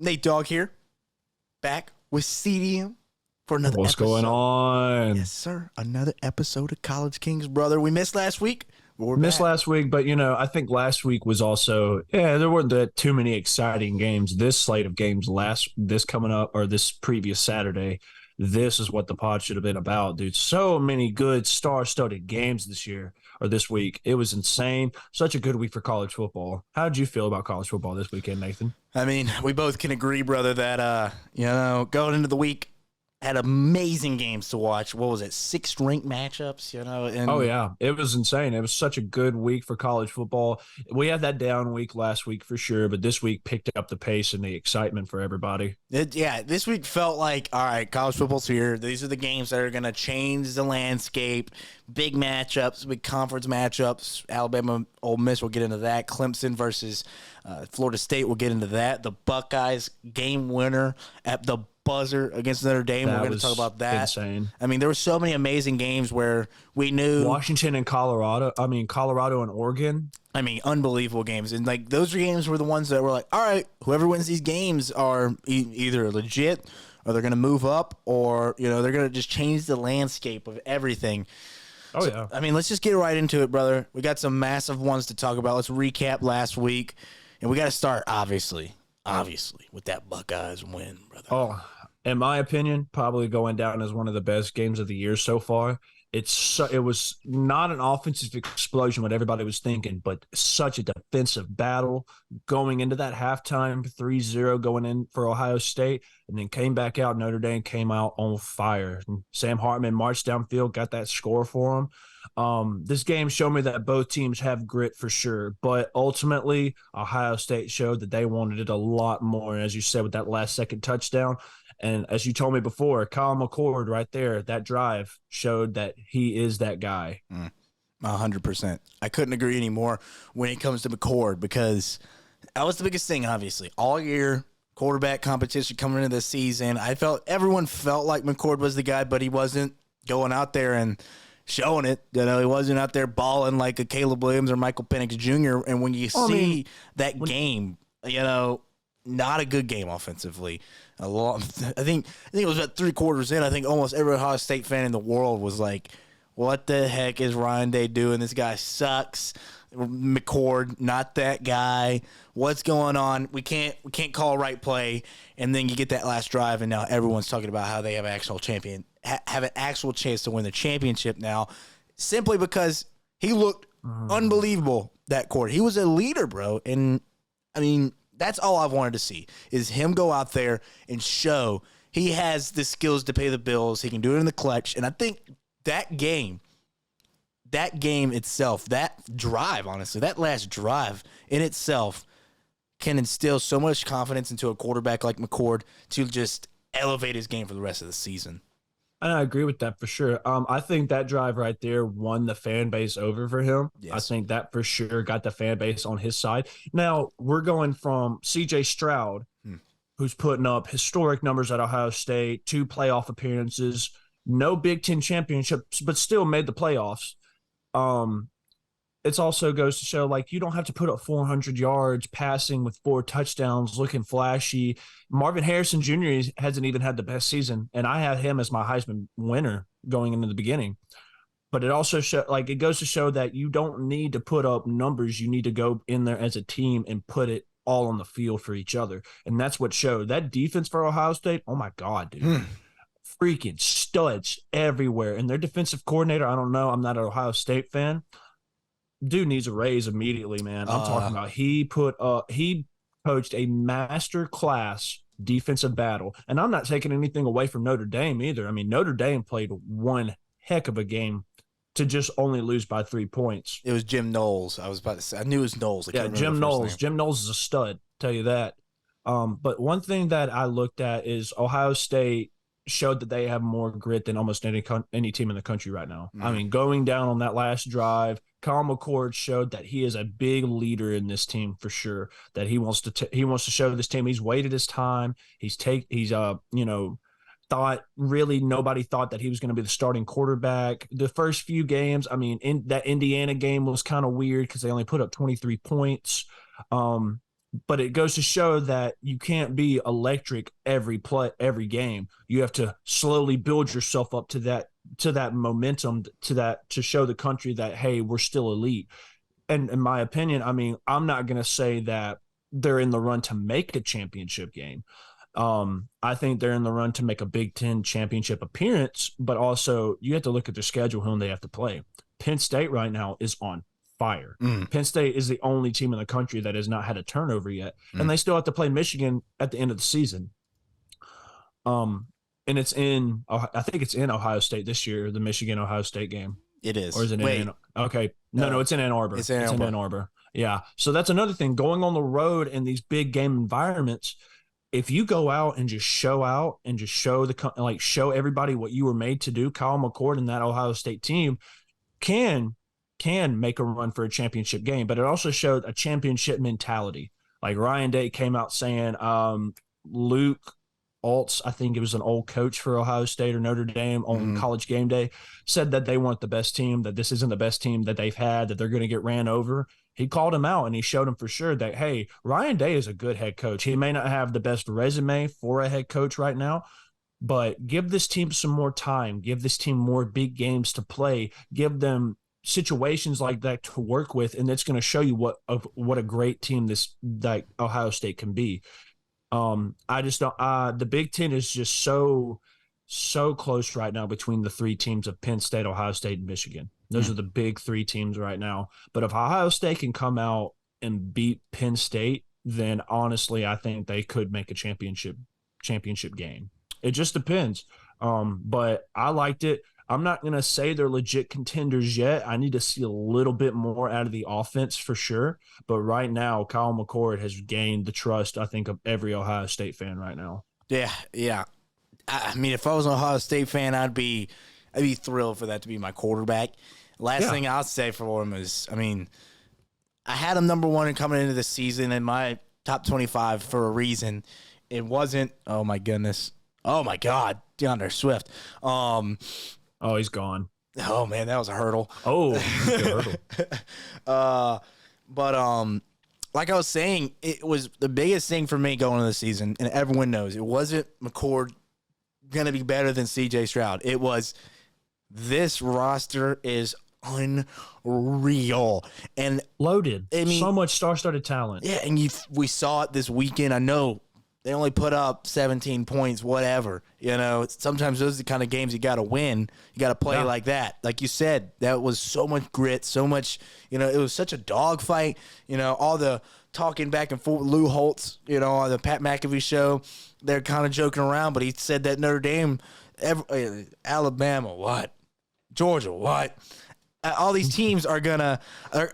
Nate Dogg here, back with CDM for another What's episode. going on? Yes, sir. Another episode of College Kings, brother. We missed last week, but we're Missed back. last week, but I think last week was also there weren't too many exciting games. This slate of games this coming up or this previous Saturday, this is what the pod should have been about, dude. So many good star-studded games this week. It was insane. Such a good week for college football. How did you feel about college football this weekend, Nathan? I mean, we both can agree, brother, that going into the week, had amazing games to watch. What was it? 6 ranked matchups, and Oh, yeah. It was insane. It was such a good week for college football. We had that down week last week for sure, but this week picked up the pace and the excitement for everybody. This week felt like, all right, college football's here. These are the games that are going to change the landscape. Big matchups, big conference matchups. Alabama, Ole Miss, we'll get into that. Clemson versus Florida State, we'll get into that. The Buckeyes game winner at the buzzer against Notre Dame. We're going to talk about that. Insane. I mean, there were so many amazing games where we knew Washington and Colorado and Oregon. I mean, unbelievable games. And, those games were the ones that were like, all right, whoever wins these games are either legit or they're going to move up or, they're going to just change the landscape of everything. Oh, yeah. I mean, let's just get right into it, brother. We got some massive ones to talk about. Let's recap last week. And we got to start, obviously, with that Buckeyes win, brother. Oh, in my opinion, probably going down as one of the best games of the year so far. It was not an offensive explosion, what everybody was thinking, but such a defensive battle going into that halftime 3-0 going in for Ohio State, and then came back out. Notre Dame came out on fire. And Sam Hartman marched downfield, got that score for him. This game showed me that both teams have grit for sure, but ultimately Ohio State showed that they wanted it a lot more, as you said, with that last-second touchdown. And as you told me before, Kyle McCord right there, that drive showed that he is that guy. 100%. I couldn't agree anymore when it comes to McCord because that was the biggest thing, obviously. All year, quarterback competition coming into the season. Everyone felt like McCord was the guy, but he wasn't going out there and showing it. He wasn't out there balling like a Caleb Williams or Michael Penix Jr. And when you that game, not a good game offensively. I think it was about 3 quarters in. I think almost every Ohio State fan in the world was like, "What the heck is Ryan Day doing? This guy sucks. McCord, not that guy. What's going on? We can't call a right play." And then you get that last drive, and now everyone's talking about how they have an actual chance to win the championship now, simply because he looked unbelievable that quarter. He was a leader, bro, and I mean, that's all I've wanted to see is him go out there and show he has the skills to pay the bills. He can do it in the clutch. And I think that game itself, that drive, honestly, that last drive in itself can instill so much confidence into a quarterback like McCord to just elevate his game for the rest of the season. And I agree with that for sure. I think that drive right there won the fan base over for him. Yes. I think that for sure got the fan base on his side. Now, we're going from C.J. Stroud, who's putting up historic numbers at Ohio State, 2 playoff appearances, no Big Ten championships, but still made the playoffs. It also goes to show, you don't have to put up 400 yards passing with 4 touchdowns, looking flashy. Marvin Harrison Jr. hasn't even had the best season, and I had him as my Heisman winner going into the beginning. But it also it goes to show that you don't need to put up numbers. You need to go in there as a team and put it all on the field for each other, and that's what showed. That defense for Ohio State, oh my God, dude. Freaking studs everywhere. And their defensive coordinator, I don't know, I'm not an Ohio State fan. Dude needs a raise immediately, man. I'm talking about he coached a master class defensive battle. And I'm not taking anything away from Notre Dame either. I mean, Notre Dame played one heck of a game to just only lose by 3 points. It was Jim Knowles. I was about to say. I knew it was Knowles. Jim Knowles. Jim Knowles is a stud, tell you that. But one thing that I looked at is Ohio State showed that they have more grit than almost any team in the country right now. I mean, going down on that last drive, Kyle McCord showed that he is a big leader in this team for sure. That he wants to show this team he's waited his time. Thought really nobody thought that he was going to be the starting quarterback. The first few games, I mean, in that Indiana game was kind of weird because they only put up 23 points. But it goes to show that you can't be electric every game. You have to slowly build yourself up to that momentum, to show the country that, hey, we're still elite. And in my opinion, I mean, I'm not going to say that they're in the run to make a championship game. I think they're in the run to make a Big Ten championship appearance, but also you have to look at their schedule, whom they have to play. Penn State right now is on fire. Penn State is the only team in the country that has not had a turnover yet, and they still have to play Michigan at the end of the season. And it's I think it's in Ohio State this year, the Michigan-Ohio State game. It is. Or is it in okay. No, it's in Ann Arbor. It's in Ann Arbor. Yeah. So that's another thing. Going on the road in these big game environments, if you go out and just show out and just show everybody what you were made to do, Kyle McCord and that Ohio State team can make a run for a championship game. But it also showed a championship mentality. Like Ryan Day came out saying, Luke Altz, I think it was an old coach for Ohio State or Notre Dame on College Game Day, said that they weren't the best team, that this isn't the best team that they've had, that they're going to get ran over. He called him out and he showed him for sure that, hey, Ryan Day is a good head coach. He may not have the best resume for a head coach right now, but give this team some more time. Give this team more big games to play. Give them situations like that to work with, and it's going to show you what a great team that Ohio State can be. I just don't. The Big Ten is just so close right now between the three teams of Penn State, Ohio State, and Michigan. Those are the big three teams right now. But if Ohio State can come out and beat Penn State, then honestly, I think they could make a championship game. It just depends. But I liked it. I'm not going to say they're legit contenders yet. I need to see a little bit more out of the offense for sure. But right now, Kyle McCord has gained the trust, I think, of every Ohio State fan right now. Yeah. I mean, if I was an Ohio State fan, I'd be thrilled for that to be my quarterback. Last thing I'll say for him is, I mean, I had him number one coming into the season in my top 25 for a reason. It wasn't, oh my goodness. Oh my God, DeAndre Swift. Oh, he's gone. Oh man, that was a hurdle. Oh, but like I was saying, it was the biggest thing for me going into the season, and everyone knows it wasn't McCord gonna be better than CJ Stroud. It was, this roster is unreal and loaded. I mean, so much star-studded talent. Yeah, and we saw it this weekend. I know they only put up 17 points, whatever. You know, sometimes those are the kind of games you got to win. You got to play like that. Like you said, that was so much grit, so much, you know, it was such a dogfight. You know, all the talking back and forth with Lou Holtz, you know, on the Pat McAfee show, they're kind of joking around, but he said that Notre Dame, Alabama, what? Georgia, what? All these teams are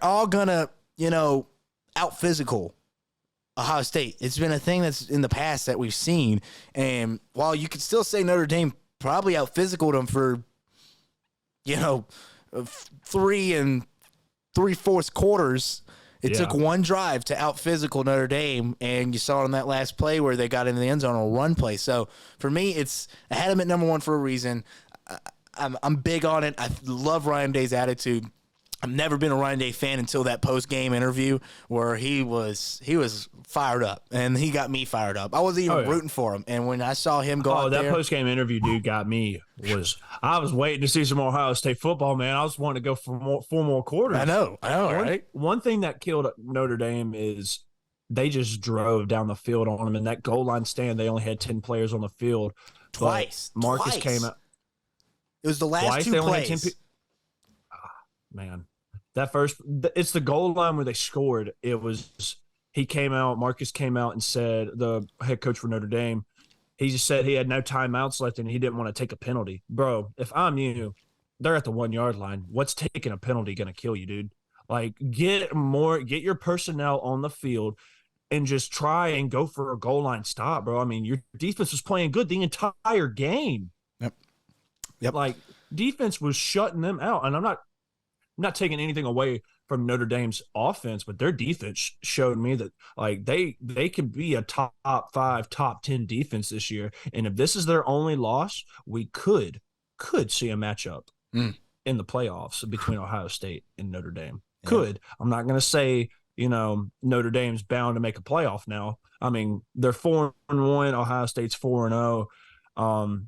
all gonna, you know, out physical Ohio State. It's been a thing that's in the past that we've seen. And while you could still say Notre Dame probably out physicaled them for, you know, 3 3/4 quarters, it took one drive to out physical Notre Dame. And you saw it on that last play where they got into the end zone on a run play. So for me, I had them at number one for a reason. I'm big on it. I love Ryan Day's attitude. I've never been a Ryan Day fan until that post-game interview where he was fired up, and he got me fired up. I wasn't even rooting for him, and when I saw him go out there, that post-game interview, dude, got me. I was waiting to see some more Ohio State football, man. I was wanting to go for 4 more quarters. I know, right? One thing that killed Notre Dame is they just drove down the field on them. In that goal line stand, they only had 10 players on the field. Twice. Marcus came out. It was the last 2 plays. Man. It's the goal line where they scored. Marcus came out and said, the head coach for Notre Dame, he just said he had no timeouts left and he didn't want to take a penalty. Bro, if I'm you, they're at the 1 yard line. What's taking a penalty going to kill you, dude? Like, get your personnel on the field and just try and go for a goal line stop, bro. I mean, your defense was playing good the entire game. Yep. Like, defense was shutting them out. And I'm not taking anything away from Notre Dame's offense, but their defense showed me that, like, they can be a top 5, top 10 defense this year. And if this is their only loss, we could see a matchup in the playoffs between Ohio State and Notre Dame. Could. I'm not going to say Notre Dame's bound to make a playoff now. I mean, they're 4-1. Ohio State's 4-0.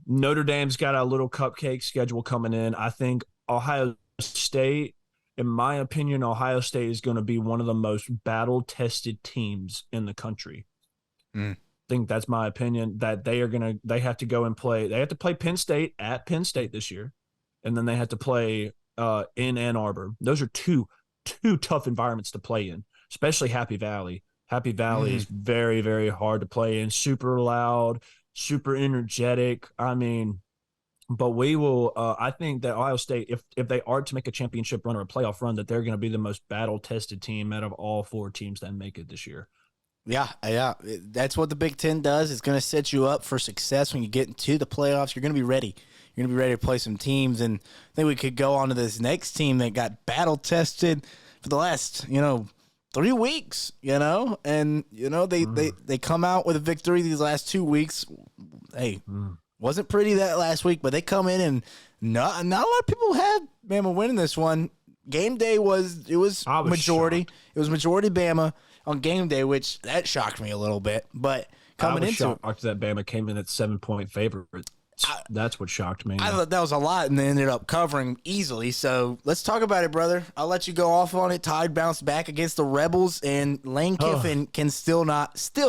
Notre Dame's got a little cupcake schedule coming in. I think Ohio State, in my opinion, Ohio State is going to be one of the most battle-tested teams in the country. I think that's my opinion, that they have to go and play. They have to play Penn State at Penn State this year, and then they have to play in Ann Arbor. Those are two tough environments to play in, especially Happy Valley. Happy Valley is very, very hard to play in, super loud, super energetic. I mean, but we will I think that Ohio State, if they are to make a championship run or a playoff run, that they're going to be the most battle-tested team out of all 4 teams that make it this year. Yeah. That's what the Big Ten does. It's going to set you up for success when you get into the playoffs. You're going to be ready. You're going to be ready to play some teams. And I think we could go on to this next team that got battle-tested for the last, 3 weeks, And, they come out with a victory these last 2 weeks. Hey, wasn't pretty that last week, but they come in and not a lot of people had Bama winning this one. Game day was majority. Shocked. It was majority Bama on game day, which that shocked me a little bit. But coming into shocked that Bama came in at 7-point favorite. That's what shocked me. I thought that was a lot, and they ended up covering easily. So let's talk about it, brother. I'll let you go off on it. Tide bounced back against the Rebels, and Lane Kiffin still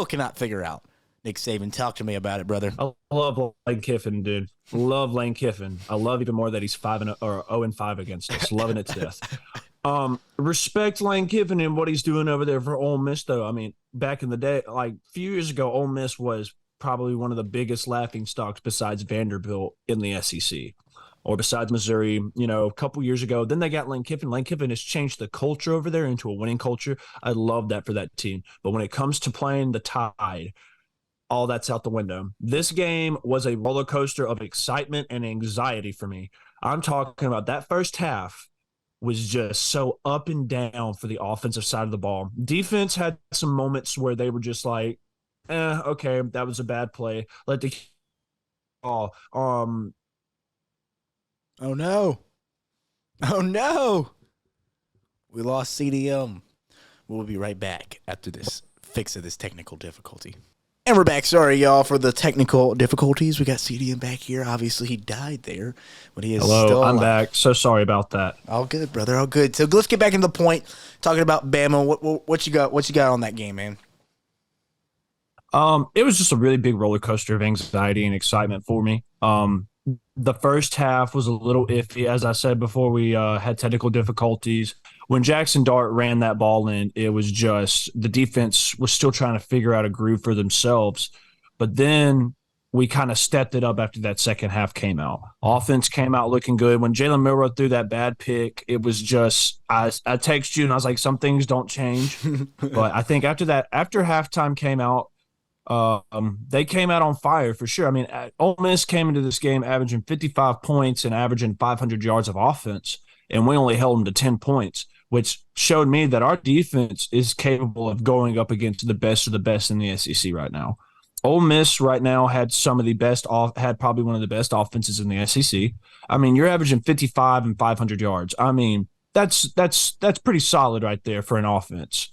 cannot figure out Nick Saban. Talk to me about it, brother. I love Lane Kiffin, dude. Love Lane Kiffin. I love even more that he's 0-5 against us. Loving it to death. Respect Lane Kiffin and what he's doing over there for Ole Miss, though. I mean, back in the day, like a few years ago, Ole Miss was probably one of the biggest laughing stocks besides Vanderbilt in the SEC, or besides Missouri, a couple years ago. Then they got Lane Kiffin. Lane Kiffin has changed the culture over there into a winning culture. I love that for that team. But when it comes to playing the Tide, all that's out the window. This game was a roller coaster of excitement and anxiety for me. I'm talking about that first half was just so up and down for the offensive side of the ball. Defense had some moments where they were just like, okay, that was a bad play. Oh no. We lost CDM. We'll be right back after this fix of this technical difficulty. And we're back. Sorry, y'all, for the technical difficulties. We got CDM back here. Obviously, he died there, but he is still alive. I'm back. So sorry about that. All good, brother. All good. So let's get back into the point. Talking about Bama. What you got? What you got on that game, man? It was just a really big roller coaster of anxiety and excitement for me. The first half was a little iffy. As I said before, we had technical difficulties. When Jackson Dart ran that ball in, it was just the defense was still trying to figure out a groove for themselves. But then we kind of stepped it up after that second half came out. Offense came out looking good. When Jalen Milroe threw that bad pick, it was just I texted you and I was like, some things don't change. But I think after halftime came out, they came out on fire for sure. I mean, Ole Miss came into this game averaging 55 points and averaging 500 yards of offense, and we only held them to 10 points, which showed me that our defense is capable of going up against the best of the best in the SEC right now. Ole Miss right now had probably one of the best offenses in the SEC. I mean, you're averaging 55 and 500 yards. I mean, that's pretty solid right there for an offense.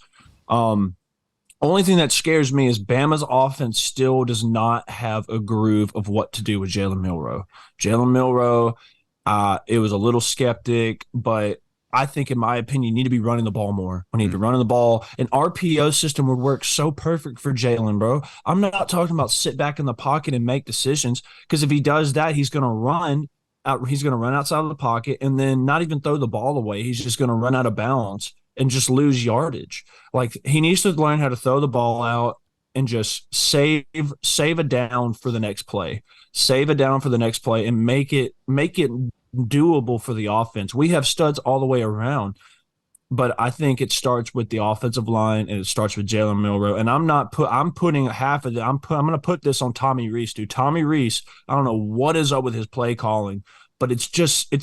Only thing that scares me is Bama's offense still does not have a groove of what to do with Jalen Milroe. Jalen Milroe, it was a little skeptic, but I think, in my opinion, you need to be running the ball more. We need to be running the ball. An RPO system would work so perfect for Jalen, bro. I'm not talking about sit back in the pocket and make decisions, because if he does that, he's going to run out. He's going to run outside of the pocket and then not even throw the ball away. He's just going to run out of bounds and just lose yardage. Like, he needs to learn how to throw the ball out and just save a down for the next play. Save a down for the next play and make it doable for the offense. We have studs all the way around, but I think it starts with the offensive line and it starts with Jalen Milroe. And I'm putting half of it. I'm going to put this on Tommy Rees, dude. Tommy Rees, I don't know what is up with his play calling, but it's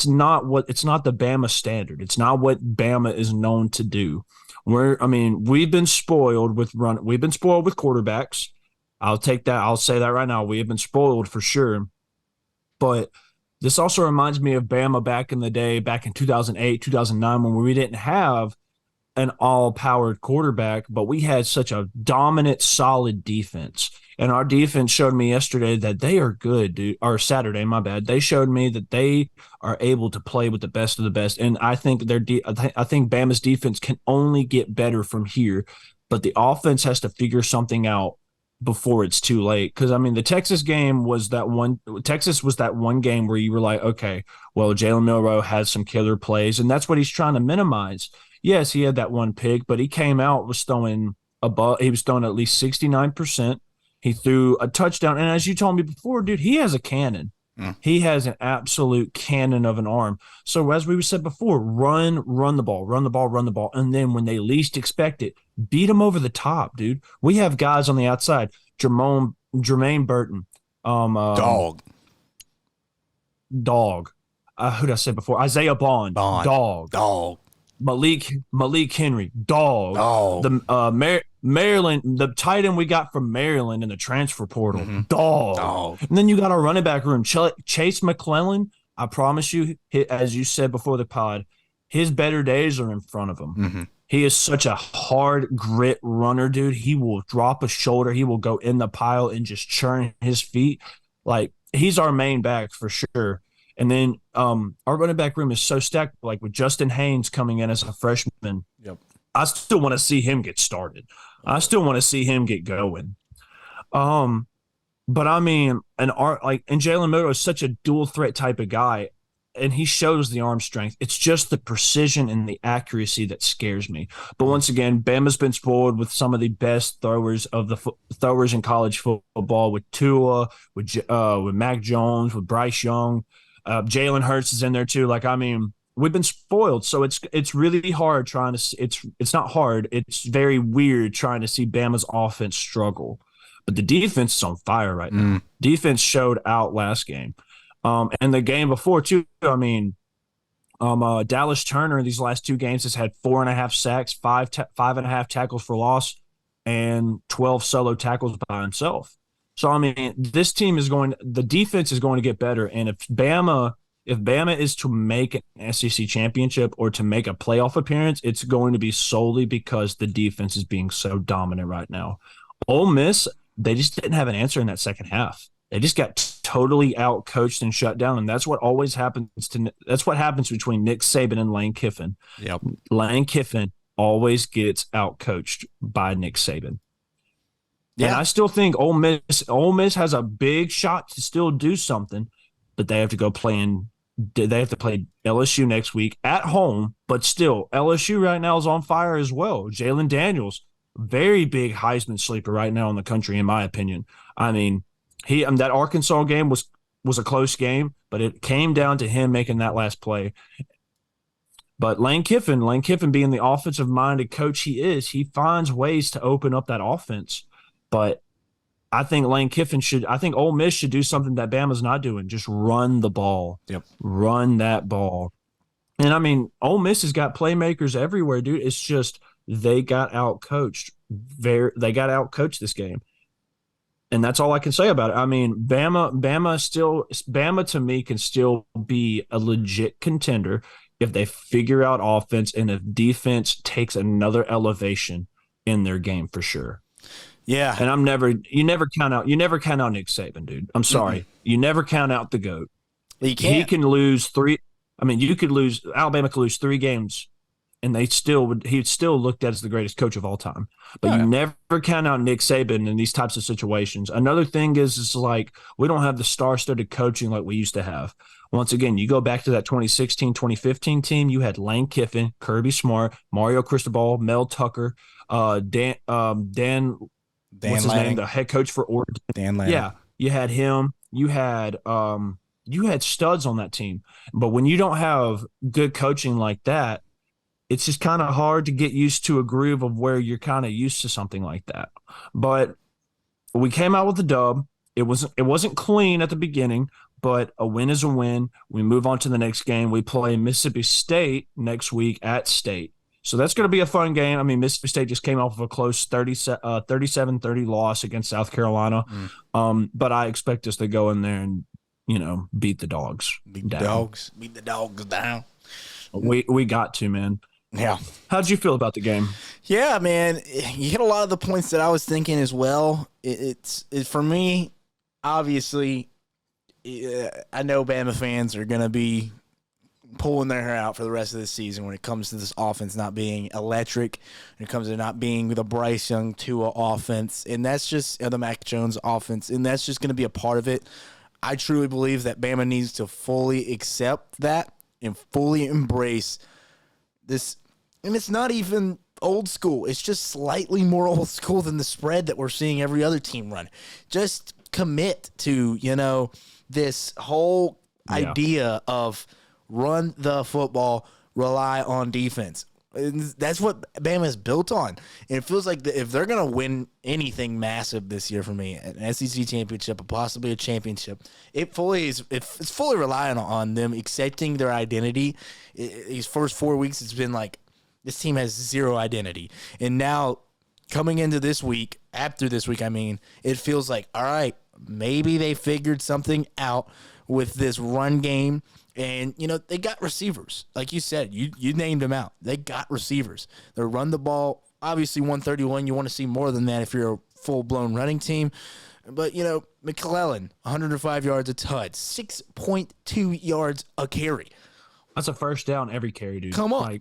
not the Bama standard. It's not what Bama is known to do. We've been spoiled with quarterbacks. I'll take that. I'll say that right now. We have been spoiled for sure. But this also reminds me of Bama back in the day, back in 2008, 2009, when we didn't have an all-powered quarterback, but we had such a dominant, solid defense. And our defense showed me yesterday that they are good, dude. Or Saturday, my bad. They showed me that they are able to play with the best of the best. And I think I think Bama's defense can only get better from here. But the offense has to figure something out before it's too late. Because I mean, the Texas game was that one. Texas was that one game where you were like, okay, well, Jalen Milroe has some killer plays, and that's what he's trying to minimize. Yes, he had that one pick, but he came out was throwing above. He was throwing at least 69%. He threw a touchdown, and as you told me before, dude, he has a cannon. He has an absolute cannon of an arm. So as we said before, run the ball, run the ball, run the ball, and then when they least expect it, beat them over the top, dude. We have guys on the outside, Jermaine Burton, Dog. Who did I say before? Isaiah Bond. Dog. Malik Henry, dog. The Maryland, the tight end we got from Maryland in the transfer portal, dog. And then you got our running back room, Chase McClellan. I promise you, as you said before the pod, his better days are in front of him. He is such a hard grit runner, dude. He will drop a shoulder. He will go in the pile and just churn his feet. Like, he's our main back for sure. And then our running back room is so stacked, like with Justin Haynes coming in as a freshman. Yep. I still want to see him get started. I still want to see him get going. But I mean, and Jalen Milroe is such a dual threat type of guy, and he shows the arm strength. It's just the precision and the accuracy that scares me. But once again, Bama's been spoiled with some of the best throwers in college football, with Tua, with Mac Jones, with Bryce Young. Jalen Hurts is in there too. Like, I mean, we've been spoiled, so it's really hard trying to. It's not hard. It's very weird trying to see Bama's offense struggle, but the defense is on fire right now. Defense showed out last game, and the game before too. I mean, Dallas Turner these last two games has had 4.5 sacks, 5.5 tackles for loss, and 12 solo tackles by himself. So, I mean, the defense is going to get better. And if Bama is to make an SEC championship or to make a playoff appearance, it's going to be solely because the defense is being so dominant right now. Ole Miss, they just didn't have an answer in that second half. They just got totally out-coached and shut down. And that's what always happens that's what happens between Nick Saban and Lane Kiffin. Yep. Lane Kiffin always gets out-coached by Nick Saban. Yeah. And I still think Ole Miss has a big shot to still do something, but they have to play LSU next week at home. But still, LSU right now is on fire as well. Jalen Daniels, very big Heisman sleeper right now in the country, in my opinion. I mean, that Arkansas game was a close game, but it came down to him making that last play. But Lane Kiffin being the offensive-minded coach he finds ways to open up that offense. But I think Ole Miss should do something that Bama's not doing. Just run the ball. Yep. Run that ball. And I mean, Ole Miss has got playmakers everywhere, dude. It's just they got out-coached. They got out-coached this game. And that's all I can say about it. I mean, Bama to me can still be a legit contender if they figure out offense and if defense takes another elevation in their game for sure. Yeah. And you never count out Nick Saban, dude. I'm sorry. You never count out the GOAT. You can't. He can lose 3. I mean, Alabama could lose 3 games and he'd still looked at as the greatest coach of all time. But you never count out Nick Saban in these types of situations. Another thing is like we don't have the star-studded coaching like we used to have. Once again, you go back to that 2016, 2015 team, you had Lane Kiffin, Kirby Smart, Mario Cristobal, Mel Tucker, Dan what's his name? The head coach for Oregon. Dan Lanning. Yeah, you had him. You had studs on that team. But when you don't have good coaching like that, it's just kind of hard to get used to a groove of where you're kind of used to something like that. But we came out with a dub. It wasn't clean at the beginning, but a win is a win. We move on to the next game. We play Mississippi State next week at State. So that's going to be a fun game. I mean, Mississippi State just came off of a close 37-30 loss against South Carolina. But I expect us to go in there and, beat the dogs. Beat the dogs down. We got to, man. Yeah. How'd you feel about the game? Yeah, man, you hit a lot of the points that I was thinking as well. It's for me, obviously, I know Bama fans are going to be pulling their hair out for the rest of the season when it comes to this offense not being electric, when it comes to not being the Bryce Young Tua offense, and that's just the Mac Jones offense, and that's just going to be a part of it. I truly believe that Bama needs to fully accept that and fully embrace this. And it's not even old school. It's just slightly more old school than the spread that we're seeing every other team run. Just commit to, this whole idea of run the football, rely on defense. And that's what Bama is built on. And it feels like if they're going to win anything massive this year for me, an SEC championship or possibly a championship, it's fully relying on them accepting their identity. These first 4 weeks, it's been like, this team has zero identity. And now coming into this week, after this week, it feels like, all right, maybe they figured something out with this run game. And, they got receivers. Like you said, you named them out. They got receivers. They run the ball. Obviously, 131, you want to see more than that if you're a full-blown running team. But, McClellan, 105 yards a touch, 6.2 yards a carry. That's a first down every carry, dude. Come on,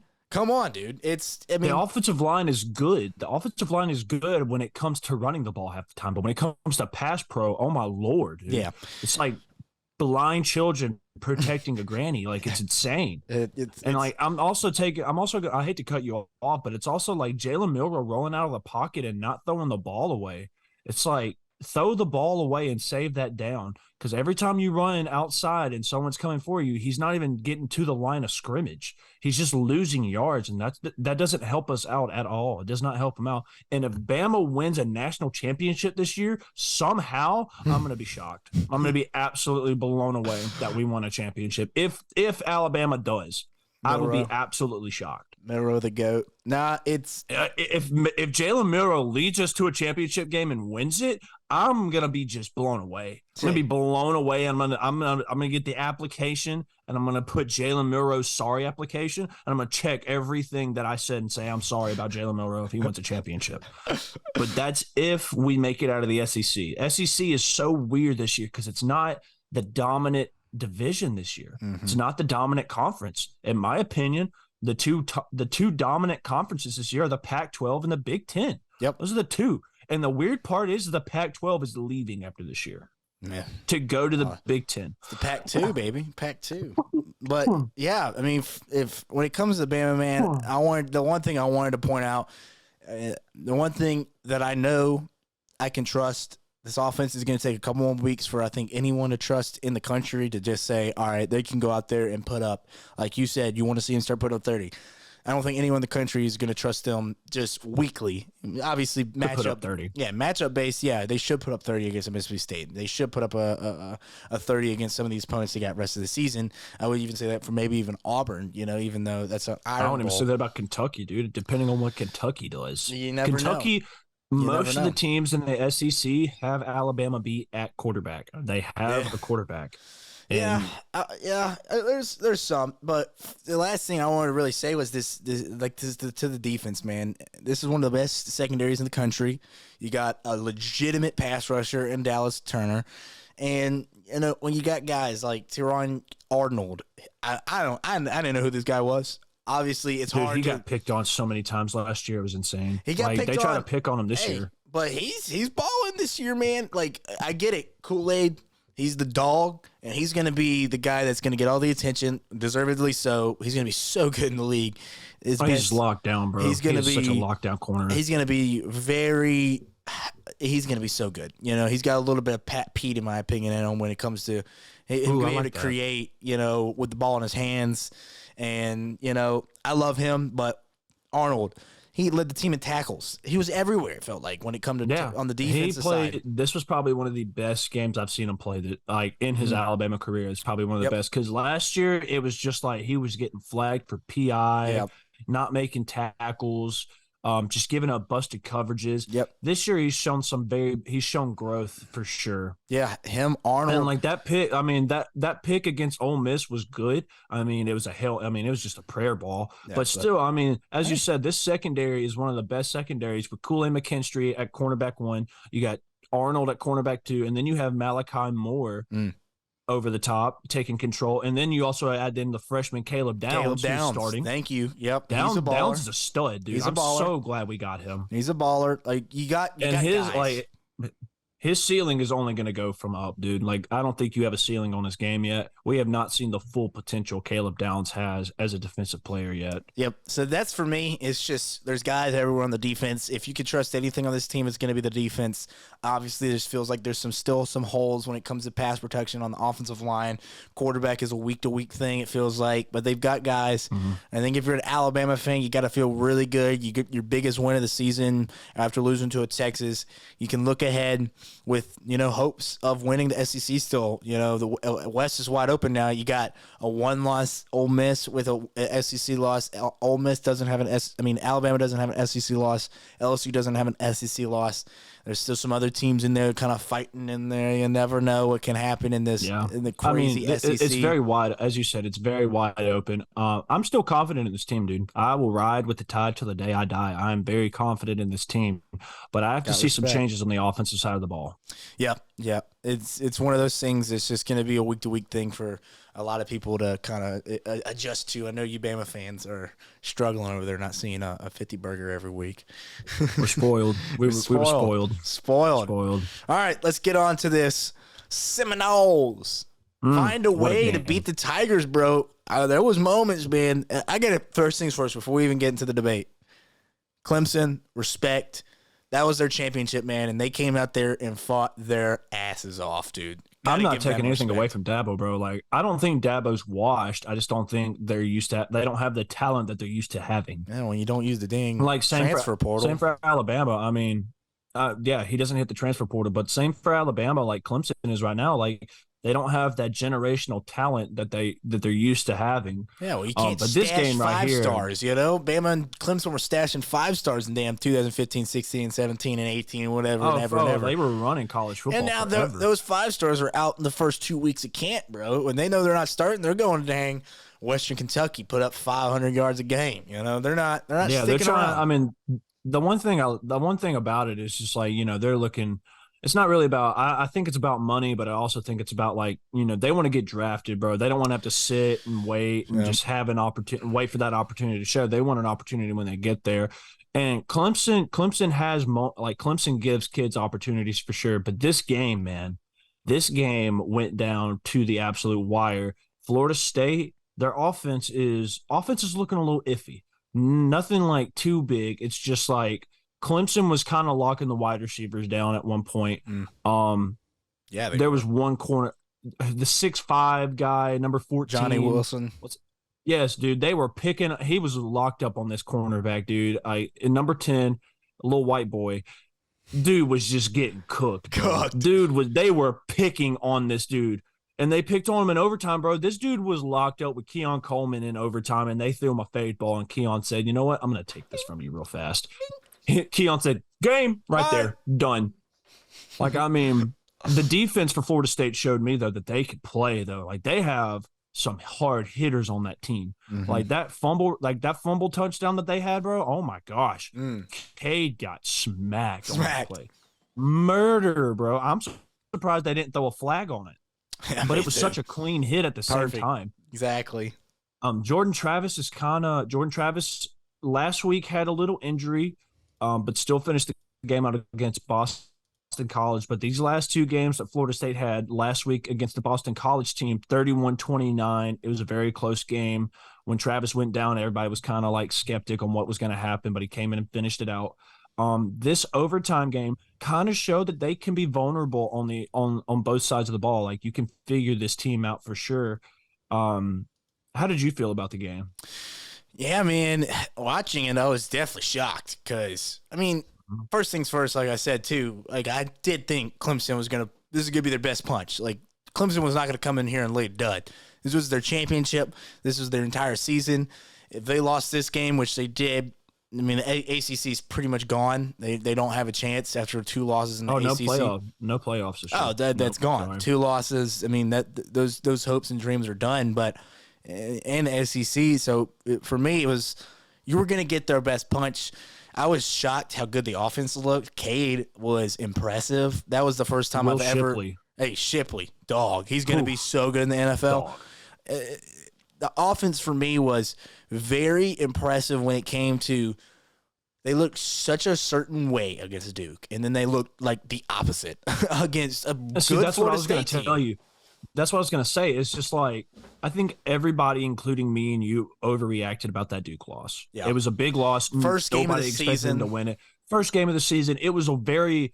dude. The offensive line is good. The offensive line is good when it comes to running the ball half the time. But when it comes to pass pro, oh, my Lord. Dude. Yeah. It's like blind children protecting a granny. Like, it's insane. I hate to cut you off, but it's also like Jalen Milroe rolling out of the pocket and not throwing the ball away. It's like, throw the ball away and save that down. Because every time you run outside and someone's coming for you, he's not even getting to the line of scrimmage. He's just losing yards, and that doesn't help us out at all. It does not help him out. And if Bama wins a national championship this year, somehow I'm going to be shocked. I'm going to be absolutely blown away that we won a championship. If Alabama does, I would be absolutely shocked. Milroe the GOAT. Nah, it's if Jalen Milroe leads us to a championship game and wins it, I'm gonna be just blown away. I'm gonna be blown away. I'm gonna get the application and I'm gonna put Jalen Milroe's sorry application and I'm gonna check everything that I said and say I'm sorry about Jalen Milroe if he wins a championship. But that's if we make it out of the SEC. SEC is so weird this year because it's not the dominant division this year. Mm-hmm. It's not the dominant conference. In my opinion, the two dominant conferences this year are the Pac-12 and the Big Ten. Yep. Those are the two. And the weird part is the Pac-12 is leaving after this year. Yeah. To go to the Big Ten. It's the Pac-2, baby. Pac-2. But, yeah, if when it comes to Bama, man, the one thing I wanted to point out, the one thing that I know I can trust, this offense is going to take a couple more weeks for, I think, anyone to trust in the country to just say, all right, they can go out there and put up, like you said, you want to see them start putting up 30. I don't think anyone in the country is going to trust them just weekly. Obviously, matchup 30. Yeah, matchup based. Yeah, they should put up 30 against Mississippi State. They should put up a 30 against some of these opponents they got rest of the season. I would even say that for maybe even Auburn. Even though that's an Iron Bowl. I don't even say that about Kentucky, dude. Depending on what Kentucky does, you never Kentucky. know. Most of the teams in the SEC have Alabama beat at quarterback. They have a quarterback. Yeah. There's some, but the last thing I wanted to really say was this to the defense, man. This is one of the best secondaries in the country. You got a legitimate pass rusher in Dallas Turner, and when you got guys like Teron Arnold, I didn't know who this guy was. Obviously, it's hard. He got picked on so many times last year; it was insane. He got picked they on. try to pick on him this year, but he's balling this year, man. Like, I get it, Kool-Aid. He's the dog, and he's going to be the guy that's going to get all the attention, deservedly so. He's going to be so good in the league. He's locked down, bro. He's going to be such a lockdown corner. He's going to be he's going to be so good. He's got a little bit of Pat Pete, in my opinion, in him when it comes to him being able to create, with the ball in his hands. And, I love him, but Arnold, he led the team in tackles. He was everywhere, it felt like, when it comes to on the defensive side. This was probably one of the best games I've seen him play in his Alabama career. It's probably one of the best because last year it was just like he was getting flagged for PI, not making tackles. just giving up busted coverages. Yep. This year he's shown he's shown growth for sure. Yeah, him, Arnold. And like that pick, I mean, that pick against Ole Miss was good. I mean, it was it was just a prayer ball. Yeah, but still, I mean, as you said, this secondary is one of the best secondaries with Kool-Aid McKinstry at cornerback 1. You got Arnold at cornerback 2, and then you have Malachi Moore over the top, taking control. And then you also add in the freshman Caleb Downs, who's starting. Thank you. Yep. Downs, he's a baller. Downs is a stud, dude. I'm so glad we got him. He's a baller. Like you got his guys. His ceiling is only going to go from up, dude. Like, I don't think you have a ceiling on this game yet. We have not seen the full potential Caleb Downs has as a defensive player yet. Yep. So that's for me. It's just there's guys everywhere on the defense. If you could trust anything on this team, it's going to be the defense. Obviously, there feels like there's still some holes when it comes to pass protection on the offensive line. Quarterback is a week-to-week thing, it feels like. But they've got guys. Mm-hmm. I think if you're an Alabama fan, you got to feel really good. You get your biggest win of the season after losing to a Texas. You can look ahead with, hopes of winning the SEC still. The West is wide open now. You got a one-loss Ole Miss with a SEC loss. Ole Miss doesn't have Alabama doesn't have an SEC loss. LSU doesn't have an SEC loss. There's still some other teams in there kind of fighting in there. You never know what can happen in this in the crazy SEC. It's very wide. As you said, it's very wide open. I'm still confident in this team, dude. I will ride with the tide till the day I die. I'm very confident in this team. But I have to see some changes on the offensive side of the ball. Yeah. It's one of those things. It's just going to be a week-to-week thing for a lot of people to kind of adjust to. I know you Bama fans are struggling over there not seeing a 50 burger every week. We're spoiled. We were spoiled. Spoiled. All right, let's get on to this. Seminoles. Find a way to beat the Tigers, bro. There was moments, man. I get it. First things first before we even get into the debate. Clemson, respect. That was their championship, man, and they came out there and fought their asses off, dude. I'm not taking anything away from Dabo, bro. Like, I don't think Dabo's washed. I just don't think they don't have the talent that they're used to having. Yeah, when you don't use the transfer portal. Same for Alabama. I mean, he doesn't hit the transfer portal, but same for Alabama. Like Clemson is right now. Like, they don't have that generational talent that they're used to having. Yeah, well, you can't but stash this game right 5 here, stars, Bama and Clemson were stashing 5 stars in damn 2015, 16, 17, and 18, whatever, whatever. They were running college football. And now forever. those 5 stars are out in the first 2 weeks of camp, bro. When they know they're not starting, they're going to dang Western Kentucky, put up 500 yards a game. They're not sticking around. I mean, the one thing about it is just like, they're looking. It's not really about – I think it's about money, but I also think it's about, like, they want to get drafted, bro. They don't want to have to sit and wait and just have an opportunity – wait for that opportunity to show. They want an opportunity when they get there. And Clemson has Clemson gives kids opportunities for sure. But this game, man, went down to the absolute wire. Florida State, their offense is looking a little iffy. Nothing, like, too big. It's just, like – Clemson was kind of locking the wide receivers down at one point. There was one corner, the 6'5" guy, number 14. Johnny Wilson. Yes, dude. They were picking. He was locked up on this cornerback, dude. In number 10, a little white boy. Dude was just getting cooked. They were picking on this dude. And they picked on him in overtime, bro. This dude was locked up with Keon Coleman in overtime, and they threw him a fade ball, and Keon said, you know what? I'm going to take this from you real fast. Keon said, game, right there, done. Like, I mean, the defense for Florida State showed me, though, that they could play, though. Like, they have some hard hitters on that team. Mm-hmm. Like, that fumble touchdown that they had, bro, oh, my gosh. Cade got smacked on that play. Murder, bro. I'm surprised they didn't throw a flag on it. But it was such a clean hit at the same time. Exactly. Jordan Travis last week had a little injury. But still finished the game out against Boston College. But these last 2 games that Florida State had last week against the Boston College team, 31-29. It was a very close game. When Travis went down, everybody was kind of like skeptic on what was going to happen, but he came in and finished it out. This overtime game kind of showed that they can be vulnerable on both sides of the ball. Like, you can figure this team out for sure. How did you feel about the game? Yeah, man, watching it, I was definitely shocked because, first things first, like I said, too, like, I did think Clemson was this is going to be their best punch. Like, Clemson was not going to come in here and lay a dud. This was their championship. This was their entire season. If they lost this game, which they did, I mean, the ACC is pretty much gone. They don't have a chance after 2 losses in the ACC. No playoffs this year. Oh, that's gone. Sorry. 2 losses. I mean, those hopes and dreams are done. But and the SEC. So for me, it was you were going to get their best punch. I was shocked how good the offense looked. Cade was impressive. That was the first time I've ever. Hey, Shipley, dog. He's going to be so good in the NFL. The offense for me was very impressive when it came to they looked such a certain way against Duke, and then they looked like the opposite against a good Florida State team. Tell you. That's what I was going to say. It's just like I think everybody, including me and you, overreacted about that Duke loss. Yeah. It was a big loss. First game of the season to win it. First game of the season. It was very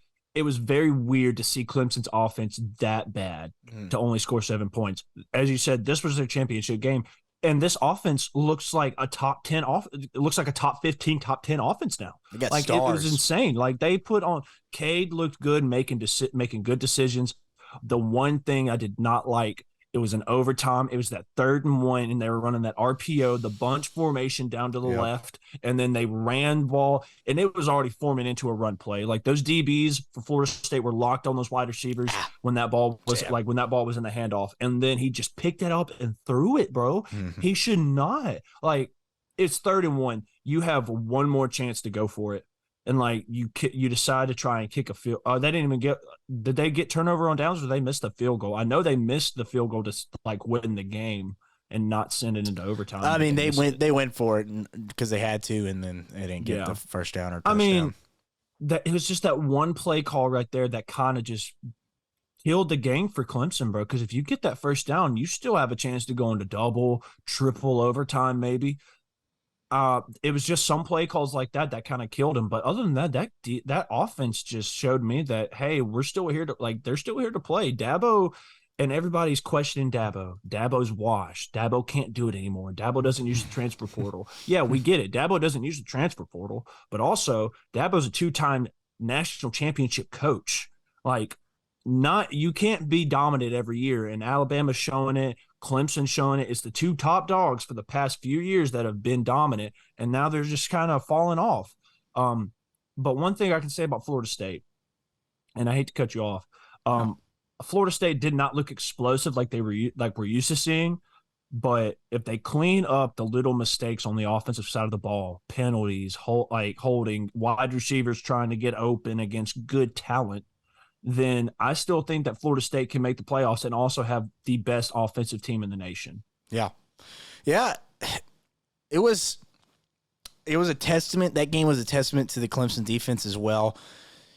weird to see Clemson's offense that bad to only score 7 points. As you said, this was their championship game. And this offense looks like a top 10 it looks like a top 15, top 10 offense now. Like stars. It was insane. Like they put on Cade looked good, making good decisions. The one thing I did not like, it was an overtime. It was that 3rd and 1, and they were running that RPO, the bunch formation down to the left, and then they ran ball, and it was already forming into a run play. Like those DBs for Florida State were locked on those wide receivers when that ball was when that ball was in the handoff, and then he just picked it up and threw it, bro. Mm-hmm. He should not. Like it's 3rd and 1. You have one more chance to go for it. And like you decide to try and kick a field. They didn't even get. Did they get turnover on downs, or they missed the field goal? I know they missed the field goal to like win the game and not send it into overtime. I mean, they went for it because they had to, and then they didn't get the first down or touchdown. I mean, it was just that one play call right there that kind of just killed the game for Clemson, bro. Because if you get that first down, you still have a chance to go into double, triple overtime, maybe. It was just some play calls like that kind of killed him. But other than that offense just showed me that, hey, we're still here they're still here to play. Dabo, and everybody's questioning Dabo. Dabo's washed. Dabo can't do it anymore. Dabo doesn't use the transfer portal. Yeah, we get it. Dabo doesn't use the transfer portal, but also Dabo's a 2-time national championship coach. Like, you can't be dominant every year, and Alabama's showing it. Clemson showing it. It's the 2 top dogs for the past few years that have been dominant, and now they're just kind of falling off. But one thing I can say about Florida State, and I hate to cut you off, Florida State did not look explosive like we're used to seeing. But if they clean up the little mistakes on the offensive side of the ball, penalties, holding, wide receivers trying to get open against good talent, then I still think that Florida State can make the playoffs and also have the best offensive team in the nation. Yeah. Yeah. It was a testament. That game was a testament to the Clemson defense as well.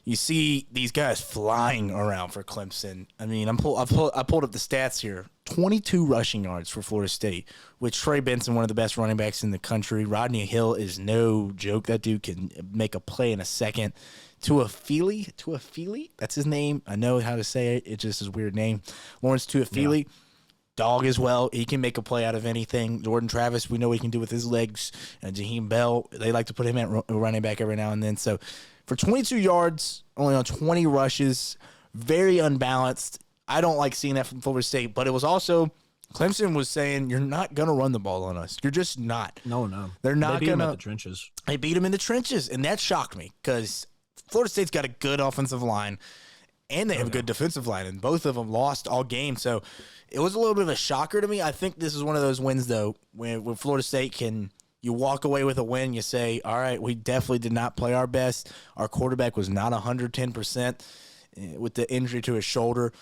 You see these guys flying around for Clemson. I mean, I pulled up the stats here. 22 rushing yards for Florida State, with Trey Benson, one of the best running backs in the country. Rodney Hill is no joke. That dude can make a play in a second. Tuafili, that's his name. I know how to say it. It's just his weird name. Lawrence Tuafili, dog as well. He can make a play out of anything. Jordan Travis, we know what he can do with his legs. And Jaheim Bell, they like to put him at running back every now and then. So for 22 yards, only on 20 rushes, very unbalanced. I don't like seeing that from Florida State, but it was also Clemson was saying, you're not going to run the ball on us. You're just not. No. They're not going to. They beat him in the trenches. They beat him in the trenches, and that shocked me because Florida State's got a good offensive line, and they have a good defensive line, and both of them lost all game. So it was a little bit of a shocker to me. I think this is one of those wins, though, when Florida State you walk away with a win, you say, all right, we definitely did not play our best. Our quarterback was not 110% with the injury to his shoulder.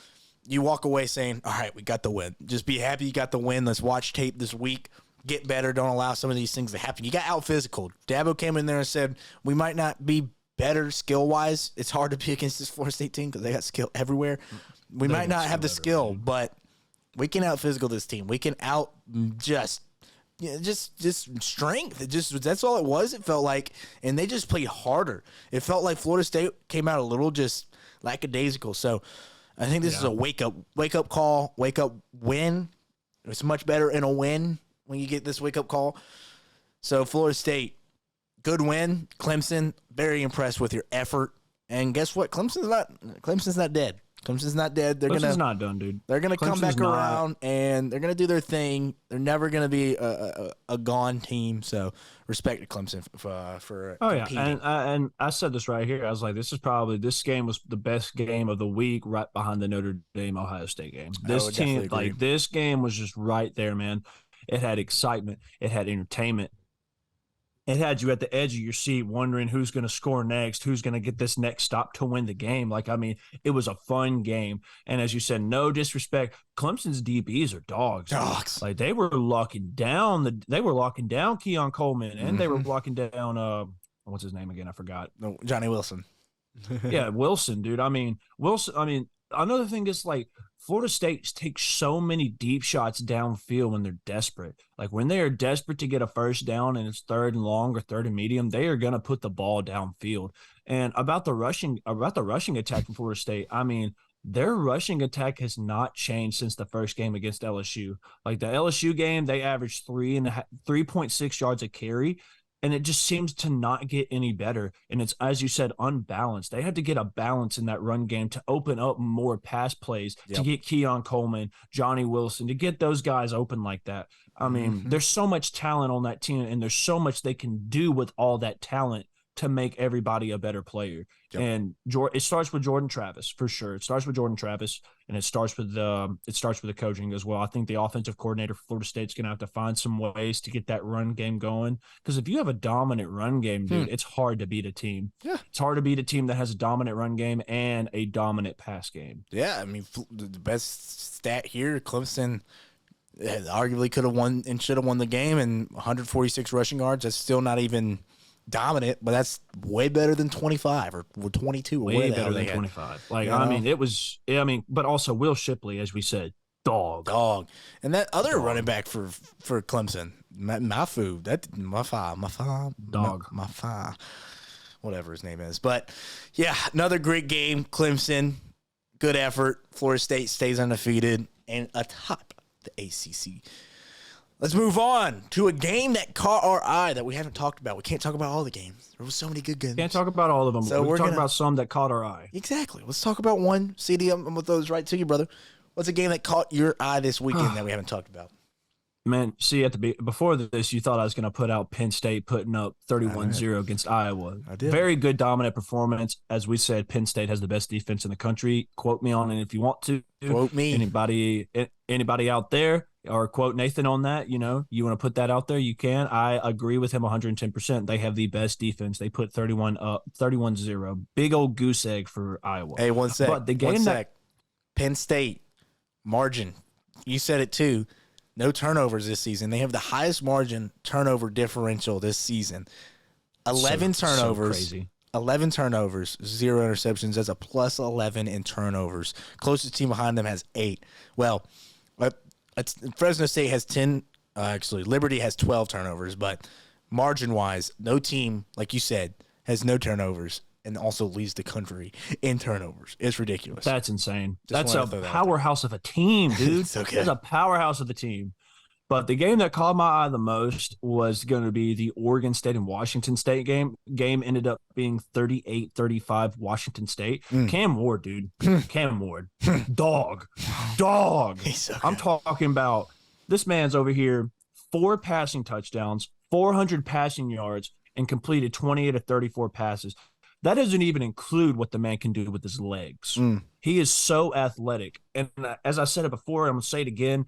You walk away saying, all right, we got the win. Just be happy you got the win. Let's watch tape this week. Get better. Don't allow some of these things to happen. You got out-physical. Dabo came in there and said, we might not be better skill-wise. It's hard to be against this Florida State team because they got skill everywhere. We might not have the skill, but we can out-physical this team. We can just strength. That's all it was, it felt like. And they just played harder. It felt like Florida State came out a little just lackadaisical. So I think this is a wake-up call, wake-up win. It's much better in a win when you get this wake-up call. So Florida State, good win. Clemson, very impressed with your effort. And guess what? Clemson's not dead. Clemson's not dead. Clemson's not done, dude. They're gonna come back around and they're gonna do their thing. They're never gonna be a gone team. So respect to Clemson for competing. And I said this right here. I was like, this game was the best game of the week, right behind the Notre Dame Ohio State game. This team, like this game, was just right there, man. It had excitement. It had entertainment. It had you at the edge of your seat wondering who's going to score next, who's going to get this next stop to win the game. Like, I mean, it was a fun game. And as you said, no disrespect, Clemson's DBs are dogs. Dogs. Like, they were locking down Keon Coleman, and they were locking down what's his name again? I forgot. No, Johnny Wilson. Yeah, Wilson, dude. Another thing is, like, Florida State takes so many deep shots downfield when they're desperate. Like, when they are desperate to get a first down and it's 3rd and long or 3rd and medium, they are going to put the ball downfield. And about the rushing attack from Florida State, I mean, their rushing attack has not changed since the first game against LSU. Like, the LSU game, they averaged 3.6 yards a carry. And it just seems to not get any better. And it's, as you said, unbalanced. They had to get a balance in that run game to open up more pass plays, to get Keon Coleman, Johnny Wilson, to get those guys open like that. I mean, there's so much talent on that team, and there's so much they can do with all that talent to make everybody a better player. Yep. And it starts with Jordan Travis, for sure. It starts with Jordan Travis, and it starts with the coaching as well. I think the offensive coordinator for Florida State's going to have to find some ways to get that run game going, because if you have a dominant run game, dude, it's hard to beat a team. Yeah. It's hard to beat a team that has a dominant run game and a dominant pass game. Yeah, I mean, the best stat here, Clemson arguably could have won and should have won the game, and 146 rushing yards. That's still not even dominant, but that's way better than 25 or 22 or way better than 25. Like, you know? I mean, but also Will Shipley, as we said, dog. And that other running back for Clemson, Mafu, whatever his name is. But yeah, another great game. Clemson, good effort. Florida State stays undefeated and atop the ACC. Let's move on to a game that caught our eye that we haven't talked about. We can't talk about all the games. There were so many good games. Can't talk about all of them. So we're talking about some that caught our eye. Exactly. Let's talk about one. CD, I'm with those right to you, brother. What's a game that caught your eye this weekend that we haven't talked about? Man, see, before this, you thought I was going to put out Penn State putting up 31-0 against Iowa. I did. Very good, dominant performance. As we said, Penn State has the best defense in the country. Quote me on it if you want to. Quote me. Anybody out there? Or quote Nathan on that, you want to put that out there, you can. I agree with him 110%. They have the best defense. They put 31-0. Big old goose egg for Iowa. Hey, one sec. But the game Penn State margin, you said it too. No turnovers this season. They have the highest margin turnover differential this season. 11 turnovers. So crazy. 11 turnovers, 0 interceptions. That's a plus 11 in turnovers. Closest team behind them has 8. Well, Fresno State has 10. Actually, Liberty has 12 turnovers, but margin-wise, no team, like you said, has no turnovers and also leads the country in turnovers. It's ridiculous. That's insane. That's a powerhouse of a team, dude. It's okay. That's a powerhouse of a team. But the game that caught my eye the most was going to be the Oregon State and Washington State game. Game ended up being 38-35 Washington State. Cam Ward, dude. Cam Ward. Dog. So I'm talking about this man's over here, 4 passing touchdowns, 400 passing yards, and completed 28 of 34 passes. That doesn't even include what the man can do with his legs. He is so athletic. And as I said it before, I'm going to say it again,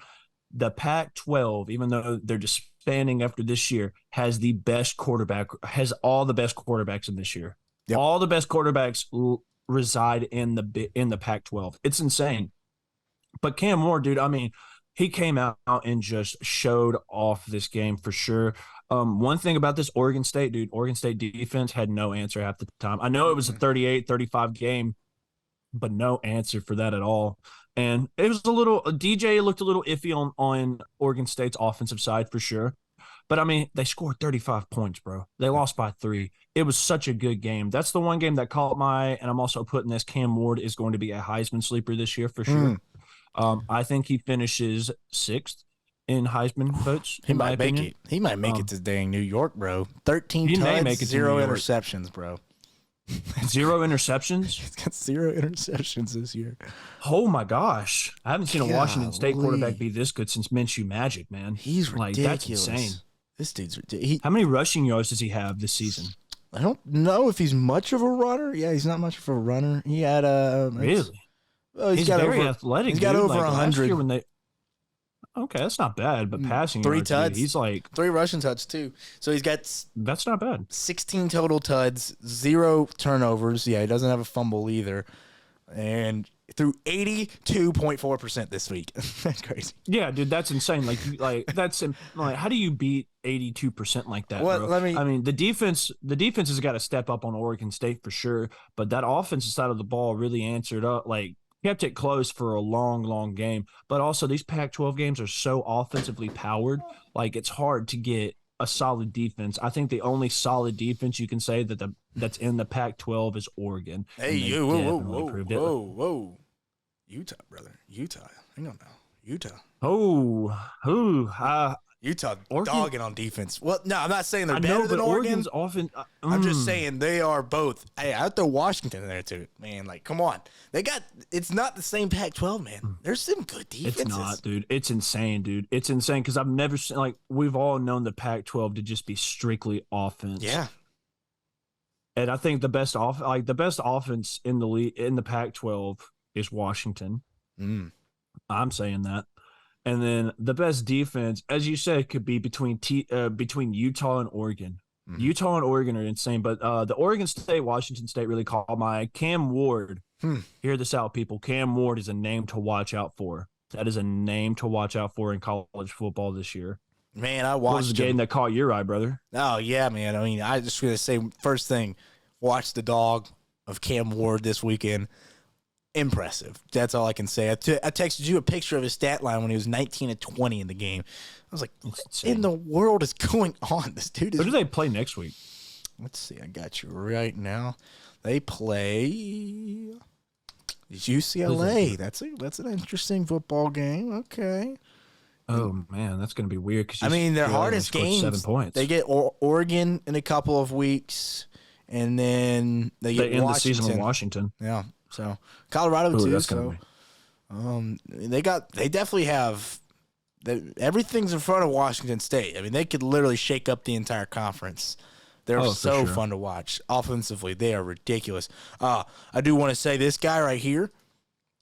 the Pac-12, even though they're disbanding after this year, has all the best quarterbacks in this year. Yep. All the best quarterbacks reside in the Pac-12. It's insane. But Cam Ward, dude, I mean, he came out and just showed off this game for sure. One thing about this Oregon State defense had no answer half the time. I know it was a 38-35 game, but no answer for that at all. And it was DJ looked a little iffy on Oregon State's offensive side for sure. But, I mean, they scored 35 points, bro. They lost by 3. It was such a good game. That's the one game that caught my eye, and I'm also putting this Cam Ward is going to be a Heisman sleeper this year for sure. I think he finishes 6th in Heisman votes. He might make it. He might make it to dang New York, bro. 13 touchdowns, 0 interceptions, bro. 0 interceptions. He's got 0 interceptions this year. Oh my gosh, I haven't seen a Washington State quarterback Golly. be this good since Minshew Magic, man. He's Like ridiculous. that's insane. This dude's ridiculous. How many rushing yards does he have this season? I don't know if he's much of a runner. Yeah, he's not much of a runner. He had Really? he's He's got very over, athletic. He's got dude. over Like, last 100. year when they. Okay, that's not bad, but passing 3 yards, dude, tuds. he's like 3 rushing touchdowns too. So he's got that's not bad. 16 total tuds, 0 turnovers. Yeah, he doesn't have a fumble either, and threw 82.4% this week. That's crazy. Yeah, dude, that's insane. Like how do you beat 82% like that, Well, bro? let me- I mean, the defense has got to step up on Oregon State for sure, but that offensive side of the ball really answered up. Like kept it close for a long game. But also these Pac-12 games are so offensively powered. Like it's hard to get a solid defense. I think the only solid defense you can say that's in the Pac-12 is Oregon. Hey, And they you, definitely proved it. whoa. Utah, brother. Utah. Hang on now. Utah. Utah Oregon- dogging on defense. Well, no, I'm not saying they're I better know, than but Oregon. Oregon's often. I'm just saying they are both. Hey, I throw Washington in there too, man. Like, come on. It's not the same Pac-12, man. There's some good defenses. It's not, dude. It's insane, dude. It's insane because I've never seen like we've all known the Pac-12 to just be strictly offense. Yeah. And I think the best offense in the league in the Pac-12 is Washington. Mm. I'm saying that. And then the best defense, as you said, could be between Utah and Oregon. Mhm. Utah and Oregon are insane, but the Oregon State, Washington State really caught my eye. Cam Ward. Hear this out, people. Cam Ward is a name to watch out for. That is a name to watch out for in college football this year. Man, I What was watched the game him. that caught your eye, brother? Oh, yeah, man. I mean, I just going to say first thing, watch the dog of Cam Ward this weekend. Impressive. That's all I can say. I texted you a picture of his stat line when he was 19 and 20 in the game. I was like, what in the world is going on? This dude is. Who do they play next week? Let's see. I got you right now. They play UCLA. That's an interesting football game. Okay. Oh man, that's going to be weird. Because I mean, their hardest games. 7 points. They get Oregon in a couple of weeks, and then they get end Washington. the season with Washington. Yeah. So Colorado Ooh, too. that's So gonna they definitely have. Everything's in front of Washington State. I mean, they could literally shake up the entire conference. They're Oh, for so sure. fun to watch. Offensively, they are ridiculous. I do want to say this guy right here.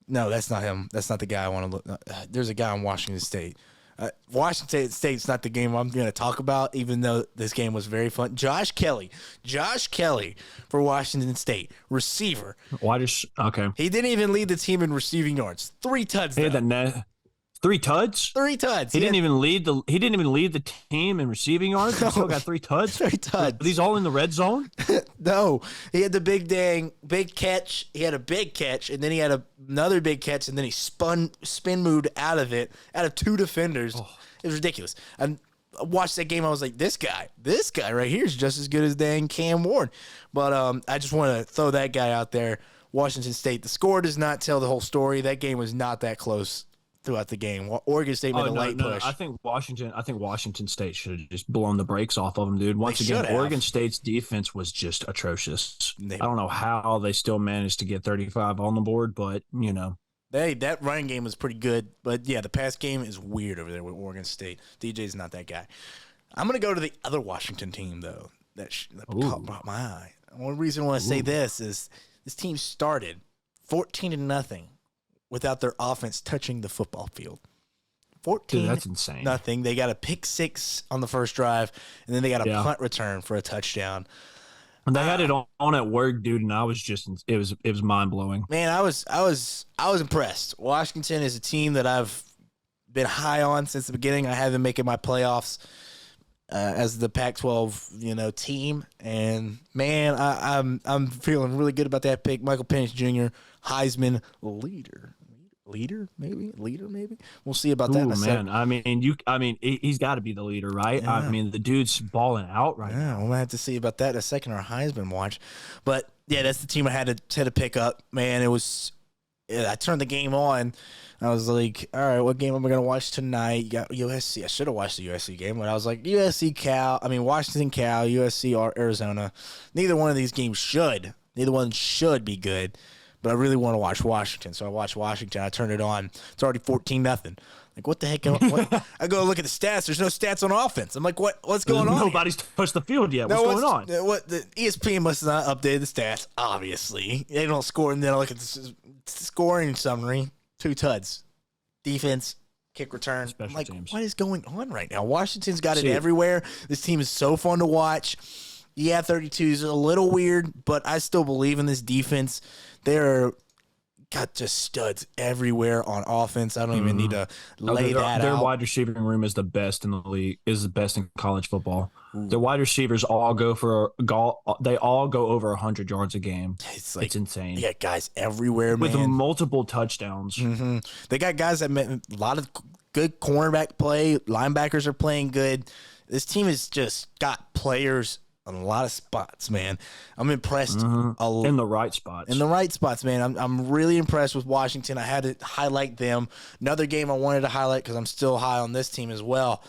No, that's not him. That's not the guy I want to look. There's a guy on Washington State. Washington State's not the game I'm going to talk about, even though this game was very fun. Josh Kelly for Washington State, receiver. Why does okay? He didn't even lead the team in receiving yards. 3 tuds. He had though. that net. 3 tuds. 3 tuds. He didn't even lead the team in receiving yards. He still got 3 tuds. 3 tuds. Are these all in the red zone? No, he had the big catch. He had a big catch, and then he had another big catch, and then he spin moved out of 2 defenders. Oh. It was ridiculous. And I watched that game. I was like, this guy right here is just as good as dang Cam Ward. But I just want to throw that guy out there. Washington State. The score does not tell the whole story. That game was not that close throughout the game. Oregon State made a late push. I think Washington State should have just blown the brakes off of them, dude. Once They again, should have. Oregon State's defense was just atrocious. They- I don't know how they still managed to get 35 on the board, but That running game was pretty good, but yeah, the pass game is weird over there with Oregon State. DJ's not that guy. I'm gonna go to the other Washington team though. That caught my eye. One reason I want to say this is this team started 14-0 without their offense touching the football field. 14. Dude, that's insane. Nothing. They got a pick 6 on the first drive, and then they got a Yeah. punt return for a touchdown. And they had it on at work, dude, and I was just it was mind blowing. Man, I was impressed. Washington is a team that I've been high on since the beginning. I had them making my playoffs as the Pac-12, team. And man, I'm feeling really good about that pick. Michael Penix Jr., Heisman leader, maybe. We'll see about that. Ooh, in a man, second. I mean, he's got to be the leader, right? Yeah. I mean, the dude's balling out right now. Yeah, we'll have to see about that in a second. Our Heisman watch, but yeah, that's the team I had to pick up. Man, it was. I turned the game on. I was like, all right, what game am I going to watch tonight? You got USC. I should have watched the USC game, but I was like, Washington, Cal, USC, or Arizona. Neither one of these games should. Neither one should be good. But I really want to watch Washington. So I watched Washington. I turned it on. It's already 14-0. Like, what the heck? I go look at the stats. There's no stats on offense. I'm like, what's going on? Nobody's touched the field yet. What's going on? What the ESPN must not update the stats, obviously. They don't score, and then I look at the scoring summary. 2 tuds. Defense, kick return. Special I'm like, teams. what is going on right now? Washington's got it everywhere. This team is so fun to watch. Yeah, 32 is a little weird, but I still believe in this defense. They're got just studs everywhere on offense. I don't even need to lay that out. Their wide receiving room is the best in the league, is the best in college football. The wide receivers all go over 100 yards a game. It's insane. They got guys everywhere, with man. multiple touchdowns. Mm-hmm. They got guys that made a lot of good cornerback play. Linebackers are playing good. This team has just got players on a lot of spots, man. I'm impressed. In the right spots. In the right spots, man. I'm really impressed with Washington. I had to highlight them. Another game I wanted to highlight because I'm still high on this team as well.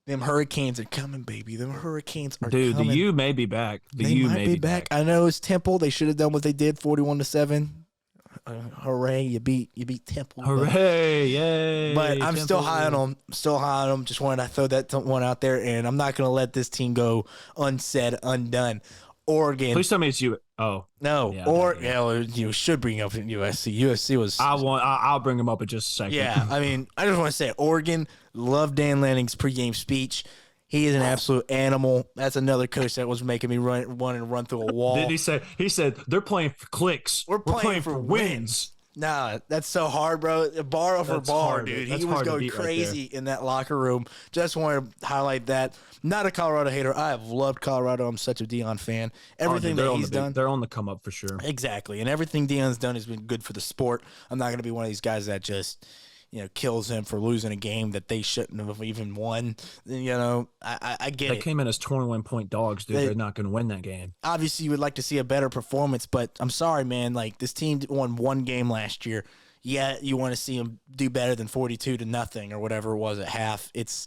Them Hurricanes are coming, baby. Them Hurricanes are coming. Dude, the U may be back. They might be back. I know it's Temple. They should have done what they did, 41-7. Hooray! You beat Temple. Hooray! Yay! But I'm Temple. still high on them. Still high on them. Just wanted to throw that one out there, and I'm not going to let this team go unsaid, undone. Oregon. Please tell me it's you. Oh no, you should bring up USC. USC was. I'll bring them up in just a second. Yeah, I mean, I just want to say Oregon. Love Dan Lanning's pregame speech. He is an absolute animal. That's another coach that was making me want to run through a wall. Did he say? He said they're playing for clicks. We're playing for wins. Nah, that's so hard, bro. Bar over bar, dude. He was going crazy in that locker room. Just wanted to highlight that. Not a Colorado hater. I have loved Colorado. I'm such a Deion fan. Everything that he's done. They're on the come up for sure. Exactly. And everything Deion's done has been good for the sport. I'm not going to be one of these guys that just, kills him for losing a game that they shouldn't have even won. I get it. They came in as 21-point dogs, dude. They're not going to win that game. Obviously, you would like to see a better performance, but I'm sorry, man. Like, this team won one game last year. Yeah, you want to see them do better than 42-0 or whatever it was at half. It's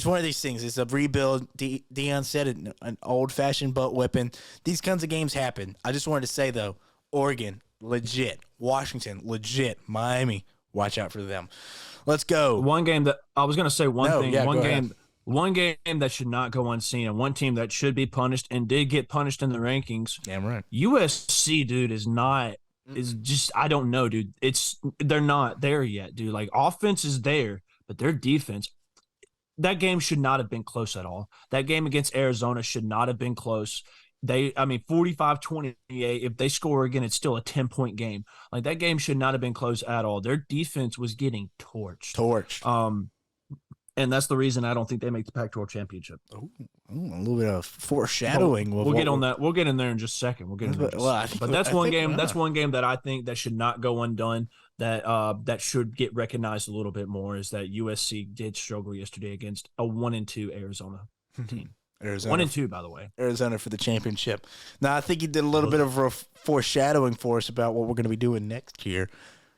one of these things. It's a rebuild. Deion said it, an old-fashioned butt whipping. These kinds of games happen. I just wanted to say, though, Oregon, legit. Washington, legit. Miami, watch out for them. Let's go. One game that I was going to say Ahead. One game that should not go unseen, and one team that should be punished and did get punished in the rankings. Damn right. USC, dude, is just, I don't know, dude. They're not there yet, dude. Like, offense is there, but their defense, that game should not have been close at all. That game against Arizona should not have been close. 45-28, if they score again, it's still a 10-point game. Like, that game should not have been close at all. Their defense was getting torched. And that's the reason I don't think they make the Pac-12 championship. Ooh, a little bit of foreshadowing. We'll get on that. We'll get in there in just a second. But that's one game. That's one game that I think that should not go undone. That should get recognized a little bit more. Is that USC did struggle yesterday against a 1-2 Arizona team. Arizona 1-2, by the way. Arizona for the championship. Now, I think he did a little bit of foreshadowing for us about what we're going to be doing next year.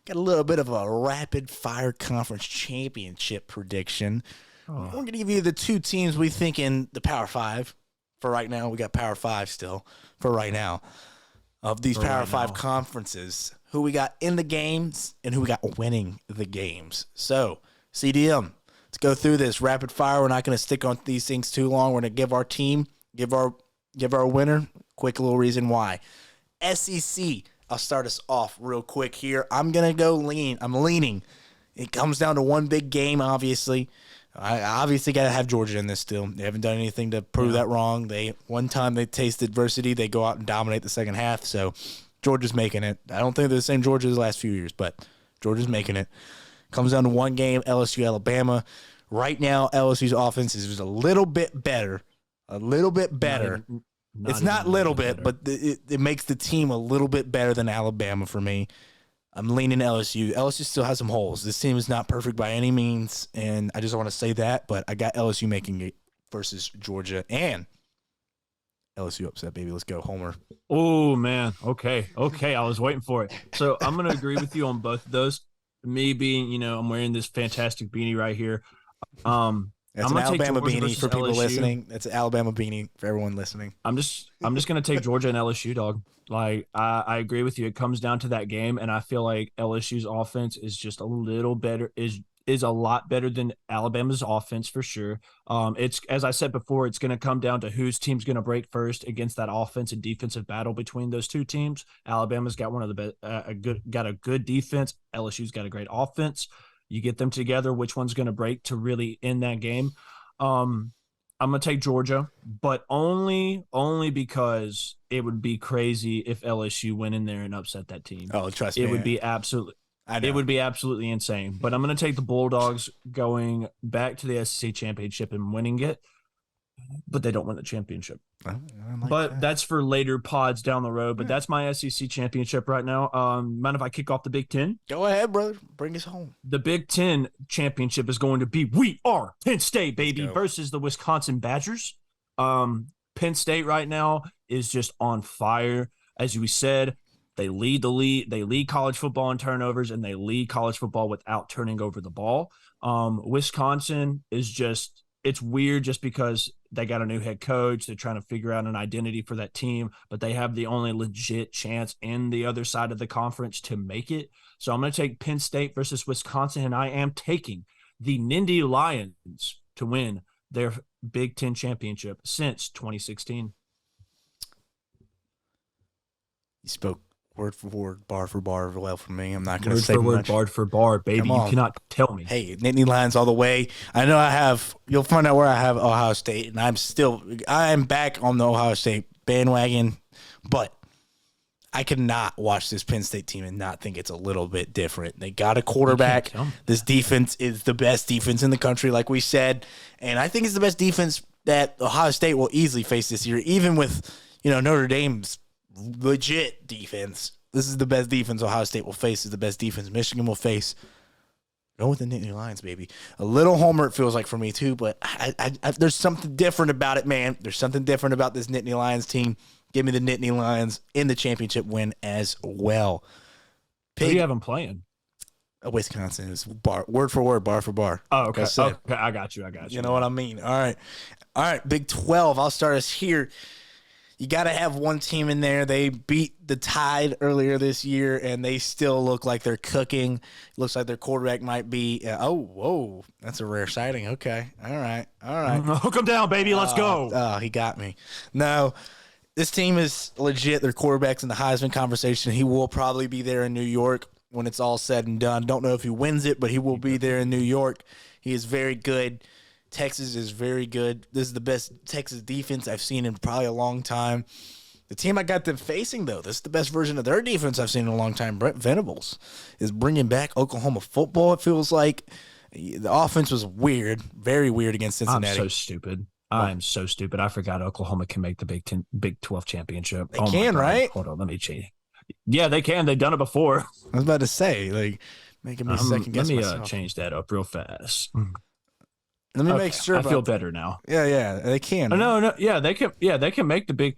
Got a little bit of a rapid-fire conference championship prediction. We're going to give you the two teams we think in the Power 5. For right now, we got Power 5 still. For right now. Of these Power 5 conferences, who we got in the games and who we got winning the games. So, CDM, let's go through this rapid fire. We're not going to stick on these things too long. We're going to give our team, give our winner, quick little reason why. SEC, I'll start us off real quick here. I'm going to go lean. I'm leaning. It comes down to one big game, obviously. I obviously got to have Georgia in this still. They haven't done anything to prove that wrong. One time they taste adversity, they go out and dominate the second half. So Georgia's making it. I don't think they're the same Georgia as the last few years, but Georgia's making it. Comes down to one game, LSU, Alabama. Right now, LSU's offense is just a little bit better. A little bit better. It's not little bit, but it makes the team a little bit better than Alabama for me. I'm leaning LSU. LSU still has some holes. This team is not perfect by any means, and I just want to say that, but I got LSU making it versus Georgia, and LSU upset, baby. Let's go, Homer. Oh, man. Okay. I was waiting for it. So I'm going to agree with you on both of those. Me being, I'm wearing this fantastic beanie right here. That's I'm an gonna take Alabama Georgia beanie versus for people LSU. listening. That's an Alabama beanie for everyone listening. I'm just gonna take Georgia and LSU, dog. Like I agree with you. It comes down to that game, and I feel like LSU's offense is just a little better. Is a lot better than Alabama's offense for sure. It's as I said before, it's going to come down to whose team's going to break first against that offense and defensive battle between those two teams. Alabama's got one of the best, got a good defense. LSU's got a great offense. You get them together, which one's going to break to really end that game? I'm gonna take Georgia, but only because it would be crazy if LSU went in there and upset that team. Oh, trust me. It would be absolutely. It would be absolutely insane. But I'm going to take the Bulldogs going back to the SEC championship and winning it. But they don't win the championship. That's for later pods down the road. But that's my SEC championship right now. Mind if I kick off the Big Ten? Go ahead, brother. Bring us home. The Big Ten championship is going to be We Are Penn State, baby, versus the Wisconsin Badgers. Penn State right now is just on fire. As we said, they lead the league. They lead college football in turnovers, and they lead college football without turning over the ball. Wisconsin is just – it's weird just because they got a new head coach. They're trying to figure out an identity for that team, but they have the only legit chance in the other side of the conference to make it. So I'm going to take Penn State versus Wisconsin, and I am taking the Nittany Lions to win their Big Ten championship since 2016. You spoke word for word, bar for bar, well for me. I'm not going to say word much. for word, bar for bar, baby. You cannot tell me. Hey, Nittany Lions all the way. I know I have. You'll find out where I have Ohio State, and I'm back on the Ohio State bandwagon, but I cannot watch this Penn State team and not think it's a little bit different. They got a quarterback. This defense is the best defense in the country, like we said, and I think it's the best defense that Ohio State will easily face this year, even with Notre Dame's legit defense. This is the best defense Ohio State will face. Is the best defense Michigan will face. Go with the Nittany Lions, baby. A little homer it feels like for me too, but I there's something different about it, man. There's something different about this Nittany Lions team. Give me the Nittany Lions in the championship win as well. Who do you have them playing? Wisconsin is word for word, bar for bar. Oh, okay. Okay, I got you. You know what I mean? All right. Big 12. I'll start us here. You got to have one team in there. They beat the Tide earlier this year, and they still look like they're cooking. Looks like their quarterback might be whoa. That's a rare sighting. Okay. All right. Hook them down, baby. Let's go. Oh, he got me. No, this team is legit. Their quarterback's in the Heisman conversation. He will probably be there in New York when it's all said and done. Don't know if he wins it, but he will be there in New York. He is very good. Texas is very good. This is the best Texas defense I've seen in probably a long time. The team I got them facing, though, this is the best version of their defense I've seen in a long time. Brent Venables is bringing back Oklahoma football, it feels like. The offense was weird, very weird against Cincinnati. I'm so stupid. I'm so stupid. I forgot Oklahoma can make the Big 12 championship. They can, right? Hold on, let me change. Yeah, they can. They've done it before. I was about to say, making me second guess myself. Let me change that up real fast. Let me make sure. I feel better now. Yeah, they can. No, yeah, they can. Yeah, they can make the Big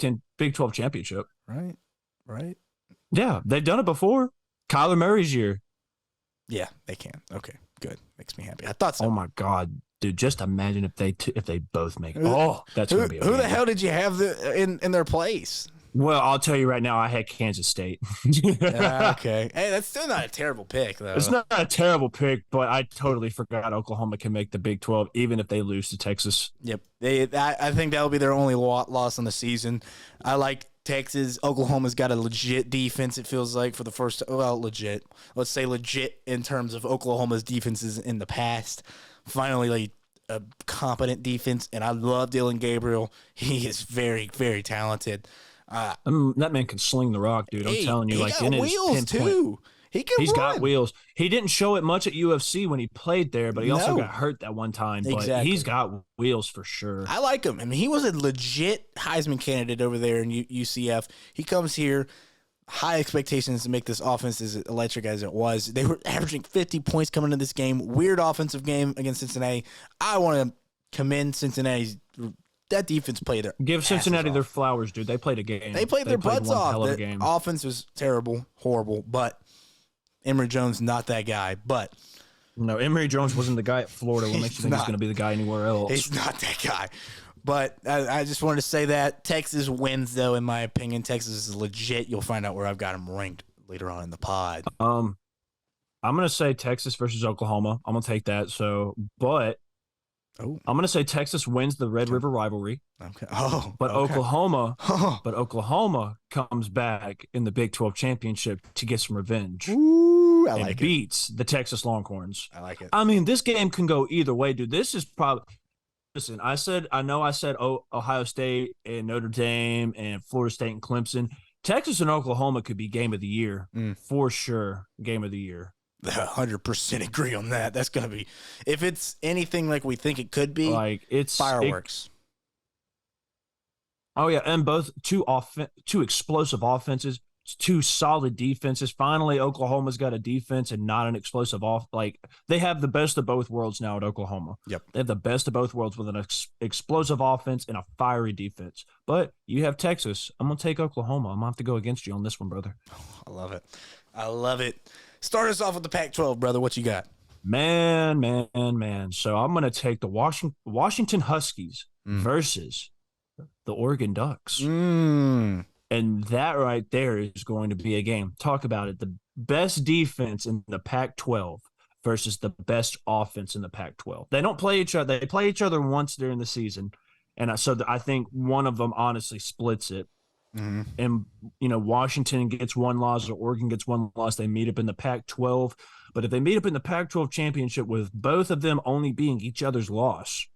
12 championship. Right. Yeah, they've done it before. Kyler Murray's year. Yeah, they can. Okay, good. Makes me happy. I thought so. Oh my God, dude! Just imagine if they both make it. Oh, that's gonna be amazing. Who the hell did you have in their place? Well, I'll tell you right now, I had Kansas State. Okay. Hey, that's still not a terrible pick, though. It's not a terrible pick, but I totally forgot Oklahoma can make the Big 12, even if they lose to Texas. Yep. I think that'll be their only loss on the season. I like Texas. Oklahoma's got a legit defense, it feels like, for the first – legit. Let's say legit in terms of Oklahoma's defenses in the past. Finally, a competent defense, and I love Dylan Gabriel. He is very, very talented. That man can sling the rock, dude. I'm telling you, he got wheels too. He's got wheels. He didn't show it much at UFC when he played there, but he also got hurt that one time. But he's got wheels for sure. I like him. I mean, he was a legit Heisman candidate over there in UCF. He comes here, high expectations to make this offense as electric as it was. They were averaging 50 points coming into this game. Weird offensive game against Cincinnati. I want to commend Cincinnati's. That defense played their Give Cincinnati their flowers, dude. They played a game. They played their butts off. The offense was terrible, horrible, but Emory Jones not that guy. But No, Emory Jones wasn't the guy at Florida. What makes you think he's going to be the guy anywhere else? He's not that guy. But I just wanted to say that Texas wins, though, in my opinion. Texas is legit. You'll find out where I've got them ranked later on in the pod. I'm going to say Texas versus Oklahoma. I'm going to take that. I'm going to say Texas wins the Red River rivalry. Okay. But okay. Oklahoma comes back in the Big 12 championship to get some revenge. Ooh, I and like beats the Texas Longhorns. I like it. I mean, this game can go either way, dude. This is probably. Listen, I said Ohio State and Notre Dame and Florida State and Clemson. Texas and Oklahoma could be game of the year for sure. Game of the year. 100% agree on that. That's gonna be, if it's anything like we think it could be, like it's fireworks. Oh yeah, and both two explosive offenses, two solid defenses. Finally, Oklahoma's got a defense and not an explosive off. Like they have the best of both worlds now at Oklahoma. Yep, they have the best of both worlds with an explosive offense and a fiery defense. But you have Texas. I'm gonna take Oklahoma. I'm gonna have to go against you on this one, brother. I love it. I love it. Start us off with the Pac-12, brother. What you got? Man. So I'm gonna take the Washington Huskies versus the Oregon Ducks. And that right there is going to be a game. Talk about it. The best defense in the Pac-12 versus the best offense in the Pac-12. They don't play each other. They play each other once during the season. And so I think one of them honestly splits it. And, Washington gets one loss or Oregon gets one loss. They meet up in the Pac-12. But if they meet up in the Pac-12 championship with both of them only being each other's loss,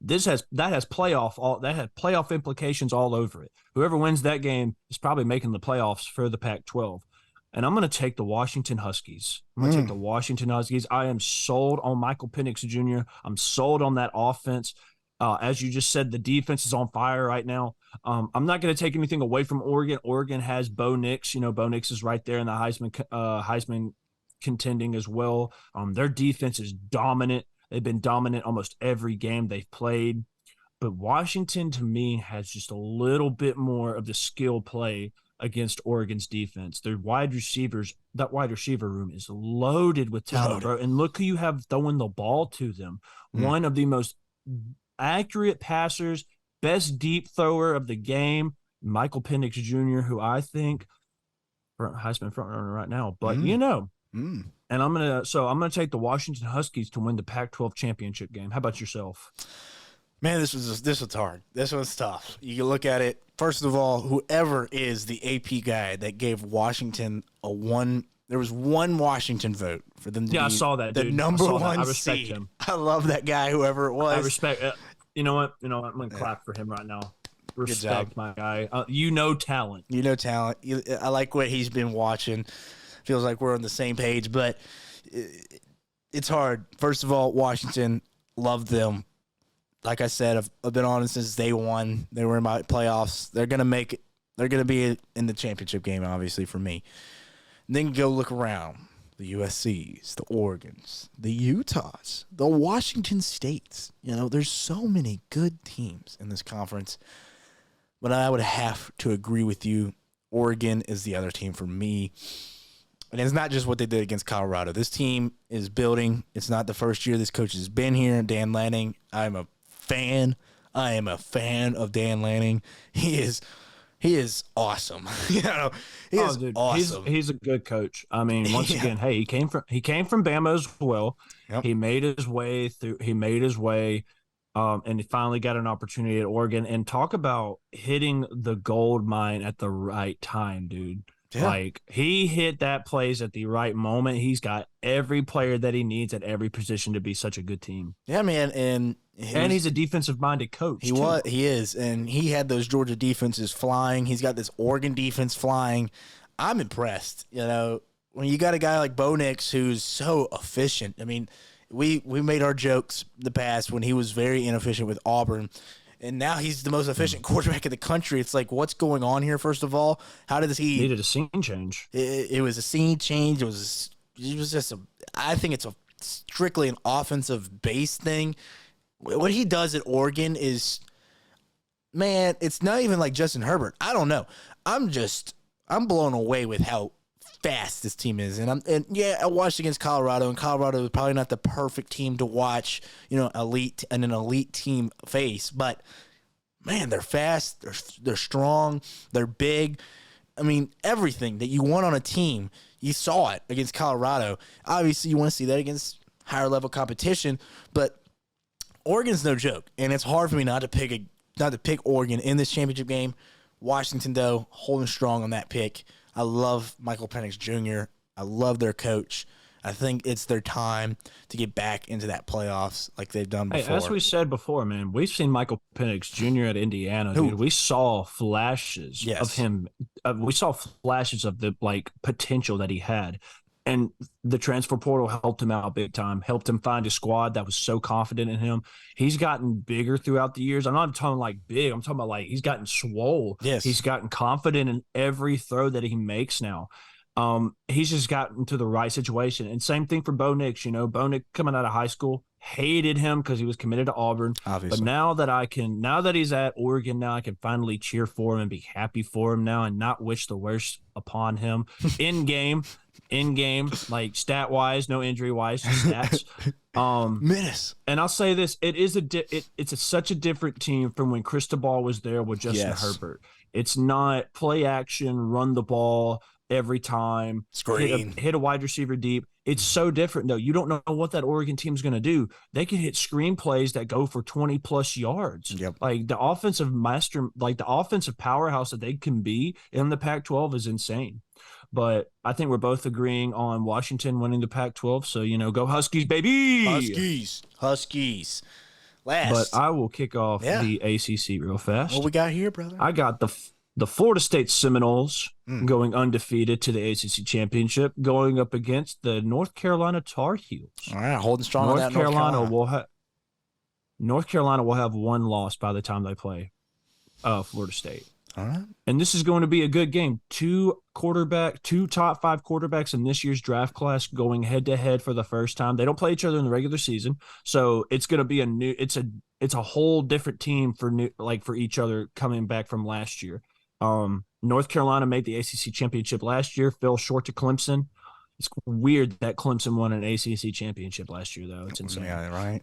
that has playoff implications all over it. Whoever wins that game is probably making the playoffs for the Pac-12. And I'm going to take the Washington Huskies. I am sold on Michael Penix Jr. I'm sold on that offense. As you just said, the defense is on fire right now. I'm not going to take anything away from Oregon. Oregon has Bo Nix. Bo Nix is right there in the Heisman contending as well. Their defense is dominant. They've been dominant almost every game they've played. But Washington, to me, has just a little bit more of the skill play against Oregon's defense. Their wide receiver room is loaded with talent, bro. And look who you have throwing the ball to them. One of the most accurate passers, best deep thrower of the game, Michael Penix Jr., who I think Heisman frontrunner right now. But and I'm gonna take the Washington Huskies to win the Pac-12 championship game. How about yourself? Man, this was hard. This was tough. You can look at it. First of all, whoever is the AP guy that gave Washington there was one Washington vote for them to be I saw that, the dude. number one I respect seed. him. I love that guy, whoever it was. I respect you know what? I'm gonna clap for him right now. Respect my guy. Talent. Talent. I like what he's been watching. Feels like we're on the same page, but it's hard. First of all, Washington, love them. Like I said, I've been on it since day one. They were in my playoffs. They're going to make it. They're going to be in the championship game, obviously, for me. And then go look around. The USCs, the Oregons, the Utahs, the Washington States. There's so many good teams in this conference. But I would have to agree with you. Oregon is the other team for me. And it's not just what they did against Colorado. This team is building. It's not the first year this coach has been here. Dan Lanning, I'm a fan. I am a fan of Dan Lanning. He is awesome. He is awesome. He's a good coach. I mean, once again, hey, he came from Bama as well. Yep. He made his way through. And he finally got an opportunity at Oregon. And talk about hitting the gold mine at the right time, dude. Yeah. Like, he hit that place at the right moment. He's got every player that he needs at every position to be such a good team. Yeah, man. And he's a defensive-minded coach, He is. And he had those Georgia defenses flying. He's got this Oregon defense flying. I'm impressed. When you got a guy like Bo Nix who's so efficient. I mean, we made our jokes in the past when he was very inefficient with Auburn. And now he's the most efficient quarterback in the country. It's like, what's going on here, first of all? How did he... Needed a scene change. It was a scene change. It was just I think it's strictly an offensive base thing. What he does at Oregon is, man, it's not even like Justin Herbert. I don't know. I'm blown away with how fast this team is. And yeah, I watched against Colorado, and Colorado is probably not the perfect team to watch, an elite team face. But man, they're fast, they're strong, they're big. I mean, everything that you want on a team, you saw it against Colorado. Obviously, you want to see that against higher level competition, but Oregon's no joke, and it's hard for me not to pick Oregon in this championship game. Washington, though, holding strong on that pick. I love Michael Penix Jr. I love their coach. I think it's their time to get back into that playoffs like they've done before. Hey, as we said before, man, we've seen Michael Penix Jr. at Indiana, dude. We saw flashes of him. We saw flashes of the potential that he had. And the transfer portal helped him out big time, helped him find a squad that was so confident in him. He's gotten bigger throughout the years. I'm not talking big. I'm talking about he's gotten swole. Yes. He's gotten confident in every throw that he makes now. He's just gotten to the right situation. And same thing for Bo Nix. Bo Nix coming out of high school, hated him because he was committed to Auburn. Obviously. But now that he's at Oregon, now I can finally cheer for him and be happy for him now and not wish the worst upon him in game, stat wise, no injury wise, just stats. Menace. And I'll say this: it's such a different team from when Cristobal was there with Justin Herbert. It's not play action, run the ball every time, hit a wide receiver deep. It's so different, though. You don't know what that Oregon team's going to do. They can hit screen plays that go for 20-plus yards. Yep. The offensive the offensive powerhouse that they can be in the Pac-12 is insane. But I think we're both agreeing on Washington winning the Pac-12. So, go Huskies, baby! Huskies. Last. But I will kick off the ACC real fast. What we got here, brother? I got the Florida State Seminoles going undefeated to the ACC championship, going up against the North Carolina Tar Heels. All right, holding strong on that. North Carolina will have one loss by the time they play Florida State. All right. And this is going to be a good game. Two top 5 quarterbacks in this year's draft class going head to head for the first time. They don't play each other in the regular season, so it's going to be it's a whole different team for each other coming back from last year. North Carolina made the ACC championship last year, fell short to Clemson. It's weird that Clemson won an ACC championship last year, though. It's insane. Yeah, right.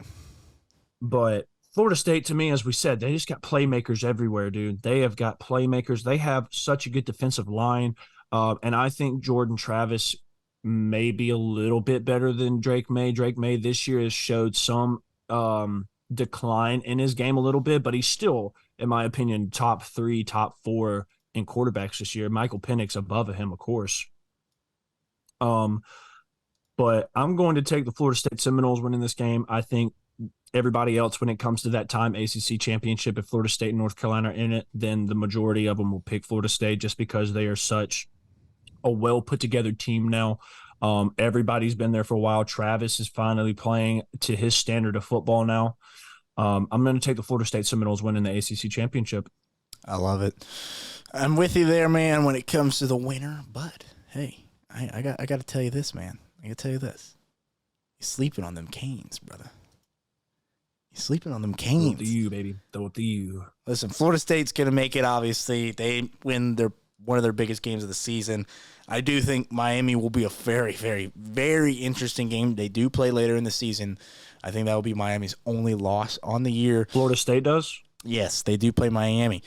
But Florida State, to me, as we said, they just got playmakers everywhere, dude. They have got playmakers. They have such a good defensive line. And I think Jordan Travis may be a little bit better than Drake May. Drake May this year has showed some decline in his game a little bit, but he's still, in my opinion, top 3, top 4 in quarterbacks this year. Michael Penix above him, of course. But I'm going to take the Florida State Seminoles winning this game. I think everybody else, when it comes to that time ACC championship, if Florida State and North Carolina are in it, then the majority of them will pick Florida State just because they are such a well put together team now. Everybody's been there for a while. Travis is finally playing to his standard of football now. I'm going to take the Florida State Seminoles winning the ACC championship. I love it. I'm with you there, man, when it comes to the winner. But, hey, I got to tell you this, man. I got to tell you this. You're sleeping on them Canes, brother. You're sleeping on them Canes. Throw it to you, baby. Throw it to you. Listen, Florida State's going to make it, obviously. They win one of their biggest games of the season. I do think Miami will be a very, very, very interesting game. They do play later in the season. I think that will be Miami's only loss on the year. Florida State does? Yes, they do play Miami.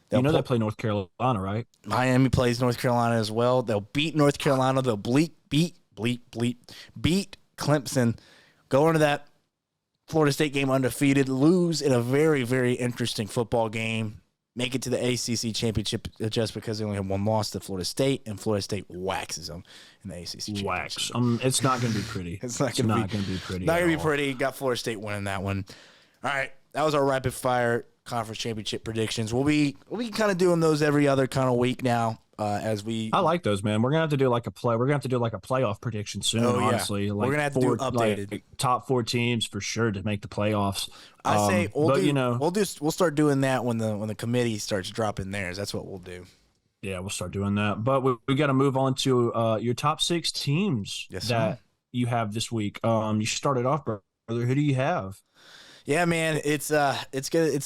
They play North Carolina, right? Miami plays North Carolina as well. They'll beat North Carolina. They'll beat Clemson. Go into that Florida State game undefeated, lose in a very, very interesting football game, make it to the ACC championship just because they only have one loss to Florida State, and Florida State waxes them in the ACC championship. It's not going to be pretty. It's not going to be pretty. Not going to be pretty. Got Florida State winning that one. All right, that was our rapid fire conference championship predictions. We'll be kind of doing those every other kind of week now. I like those, man. We're gonna have to do like a playoff prediction soon. Honestly, we're gonna have to do updated top 4 teams for sure to make the playoffs. I say we'll start doing that when the committee starts dropping theirs. That's what we'll do. Yeah, we'll start doing that. But we got to move on to your top 6 teams that you have this week. You started off, brother. Who do you have? Yeah, man, it's good.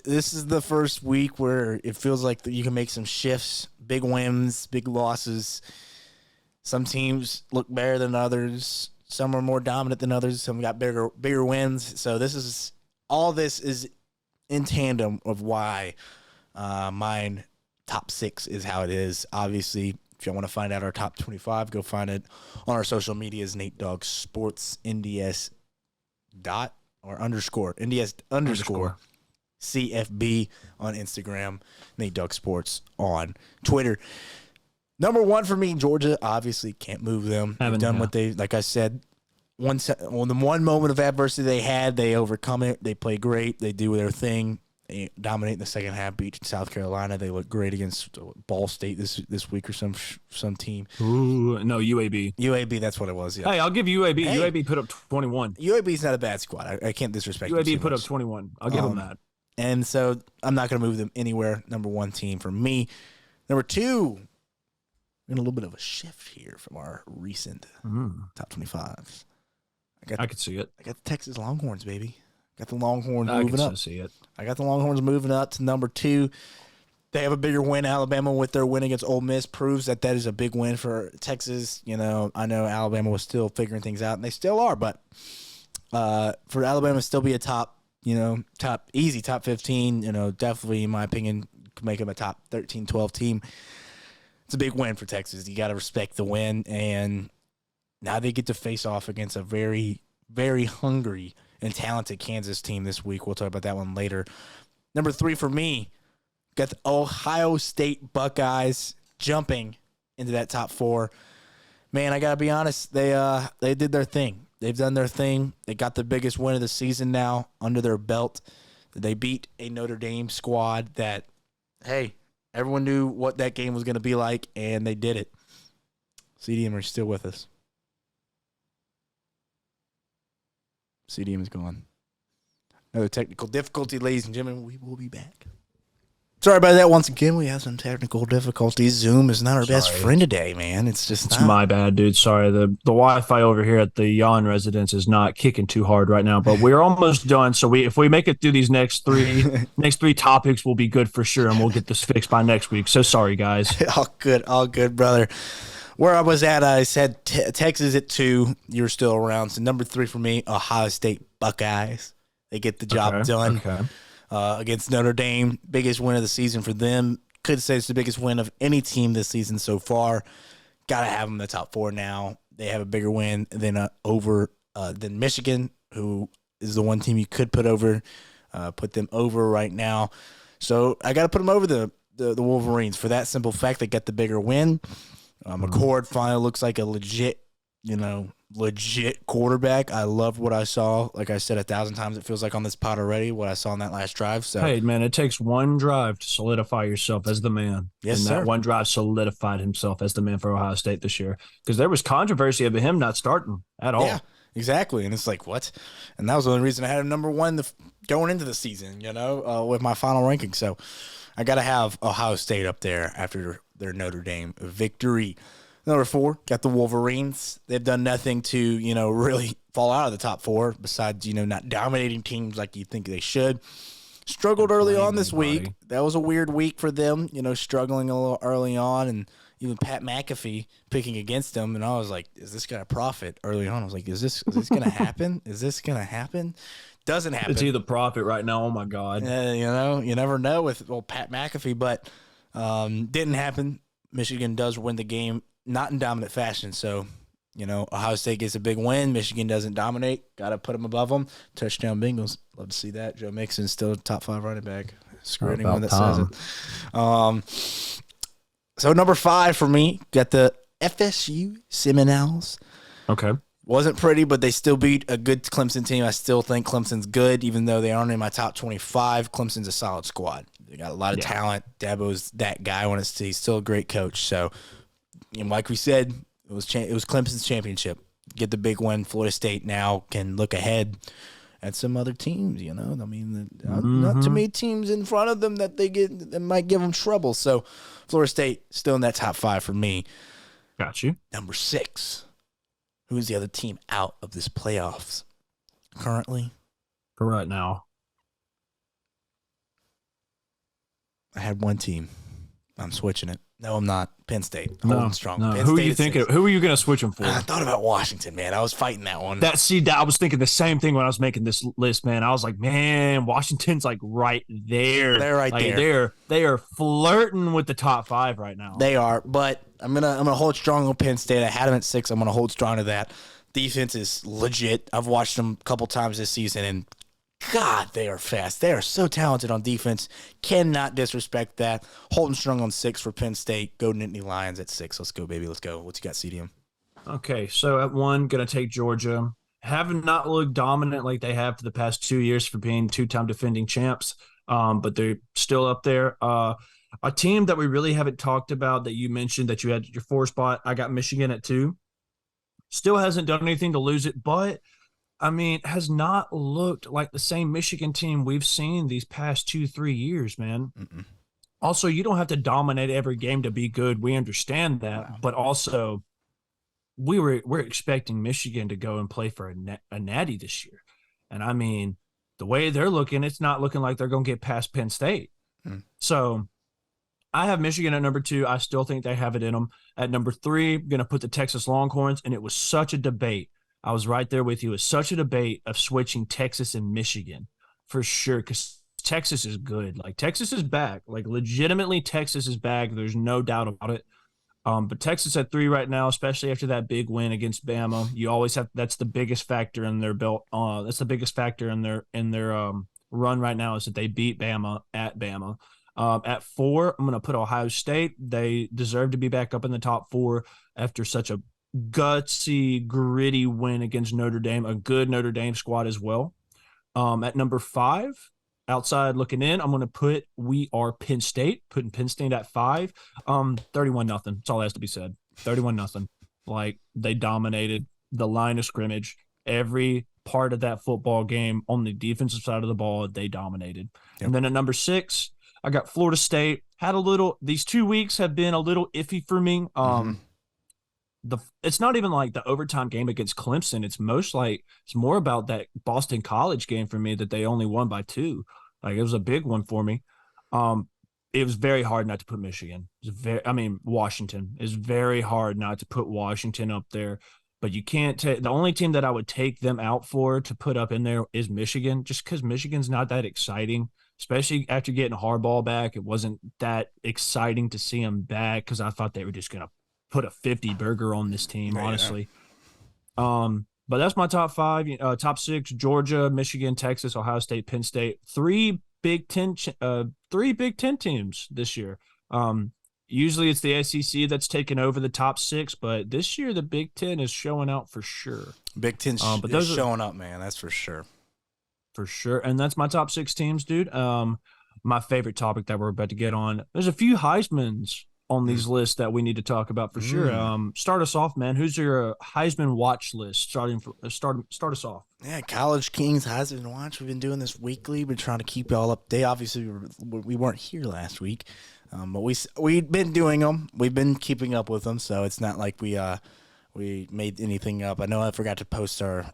This is the first week where it feels like you can make some shifts, big wins, big losses. Some teams look better than others. Some are more dominant than others. Some got bigger wins. So all this is in tandem of why mine top 6 is how it is. Obviously, if you want to find out our top 25, go find it on our social medias, Nate Dogg Sports, NDS dot or underscore, NDS underscore CFB on Instagram, Nate Dogg Sports on Twitter. Number 1 for me, Georgia. Obviously, can't move them. They've done what they, like I said, on the one moment of adversity they had, they overcome it. They play great. They do their thing. They dominate in the second half, beat South Carolina. They look great against Ball State this week or some team. Ooh, no, UAB. UAB, that's what it was. Yeah. Hey, I'll give you UAB. Hey, UAB put up 21. UAB's not a bad squad. I can't disrespect UAB put up 21. I'll give them that. And so I'm not going to move them anywhere. Number 1 team for me. Number 2, in a little bit of a shift here from our recent top 25s. I could see it. I got the Texas Longhorns, baby. Got the Longhorns moving up. I see it. I got the Longhorns moving up to number 2. They have a bigger win. Alabama, with their win against Ole Miss, proves that is a big win for Texas. I know Alabama was still figuring things out, and they still are. But for Alabama to still be a top 15, definitely, in my opinion, could make them a top 13, 12 team. It's a big win for Texas. You got to respect the win, and now they get to face off against a very, very hungry and talented Kansas team this week. We'll talk about that one later. Number 3 for me, got the Ohio State Buckeyes jumping into that top 4. Man, I got to be honest, they did their thing. They've done their thing. They got the biggest win of the season now under their belt. They beat a Notre Dame squad that, hey, everyone knew what that game was going to be like, and they did it. CDM are still with us. CDM is gone. Another technical difficulty, ladies and gentlemen. We will be back. Sorry about that once again. We have some technical difficulties. Zoom is not our best friend today, man. It's my bad, dude. Sorry. The Wi-Fi over here at the Yon residence is not kicking too hard right now, but we're almost done. So if we make it through these next three topics, we'll be good for sure, and we'll get this fixed by next week. So sorry, guys. All good, brother. Where I was at, I said Texas at 2. You're still around. So number 3 for me, Ohio State Buckeyes. They get the job done against Notre Dame. Biggest win of the season for them. Could say it's the biggest win of any team this season so far. Got to have them in the top 4 now. They have a bigger win than Michigan, who is the one team you could put them over right now. So I got to put them over the Wolverines for that simple fact. They get the bigger win. McCord finally looks like a legit quarterback. I loved what I saw. Like I said 1,000 times, it feels like on this pod already, what I saw in that last drive. So, hey, man, it takes one drive to solidify yourself as the man. Yes, and sir. That one drive solidified himself as the man for Ohio State this year, because there was controversy of him not starting at all. Yeah, exactly. And it's like, what? And that was the only reason I had him number 1 going into the season, with my final ranking. So I got to have Ohio State up there after their Notre Dame victory. Number 4, got the Wolverines. They've done nothing to, really fall out of the top 4 besides, not dominating teams like you think they should. Struggled early on this week. That was a weird week for them, struggling a little early on, and even Pat McAfee picking against them. And I was like, is this guy a prophet early on? I was like, is this going to happen? Is this going to happen? Doesn't happen. Is he the prophet right now? Oh, my God. You never know with Pat McAfee, but didn't happen. Michigan does win the game. Not in dominant fashion, so, Ohio State gets a big win. Michigan doesn't dominate. Got to put them above them. Touchdown Bengals. Love to see that. Joe Mixon's still top 5 running back. Screw anyone that says it. So number 5 for me, got the FSU Seminoles. Okay. Wasn't pretty, but they still beat a good Clemson team. I still think Clemson's good, even though they aren't in my top 25. Clemson's a solid squad. They got a lot of talent. Dabo's that guy. He's still a great coach. So, like we said, it was Clemson's championship. Get the big win. Florida State now can look ahead at some other teams. Not too many teams in front of them that might give them trouble. So, Florida State still in that top 5 for me. Got you. Number 6. Who's the other team out of this playoffs currently? For right now, I had one team. I'm switching it. No, I'm not. Penn State. Holding strong. No. Penn Who are State you at thinking? 6. Who are you going to switch them for? I thought about Washington, man. I was fighting that one. I was thinking the same thing when I was making this list, man. I was like, man, Washington's like right there. They're right like, there. They are flirting with the top 5 right now. They are, but I'm gonna hold strong on Penn State. I had them at 6. I'm gonna hold strong to that. Defense is legit. I've watched them a couple times this season, and God, they are fast. They are so talented on defense. Cannot disrespect that. Holding strong on 6 for Penn State. Go Nittany Lions at 6. Let's go, baby. Let's go. What you got, CDM? Okay, so at 1, going to take Georgia. Have not looked dominant like they have for the past 2 years for being 2-time defending champs, but they're still up there. A team that we really haven't talked about that you mentioned that you had your 4 spot, I got Michigan at 2. Still hasn't done anything to lose it, but I mean, has not looked like the same Michigan team we've seen these past 2-3 years, man. Mm-mm. Also, you don't have to dominate every game to be good. We understand that, Wow. but also we're expecting Michigan to go and play for a natty this year. And I mean, the way they're looking, it's not looking like they're going to get past Penn State. So I have Michigan at number 2. I still think they have it in them. At number 3, I'm going to put the Texas Longhorns, and it was such a debate. I was right there with you. It was such a debate of switching Texas and Michigan for sure, because Texas is good. Like, Texas is back. Like, legitimately, Texas is back. There's no doubt about it. But Texas at 3 right now, especially after that big win against Bama. You always have that's the biggest factor in their belt. That's the biggest factor in their run right now is that they beat Bama at Bama. At 4, I'm going to put Ohio State. They deserve to be back up in the top 4 after such a gutsy, gritty win against Notre Dame, a good Notre Dame squad as well. At number 5, outside looking in, I'm going to put we are Penn State, putting Penn State at 5. 31-0. That's all that has to be said. 31-0. Like, they dominated the line of scrimmage. Every part of that football game on the defensive side of the ball, they dominated. Yep. And then at number 6, I got Florida State. These 2 weeks have been a little iffy for me. It's not even like the overtime game against Clemson. It's more about that Boston College game for me that they only won by 2. Like, it was a big one for me. It was very hard not to put Michigan. Washington. It's very hard not to put Washington up there. But you can't take the only team that I would take them out for to put up in there is Michigan, just because Michigan's not that exciting, especially after getting Harbaugh back. It wasn't that exciting to see him back because I thought they were just going to put a 50 burger on this team, honestly. Yeah. But that's my top 5. Top 6: Georgia, Michigan, Texas, Ohio State, Penn State. 3 Big Ten teams this year. Usually it's the SEC that's taken over the top 6, but this year the Big Ten is showing out for sure. Big Ten is showing up, man. That's for sure. For sure. And that's my top 6 teams, dude. My favorite topic that we're about to get on. There's a few Heismans on these lists that we need to talk about for sure. Start us off, man. Who's your Heisman watch list? Start us off. Yeah, College Kings Heisman watch. We've been doing this weekly. Been trying to keep y'all up. Obviously we weren't here last week, but we've been doing them. We've been keeping up with them, so it's not like we made anything up. I know I forgot to post our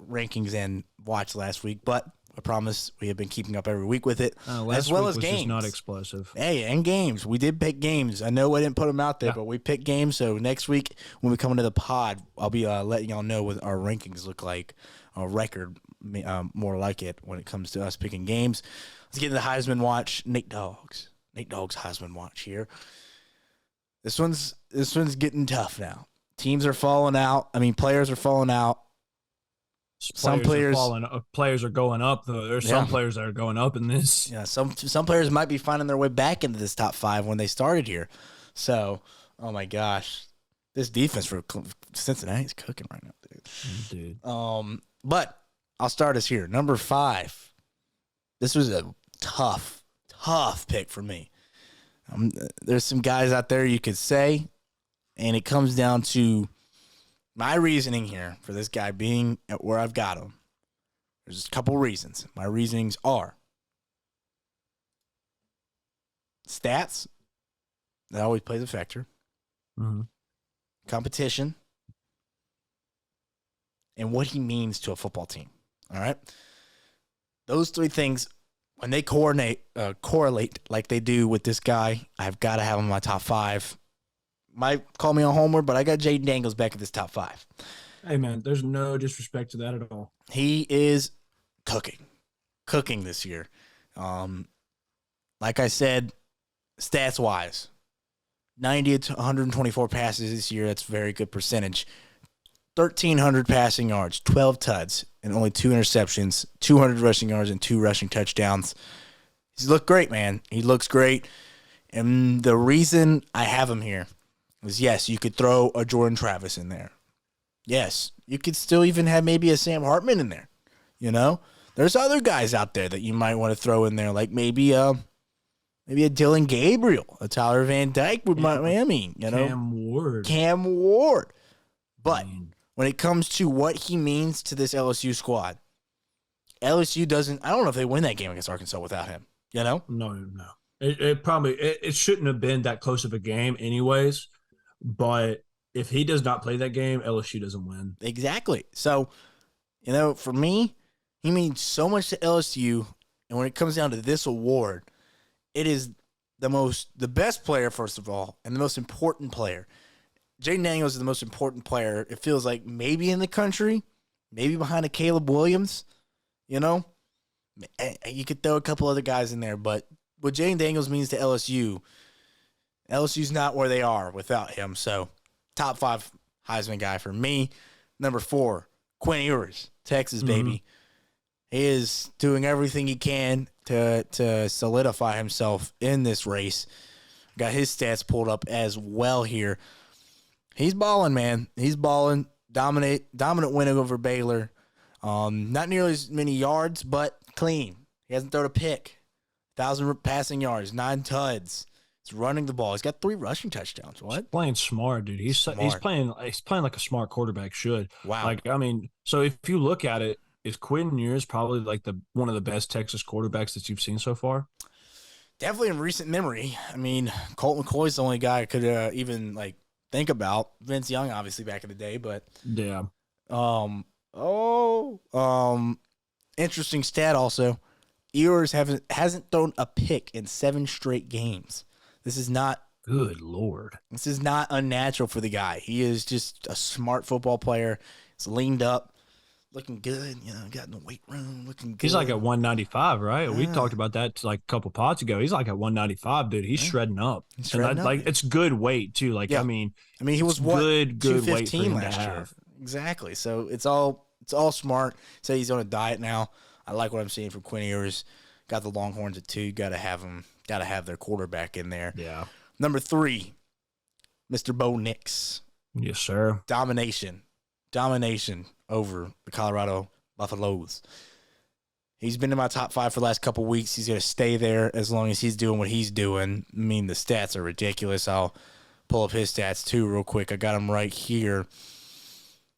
rankings and watch last week, but I promise we have been keeping up every week with it, as well as games. Not explosive. Hey, and games. We did pick games. I know I didn't put them out there, but we picked games. So next week when we come into the pod, I'll be letting y'all know what our rankings look like, our record, more like it when it comes to us picking games. Let's get into the Heisman watch. Nate Dogg's Heisman watch here. This one's getting tough now. Teams are falling out. Players are falling out. Players are going up though. There's some players that are going up in this. Yeah, some players might be finding their way back into this top 5 when they started here. So, oh my gosh, this defense for Cincinnati is cooking right now, dude. But I'll start us here. Number 5. This was a tough pick for me. There's some guys out there you could say, and it comes down to my reasoning here for this guy being at where I've got him. There's a couple reasons. My reasonings are stats. That always plays a factor. Mm-hmm. Competition. And what he means to a football team. All right? Those 3 things when they correlate like they do with this guy, I've got to have him in my top 5. Might call me a homer, but I got Jaden Daniels back in this top 5. Hey, man, there's no disrespect to that at all. He is cooking this year. Like I said, stats-wise, 90 to 124 passes this year. That's a very good percentage. 1,300 passing yards, 12 tuds, and only 2 interceptions, 200 rushing yards, and 2 rushing touchdowns. He's looked great, man. He looks great. And the reason I have him here is, yes, you could throw a Jordan Travis in there. Yes, you could still even have maybe a Sam Hartman in there. You know, there's other guys out there that you might want to throw in there, like maybe a Dylan Gabriel, a Tyler Van Dyke with Miami. You know, Cam Ward. But when it comes to what he means to this LSU squad, LSU doesn't. I don't know if they win that game against Arkansas without him. You know, no. It shouldn't have been that close of a game, anyways. But if he does not play that game, LSU doesn't win. Exactly. So, you know, for me, he means so much to LSU. And when it comes down to this award, it is the best player, first of all, and the most important player. Jaden Daniels is the most important player, it feels like, maybe in the country, maybe behind a Caleb Williams. You know, you could throw a couple other guys in there, but what Jaden Daniels means to LSU's not where they are without him. So, top 5 Heisman guy for me. Number 4, Quinn Ewers, Texas baby. He is doing everything he can to solidify himself in this race. Got his stats pulled up as well here. He's balling, man. He's balling. Dominant win over Baylor. Not nearly as many yards, but clean. He hasn't thrown a pick. 1,000 passing yards, 9 tuds. He's running the ball. He's got 3 rushing touchdowns. What? He's playing smart, dude. He's playing like a smart quarterback should. Wow. Like, I mean, so if you look at it, is Quinn Ewers probably like one of the best Texas quarterbacks that you've seen so far? Definitely in recent memory. I mean, Colt McCoy's the only guy I could even like think about. Vince Young, obviously, back in the day, but yeah. Interesting stat also. Ewers hasn't thrown a pick in 7 straight games. This is not good Lord. This is not unnatural for the guy. He is just a smart football player. He's leaned up, looking good. You know, got in the weight room, looking good. He's like at 195, right? We talked about that like a couple pods ago. He's like at 195, dude. He's shredding up. Like it's good weight too. Like I mean, he was what, good weight for him last year. Exactly. So it's all smart. Say he's on a diet now. I like what I'm seeing from Quinn Ewers. Got the Longhorns at 2. Got to have them. Got to have their quarterback in there. Yeah. Number 3, Mr. Bo Nix. Yes, sir. Domination over the Colorado Buffaloes. He's been in my top 5 for the last couple weeks. He's going to stay there as long as he's doing what he's doing. I mean, the stats are ridiculous. I'll pull up his stats too real quick. I got him right here.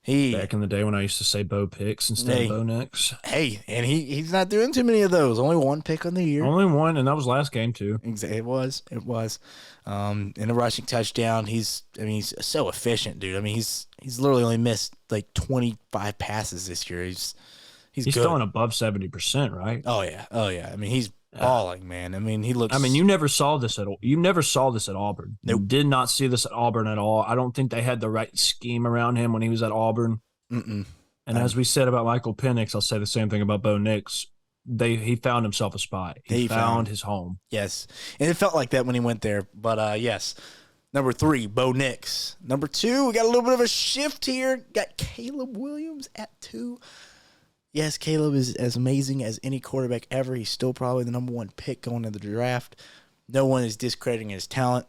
Back in the day when I used to say Bo Picks instead of Bo Nix. Hey, and he's not doing too many of those. Only 1 pick on the year. Only 1, and that was last game too. It was. In a rushing touchdown, he's so efficient, dude. I mean, he's literally only missed like 25 passes this year. He's throwing above 70%, right? Oh yeah. I mean, he's balling, man. I mean, he looks. I mean, you never saw this at Auburn. Nope. You did not see this at Auburn at all. I don't think they had the right scheme around him when he was at Auburn. Mm-mm. And as we said about Michael Penix, I'll say the same thing about Bo Nix. He found himself a spot. He found his home. Yes, and it felt like that when he went there. But yes, number 3, Bo Nix. Number 2, we got a little bit of a shift here. Got Caleb Williams at 2. Yes, Caleb is as amazing as any quarterback ever. He's still probably the number 1 pick going into the draft. No one is discrediting his talent,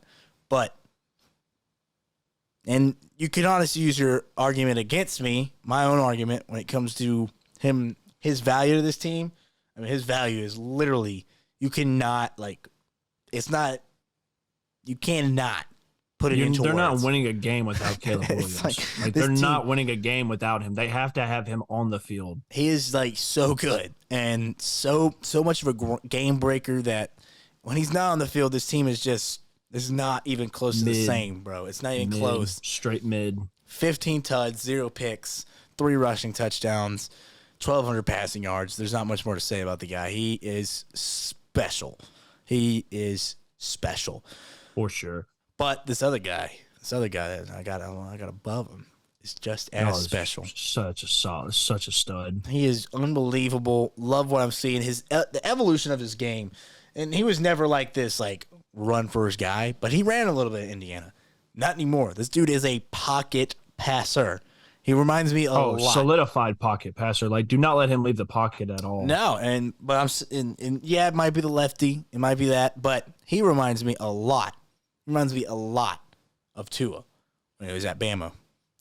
and you can honestly use your argument against me, my own argument, when it comes to his value to this team. I mean, his value is literally, you cannot put it into They're words. not winning a game without Caleb Williams. like they're not winning a game without him. They have to have him on the field. He is like so good and so much of a game breaker that when he's not on the field, this team is not even close to the same, bro. It's not even close. Straight mid. 15 tuds, 0 picks, 3 rushing touchdowns, 1,200 passing yards. There's not much more to say about the guy. He is special. He is special. For sure. But this other guy that I got above him is just as special. Such a stud. He is unbelievable. Love what I'm seeing. The evolution of his game. And he was never like this, like, run first guy, but he ran a little bit at Indiana. Not anymore. This dude is a pocket passer. He reminds me a lot. Solidified pocket passer. Like, do not let him leave the pocket at all. No, yeah, it might be the lefty. It might be that, but he reminds me a lot. Reminds me a lot of Tua when he was at Bama.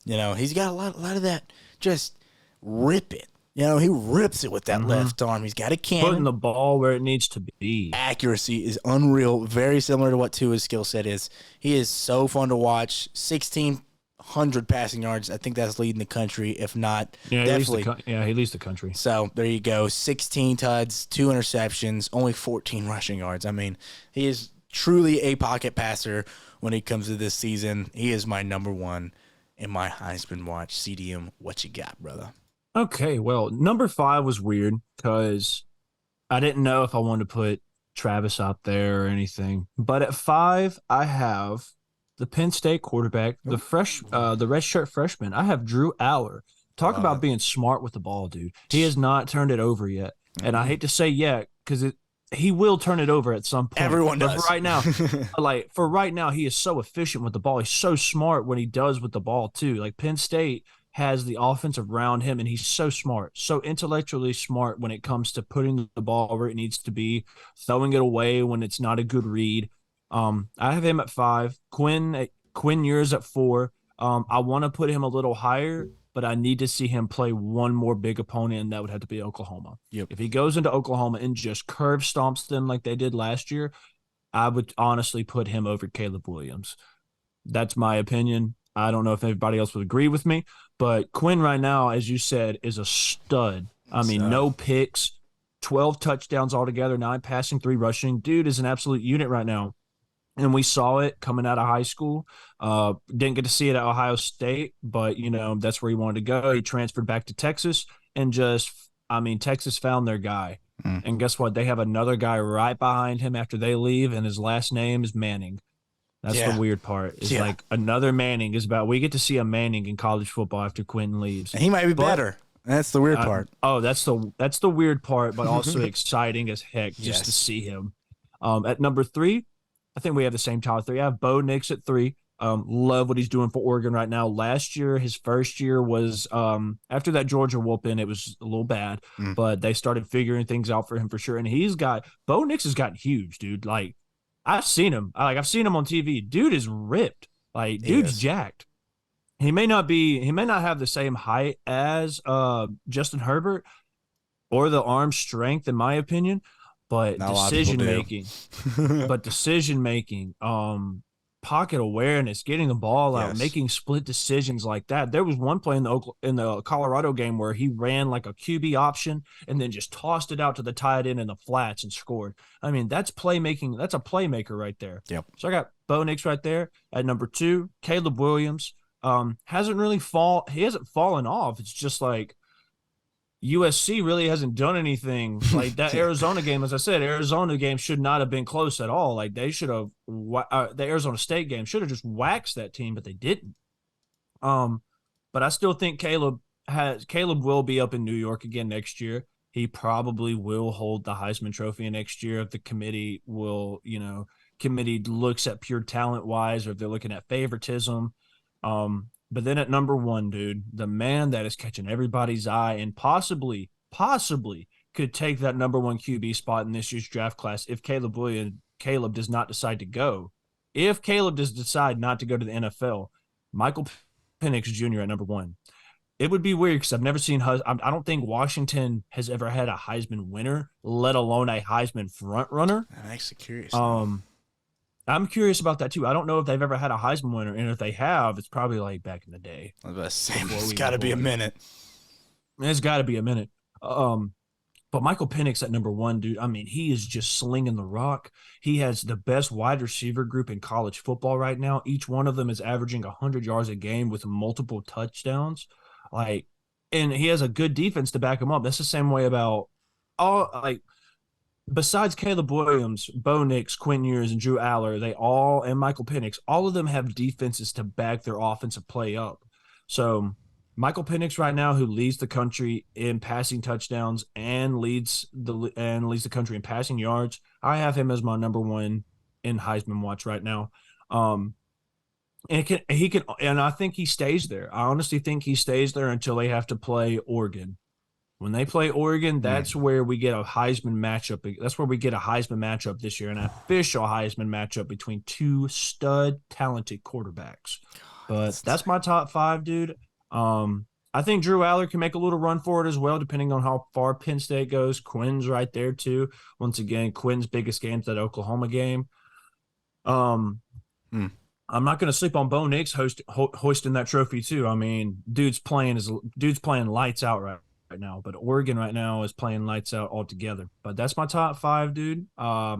You know, he's got a lot of that. Just rip it. You know, he rips it with that left arm. He's got a cannon. Putting the ball where it needs to be. Accuracy is unreal. Very similar to what Tua's skill set is. He is so fun to watch. 1,600 passing yards. I think that's leading the country. If not, definitely. He leads the country. So there you go. 16 tuds, 2 interceptions, only 14 rushing yards. I mean, he is truly a pocket passer when it comes to this season. He is my number one in my Heisman watch. CDM, what you got, brother? Okay, well, number 5 was weird because I didn't know if I wanted to put Travis out there or anything. But at 5, I have the Penn State quarterback, the redshirt freshman. I have Drew Aller. Talk about being smart with the ball, dude. He has not turned it over yet. And I hate to say yet because he will turn it over at some point. Everyone does. For right now, he is so efficient with the ball. He's so smart when he does with the ball, too. Like, Penn State has the offense around him, and he's so smart, so intellectually smart when it comes to putting the ball where it needs to be, throwing it away when it's not a good read. I have him at 5. Quinn Ewers at 4. I want to put him a little higher, but I need to see him play one more big opponent, and that would have to be Oklahoma. Yep. If he goes into Oklahoma and just curve stomps them like they did last year, I would honestly put him over Caleb Williams. That's my opinion. I don't know if everybody else would agree with me, but Quinn right now, as you said, is a stud. I mean, no picks, 12 touchdowns altogether, 9 passing, 3 rushing. Dude is an absolute unit right now. And we saw it coming out of high school. Didn't get to see it at Ohio State, but, you know, that's where he wanted to go. He transferred back to Texas and Texas found their guy. And guess what? They have another guy right behind him after they leave, and his last name is Manning. That's the weird part. It's like another Manning is about. We get to see a Manning in college football after Quentin leaves. And he might be better. That's the weird part. That's the weird part, but also exciting as heck just to see him. At number 3, I think we have the same top 3. I have Bo Nix at 3. Love what he's doing for Oregon right now. Last year, his first year was after that Georgia whooping, it was a little bad, but they started figuring things out for him for sure. And Bo Nix has gotten huge, dude. Like, I've seen him. I've seen him on TV. Dude is ripped. Like, dude's jacked. He may not have the same height as Justin Herbert or the arm strength, in my opinion, but decision making, pocket awareness, getting the ball out, making split decisions like that. There was one play in the Colorado game where he ran like a QB option and then just tossed it out to the tight end in the flats and scored. I mean, that's playmaking. That's a playmaker right there. Yep. So I got Bo Nix right there at number 2. Caleb Williams he hasn't fallen off. It's just like USC really hasn't done anything. Like that Arizona game, as I said, Arizona game should not have been close at all. Like they should have, the Arizona State game should have just waxed that team, but they didn't. But I still think Caleb will be up in New York again next year. He probably will hold the Heisman Trophy next year if the committee looks at pure talent wise, or if they're looking at favoritism. But then at number 1, dude, the man that is catching everybody's eye and possibly could take that number 1 QB spot in this year's draft class if Caleb does not decide to go. If Caleb does decide not to go to the NFL, Michael Penix Jr. at number 1. It would be weird because I've never seen I don't think Washington has ever had a Heisman winner, let alone a Heisman front runner. I'm actually curious. I'm curious about that too. I don't know if they've ever had a Heisman winner, and if they have, it's probably like back in the day. I was about to say, it's got to be a minute. It's got to be a minute. But Michael Penix at number 1, dude, I mean, he is just slinging the rock. He has the best wide receiver group in college football right now. Each one of them is averaging 100 yards a game with multiple touchdowns. Like, and he has a good defense to back him up. That's the same way about all like besides Caleb Williams, Bo Nix, Quinn Ewers, and Drew Aller, and Michael Penix, all of them have defenses to back their offensive play up. So Michael Penix right now, who leads the country in passing touchdowns and leads the country in passing yards, I have him as my number one in Heisman watch right now. And I think he stays there. I honestly think he stays there until they have to play Oregon. When they play Oregon, that's where we get a Heisman matchup. That's where we get a Heisman matchup this year, an official Heisman matchup between two stud, talented quarterbacks. But that's my top 5, dude. I think Drew Aller can make a little run for it as well, depending on how far Penn State goes. Quinn's right there too. Once again, Quinn's biggest game's that Oklahoma game. I'm not going to sleep on Bo Nix hoisting that trophy too. I mean, dude's playing lights out right now, but Oregon right now is playing lights out altogether. But that's my top 5, dude. I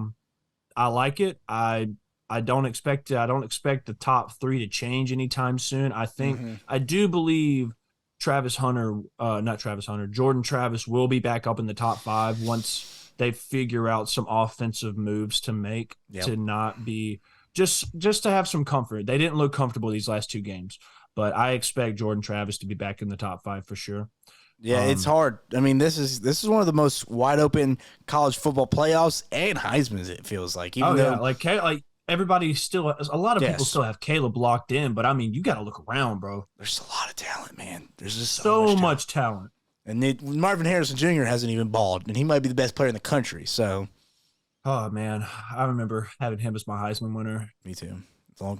like it. I don't expect the top 3 to change anytime soon. I do believe Jordan Travis will be back up in the top 5 once they figure out some offensive moves to make to not be just to have some comfort. They didn't look comfortable these last 2 games, but I expect Jordan Travis to be back in the top 5 for sure. Yeah, it's hard. I mean, this is one of the most wide open college football playoffs and Heisman's. It feels like. Like everybody still, a lot of people still have Caleb locked in, but I mean, you got to look around, bro. There's a lot of talent, man. There's just so much talent. And Marvin Harrison Jr. hasn't even balled, and he might be the best player in the country. So, oh man, I remember having him as my Heisman winner. Me too.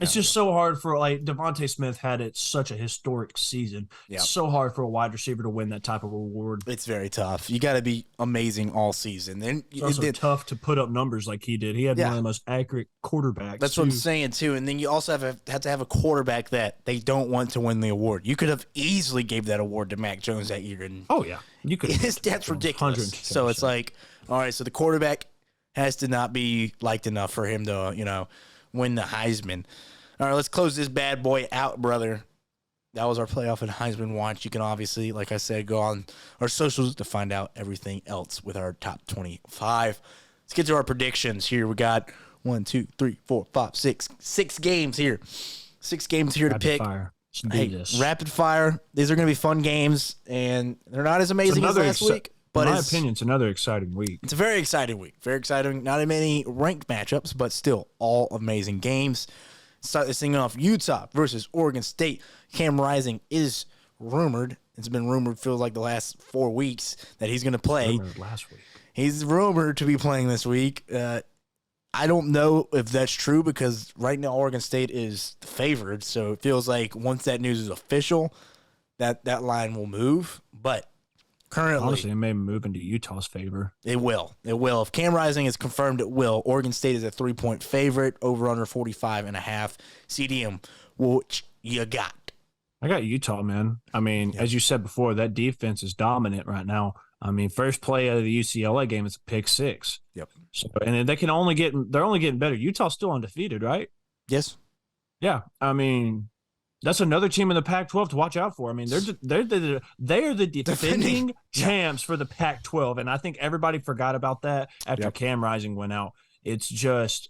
It's just so hard for Devontae Smith had such a historic season. Yep. It's so hard for a wide receiver to win that type of reward. It's very tough. You got to be amazing all season. Then it's also tough to put up numbers like he did. He had one of the most accurate quarterbacks. That's what I'm saying too. And then you also have to have a quarterback that they don't want to win the award. You could have easily gave that award to Mac Jones that year. And you could. That's ridiculous. So it's like, all right, so the quarterback has to not be liked enough for him to win the Heisman. All right, let's close this bad boy out, brother. That was our playoff and Heisman watch. You can obviously, like I said, go on our socials to find out everything else with our top 25. Let's get to our predictions here. We got 1, 2, 3, 4, 5, 6 games here. 6 games here to pick. Fire. Rapid fire. These are going to be fun games, and they're not as amazing as last week. But in my opinion, it's another exciting week. It's a very exciting week. Very exciting. Not many ranked matchups, but still all amazing games. Start this thing off. Utah versus Oregon State. Cam Rising is rumored. It's been rumored, feels like the last 4 weeks, that he's going to play. Rumored last week. He's rumored to be playing this week. I don't know if that's true because right now Oregon State is favored. So it feels like once that news is official, that line will move. But currently, honestly, it may move into Utah's favor. It will. It will. If Cam Rising is confirmed, it will. Oregon State is a 3-point favorite, over under 45.5. CDM, which you got? I got Utah, man. I mean, as you said before, that defense is dominant right now. I mean, first play of the UCLA game is a pick 6. Yep. So, and they're only getting better. Utah's still undefeated, right? Yes. Yeah. I mean, that's another team in the Pac-12 to watch out for. I mean, they're the defending champs for the Pac-12, and I think everybody forgot about that after Cam Rising went out. It's just,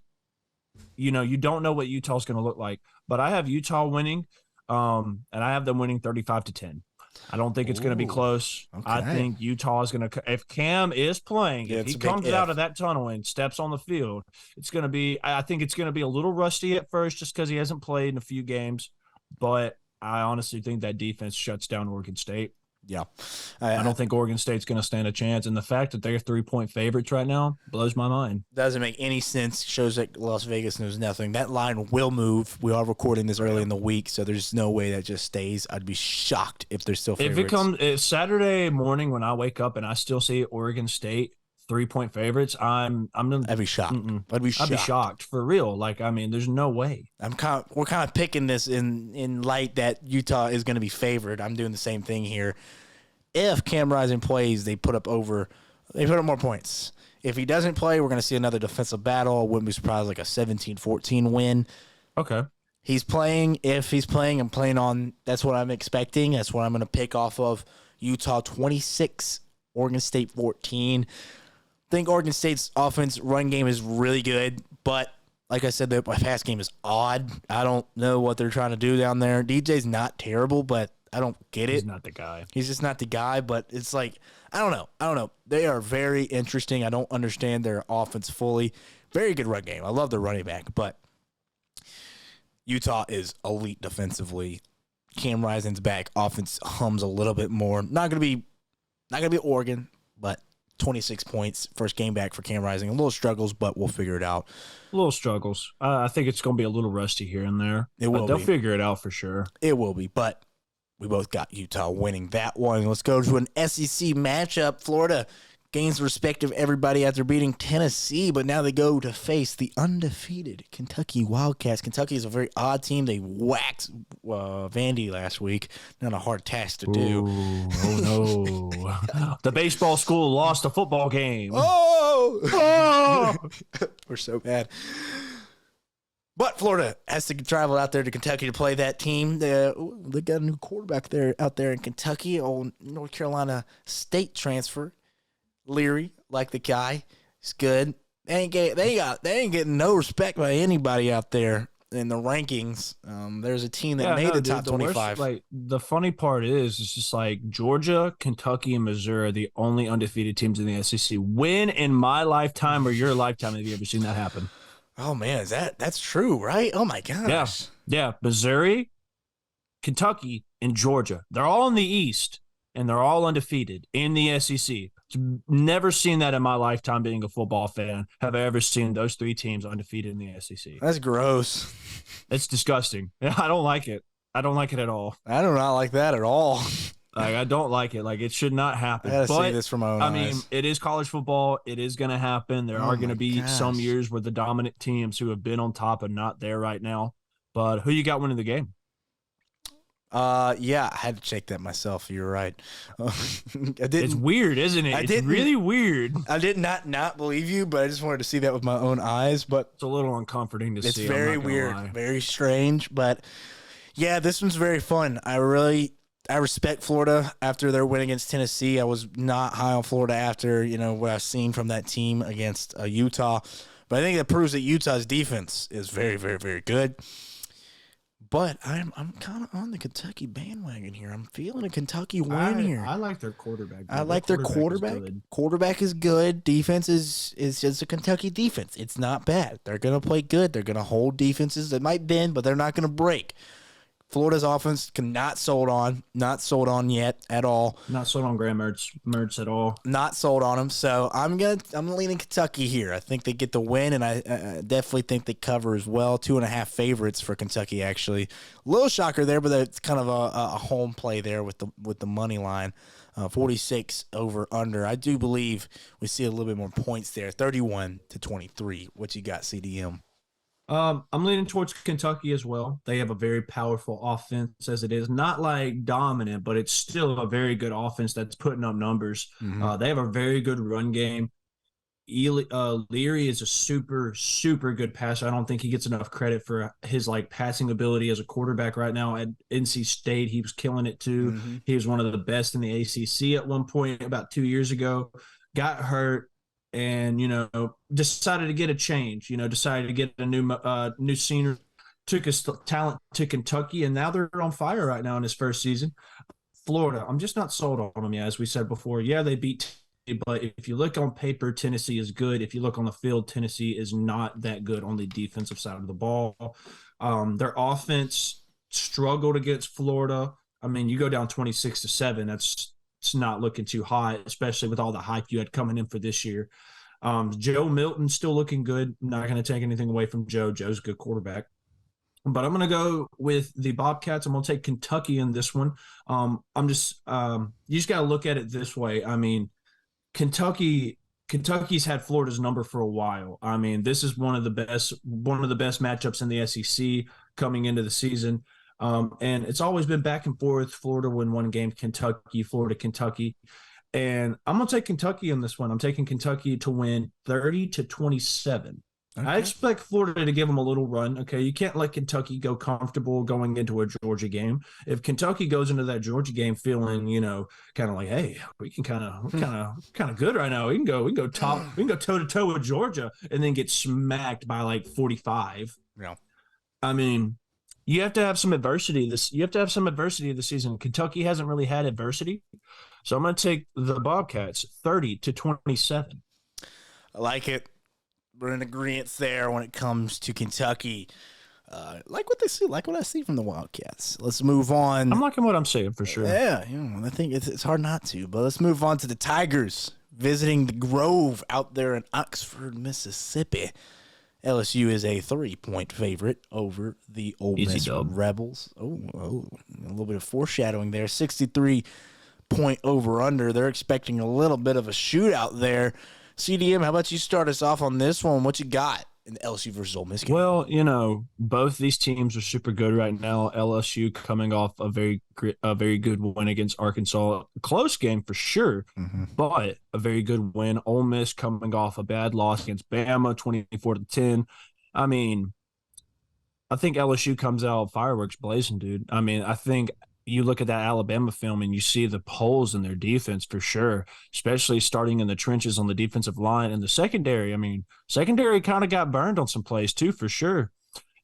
you don't know what Utah's going to look like. But I have Utah winning, and I have them winning 35-10. I don't think it's going to be close. Okay. I think Utah is going to – if Cam is playing, if he comes out of that tunnel and steps on the field, it's going to be – I think it's going to be a little rusty at first just because he hasn't played in a few games. But I honestly think that defense shuts down Oregon State. Yeah. I don't think Oregon State's going to stand a chance. And the fact that they're 3-point favorites right now blows my mind. Doesn't make any sense. Shows that Las Vegas knows nothing. That line will move. We are recording this early in the week, so there's no way that just stays. I'd be shocked if they're still favorites. If Saturday morning when I wake up and I still see Oregon State 3-point favorites, I'd be shocked. I'd be shocked for real. Like, I mean, there's no way. We're kind of picking this in light that Utah is going to be favored. I'm doing the same thing here. If Cam Rising plays, they put up more points. If he doesn't play, we're going to see another defensive battle. I wouldn't be surprised, like a 17-14 win. Okay. He's playing. If he's playing, I'm playing on. That's what I'm expecting. That's what I'm going to pick off of Utah 26, Oregon State 14. I think Oregon State's offense run game is really good, but like I said, the pass game is odd. I don't know what they're trying to do down there. DJ's not terrible, but I don't get it. He's not the guy. He's just not the guy, but it's like, I don't know. They are very interesting. I don't understand their offense fully. Very good run game. I love their running back, but Utah is elite defensively. Cam Rising's back. Offense hums a little bit more. Not gonna be Oregon, but 26 points. First game back for Cam Rising. A little struggles, but we'll figure it out. Little struggles. I think it's going to be a little rusty here and there. They'll figure it out for sure. It will be, but we both got Utah winning that one. Let's go to an SEC matchup. Florida gains respect of everybody after beating Tennessee, but now they go to face the undefeated Kentucky Wildcats. Kentucky is a very odd team. They whacked Vandy last week. Not a hard task to do. Oh, no. The baseball school lost a football game. Oh! We're so bad. But Florida has to travel out there to Kentucky to play that team. They got a new quarterback out there in Kentucky. Old North Carolina State transfer. Leary, like the guy. He's good. They ain't getting no respect by anybody out there in the rankings. There's a team that made the top 25. The funny part is just like Georgia, Kentucky, and Missouri are the only undefeated teams in the SEC. When in my lifetime or your lifetime have you ever seen that happen? Oh man, that's true, right? Oh my gosh. Yeah. Missouri, Kentucky, and Georgia. They're all in the East, and they're all undefeated in the SEC. Never seen that in my lifetime being a football fan. Have I ever seen those three teams undefeated in the SEC? That's gross. It's disgusting. I don't like it. I don't like it at all. I do not like that at all. I don't like it. Like, it should not happen. I gotta see this from my own eyes. I mean, it is college football. It is going to happen. There are going to be some years where the dominant teams who have been on top are not there right now. But who you got winning the game? Yeah, I had to check that myself. You're right. It's weird, isn't it? It's really weird. I did not believe you, but I just wanted to see that with my own eyes. But it's a little uncomforting to see. It's very weird, very strange. But yeah, this one's very fun. I respect Florida after their win against Tennessee. I was not high on Florida after what I've seen from that team against Utah, but I think that proves that Utah's defense is very, very, very good. But I'm kind of on the Kentucky bandwagon here. I'm feeling a Kentucky win here. I like their quarterback. I like their quarterback. Quarterback is good. Defense is just a Kentucky defense. It's not bad. They're going to play good. They're going to hold defenses that might bend, but they're not going to break. Florida's offense not sold on yet at all. Not sold on Graham Mertz at all. Not sold on him. So I'm leaning Kentucky here. I think they get the win, and I definitely think they cover as well. 2.5 favorites for Kentucky, actually. A little shocker there, but it's kind of a home play there with the money line. 46 over under. I do believe we see a little bit more points there. 31-23. What you got, CDM? I'm leaning towards Kentucky as well. They have a very powerful offense as it is. Not like dominant, but it's still a very good offense that's putting up numbers. Mm-hmm. They have a very good run game. Leary is a super, super good passer. I don't think he gets enough credit for his passing ability as a quarterback right now. At NC State, he was killing it too. Mm-hmm. He was one of the best in the ACC at one point about 2 years ago. Got hurt. And, decided to get a change, decided to get a new scenery, took his talent to Kentucky, and now they're on fire right now in his first season. Florida, I'm just not sold on them yet, as we said before. Yeah, they beat Tennessee, but if you look on paper, Tennessee is good. If you look on the field, Tennessee is not that good on the defensive side of the ball. Their offense struggled against Florida. I mean, you go down 26-7, it's not looking too hot, especially with all the hype you had coming in for this year. Joe Milton's still looking good. I'm not going to take anything away from Joe. Joe's a good quarterback. But I'm going to go with the Bobcats. I'm going to take Kentucky in this one. You just got to look at it this way. I mean, Kentucky's had Florida's number for a while. I mean, this is one of the best matchups in the SEC coming into the season. And it's always been back and forth. Florida win one game, Florida, Kentucky. And I'm going to take Kentucky in this one. I'm taking Kentucky to win 30-27. I expect Florida to give them a little run. Okay, you can't let Kentucky go comfortable going into a Georgia game. If Kentucky goes into that Georgia game feeling, kind of like, hey, we can kind of good right now. We can go toe to toe with Georgia, and then get smacked by like 45. Yeah. I mean, you have to have some adversity. You have to have some adversity this season. Kentucky hasn't really had adversity, so I'm going to take the Bobcats 30-27. I like it. We're in agreement there when it comes to Kentucky. Like what they see, like what I see from the Wildcats. Let's move on. I'm liking what I'm saying for sure. Yeah, I think it's hard not to. But let's move on to the Tigers visiting the Grove out there in Oxford, Mississippi. LSU is a 3-point favorite over the Ole Miss Rebels. Oh, a little bit of foreshadowing there. 63-point over-under. They're expecting a little bit of a shootout there. CDM, how about you start us off on this one? What you got in the LSU versus Ole Miss game? Well, both these teams are super good right now. LSU coming off a very good win against Arkansas. A close game for sure, but a very good win. Ole Miss coming off a bad loss against Bama, 24-10. I mean, I think LSU comes out fireworks blazing, dude. I mean, I think you look at that Alabama film and you see the holes in their defense for sure, especially starting in the trenches on the defensive line and the secondary. I mean, secondary kind of got burned on some plays too, for sure.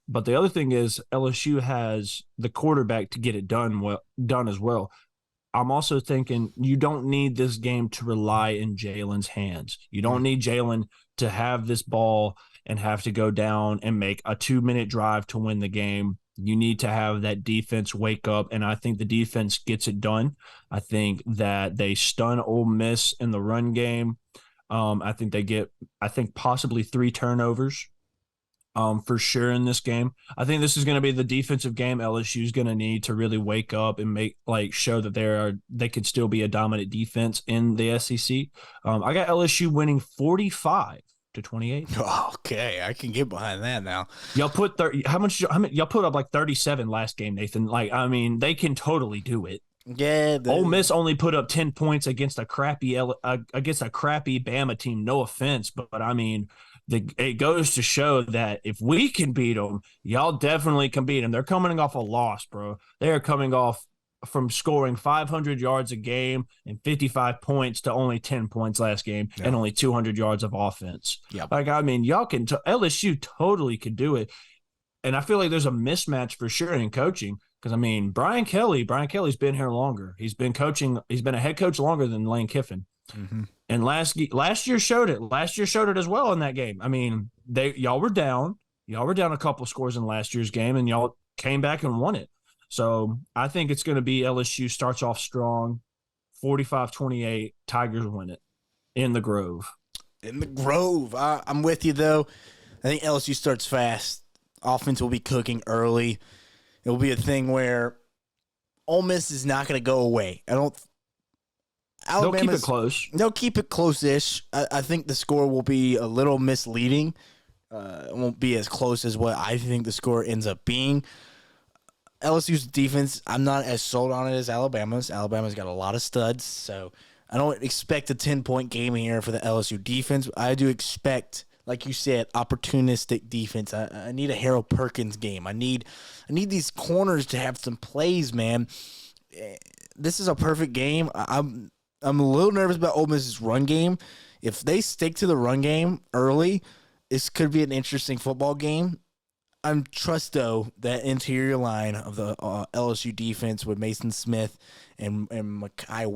But the other thing is LSU has the quarterback to get it done as well. I'm also thinking you don't need this game to rely in Jalen's hands. You don't need Jalen to have this ball and have to go down and make a 2-minute drive to win the game. You need to have that defense wake up, and I think the defense gets it done. I think that they stun Ole Miss in the run game. I think possibly 3 turnovers for sure in this game. I think this is going to be the defensive game LSU is going to need to really wake up and show that they could still be a dominant defense in the SEC. I got LSU winning 45-28. Okay, I can get behind that now. Y'all put 30. How much? Y'all put up like 37 last game, Nathan. Like, I mean, they can totally do it. Yeah. Ole Miss only put up 10 points against a crappy Bama team. No offense, but I mean, it goes to show that if we can beat them, y'all definitely can beat them. They're coming off a loss, bro. They are coming off from scoring 500 yards a game and 55 points to only 10 points last game and only 200 yards of offense. Yep. Like, I mean, LSU totally could do it. And I feel like there's a mismatch for sure in coaching because, I mean, Brian Kelly's been here longer. He's been a head coach longer than Lane Kiffin. Mm-hmm. And last year showed it. Last year showed it as well in that game. I mean, y'all were down. Y'all were down a couple scores in last year's game, and y'all came back and won it. So I think it's going to be LSU starts off strong, 45-28, Tigers win it in the Grove. In the Grove. I'm with you, though. I think LSU starts fast. Offense will be cooking early. It will be a thing where Ole Miss is not going to go away. They'll keep it close. They'll keep it close-ish. I think the score will be a little misleading. It won't be as close as what I think the score ends up being. LSU's defense, I'm not as sold on it as Alabama's. Alabama's got a lot of studs, so I don't expect a 10-point game here for the LSU defense. I do expect, like you said, opportunistic defense. I need a Harold Perkins game. I need these corners to have some plays, man. This is a perfect game. I'm a little nervous about Ole Miss's run game. If they stick to the run game early, this could be an interesting football game. I trust, though, that interior line of the LSU defense with Mason Smith and Mekhi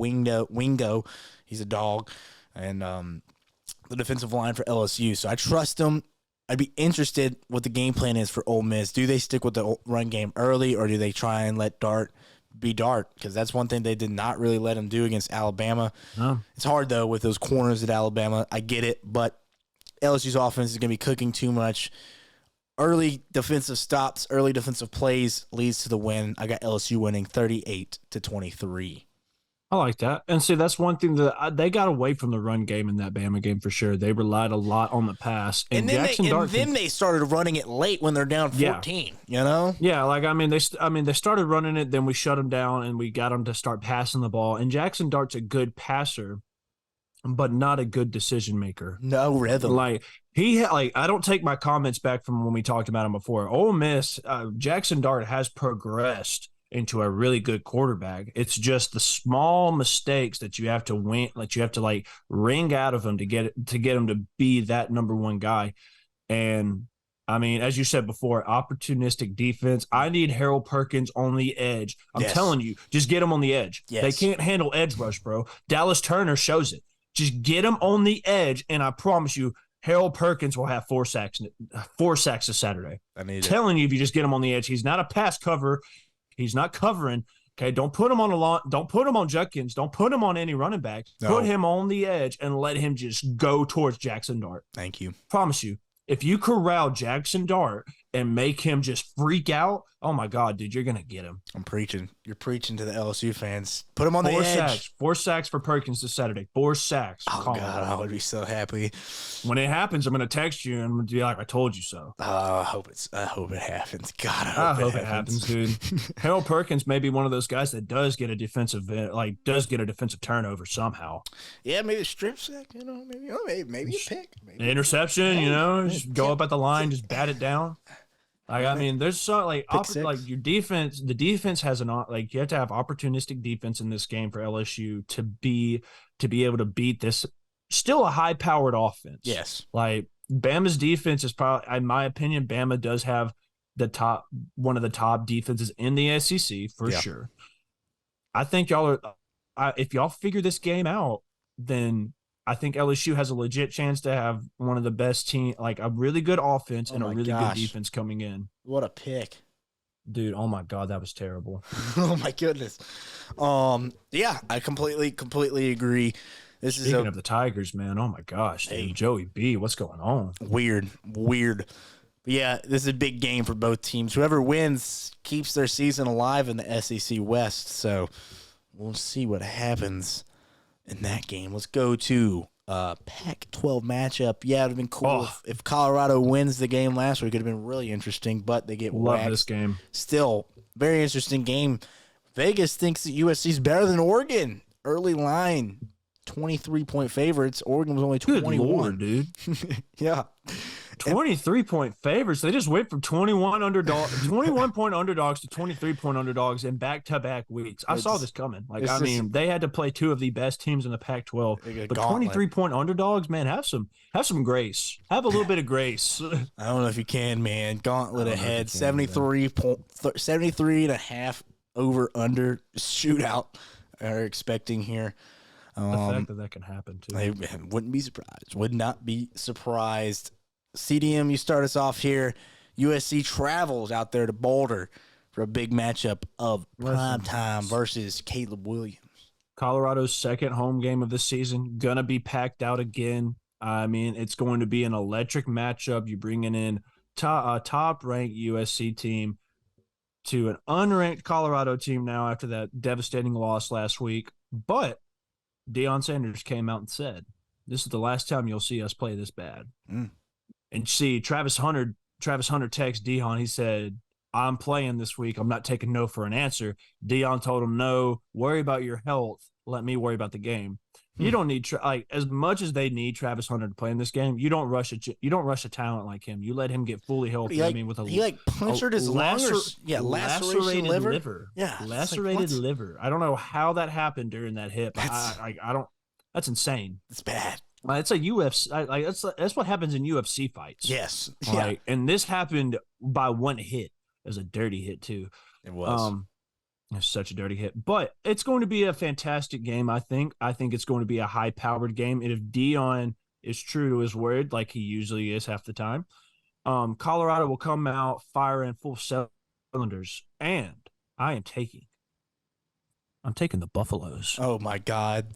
Wingo, he's a dog, and the defensive line for LSU. So I trust them. I'd be interested what the game plan is for Ole Miss. Do they stick with the run game early, or do they try and let Dart be Dart? Because that's one thing they did not really let him do against Alabama. No. It's hard, though, with those corners at Alabama. I get it, but LSU's offense is going to be cooking too much. Early defensive stops, early defensive plays leads to the win. I got LSU winning 38-23. I like that. And see, that's one thing that they got away from the run game in that Bama game for sure. They relied a lot on the pass. And then they started running it late when they're down 14, you know? Yeah, like, they started running it, then we shut them down, and we got them to start passing the ball. And Jackson Dart's a good passer. but not a good decision maker. No rhythm. Like I don't take my comments back from when we talked about him before. Ole Miss, Jackson Dart has progressed into a really good quarterback. It's just the small mistakes that you have to wring out of him to get him to be that number one guy. And I mean, as you said before, opportunistic defense. I need Harold Perkins on the edge. I'm telling you, just get him on the edge. Yes. They can't handle edge rush, bro. Dallas Turner shows it. Just get him on the edge, and I promise you, Harold Perkins will have 4 sacks this Saturday. Telling you, if you just get him on the edge, he's not a pass cover. He's not covering. Okay, don't put him on a lawn. Don't put him on Judkins. Don't put him on any running back. No. Put him on the edge and let him just go towards Jackson Dart. Thank you. Promise you, if you corral Jackson Dart and make him just freak out, oh my God, dude, you're gonna get him. I'm preaching. You're preaching to the LSU fans. Put him on the edge. 4 sacks for Perkins this Saturday. 4 sacks. Oh God, I would be so happy. When it happens, I'm gonna text you and be like, "I told you so." I hope it happens. God, I hope it happens, dude. Harold Perkins may be one of those guys that does get a defensive turnover somehow. Yeah, maybe a strip sack. Maybe a pick. Maybe an interception. Just go up at the line, just bat it down. I mean, there's your defense. The defense has you have to have opportunistic defense in this game for LSU to be able to beat this still a high powered offense. Yes, like Bama's defense is probably, in my opinion, Bama does have one of the top defenses in the SEC for sure. I think if y'all figure this game out, then I think LSU has a legit chance to have one of the best team, like a really good offense and a really good defense coming in. What a pick. Dude, oh my God, that was terrible. Oh my goodness. Yeah, I completely agree. Speaking of the Tigers, man, oh my gosh, dude, Joey B, what's going on? Weird. But yeah, this is a big game for both teams. Whoever wins keeps their season alive in the SEC West, so we'll see what happens in that game. Let's go to Pac-12 matchup. Yeah, it would have been cool if Colorado wins the game last week. It would have been really interesting, but they get waxed. Love this game. Still, very interesting game. Vegas thinks that USC is better than Oregon. Early line, 23-point favorites. Oregon was only 21. Good Lord, dude. Yeah. 23-point favorites. They just went from 21-point underdogs to 23-point underdogs in back-to-back weeks. I saw this coming. They had to play 2 of the best teams in the Pac-12. But 23-point underdogs, man, have some grace. Have a little bit of grace. I don't know if you can, man. Gauntlet ahead. 73.5 over-under shootout are expecting here. The fact that can happen, too. I wouldn't be surprised. Would not be surprised. CDM, you start us off here. USC travels out there to Boulder for a big matchup of prime time versus Caleb Williams. Colorado's second home game of the season, gonna be packed out again. I mean, it's going to be an electric matchup. You're bringing in a top-ranked USC team to an unranked Colorado team now after that devastating loss last week. But Deion Sanders came out and said, "This is the last time you'll see us play this bad." And see, Travis Hunter texted Deion. He said, "I'm playing this week. I'm not taking no for an answer." Deion told him, "No, worry about your health. Let me worry about the game." You don't need as much as they need Travis Hunter to play in this game. You don't rush a talent like him. You let him get fully healthy. He punctured his lacerated liver. Yeah, lacerated liver. I don't know how that happened during that hip. That's insane. It's bad. It's a UFC. That's what happens in UFC fights. Yes. And this happened by one hit. It was a dirty hit too. It was. It's such a dirty hit, but it's going to be a fantastic game. I think it's going to be a high-powered game. And if Deion is true to his word, like he usually is half the time, Colorado will come out firing full cylinders. And I'm taking the Buffaloes. Oh my God.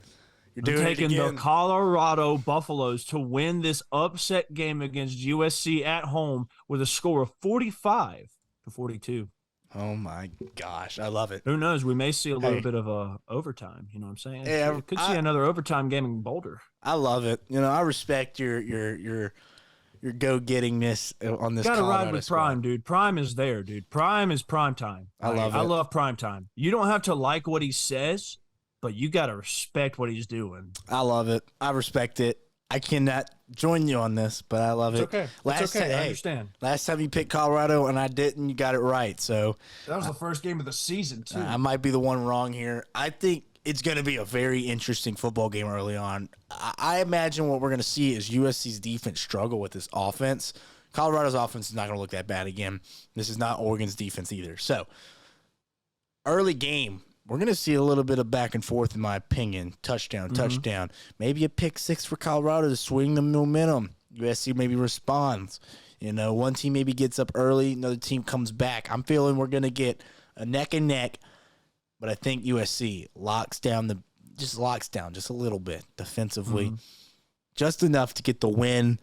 You're taking the Colorado Buffaloes to win this upset game against USC at home with a score of 45-42. Oh my gosh, I love it. Who knows? We may see a little bit of a overtime. You know what I'm saying? Yeah, we could see another overtime game in Boulder. I love it. I respect your go-gettingness on this. Got to ride with Prime, dude. Prime is there, dude. Prime is prime time. I love it. I love Prime time. You don't have to like what he says, but you got to respect what he's doing. I love it. I respect it. I cannot join you on this, but I love it. Okay. It's okay. I understand. Last time you picked Colorado and I didn't, you got it right. So that was the first game of the season, too. I might be the one wrong here. I think it's going to be a very interesting football game early on. I imagine what we're going to see is USC's defense struggle with this offense. Colorado's offense is not going to look that bad again. This is not Oregon's defense either. So early game, we're going to see a little bit of back and forth, in my opinion. Touchdown. Maybe a pick six for Colorado to swing the momentum. USC maybe responds. One team maybe gets up early, another team comes back. I'm feeling we're going to get a neck and neck, but I think USC locks down just a little bit defensively, just enough to get the win.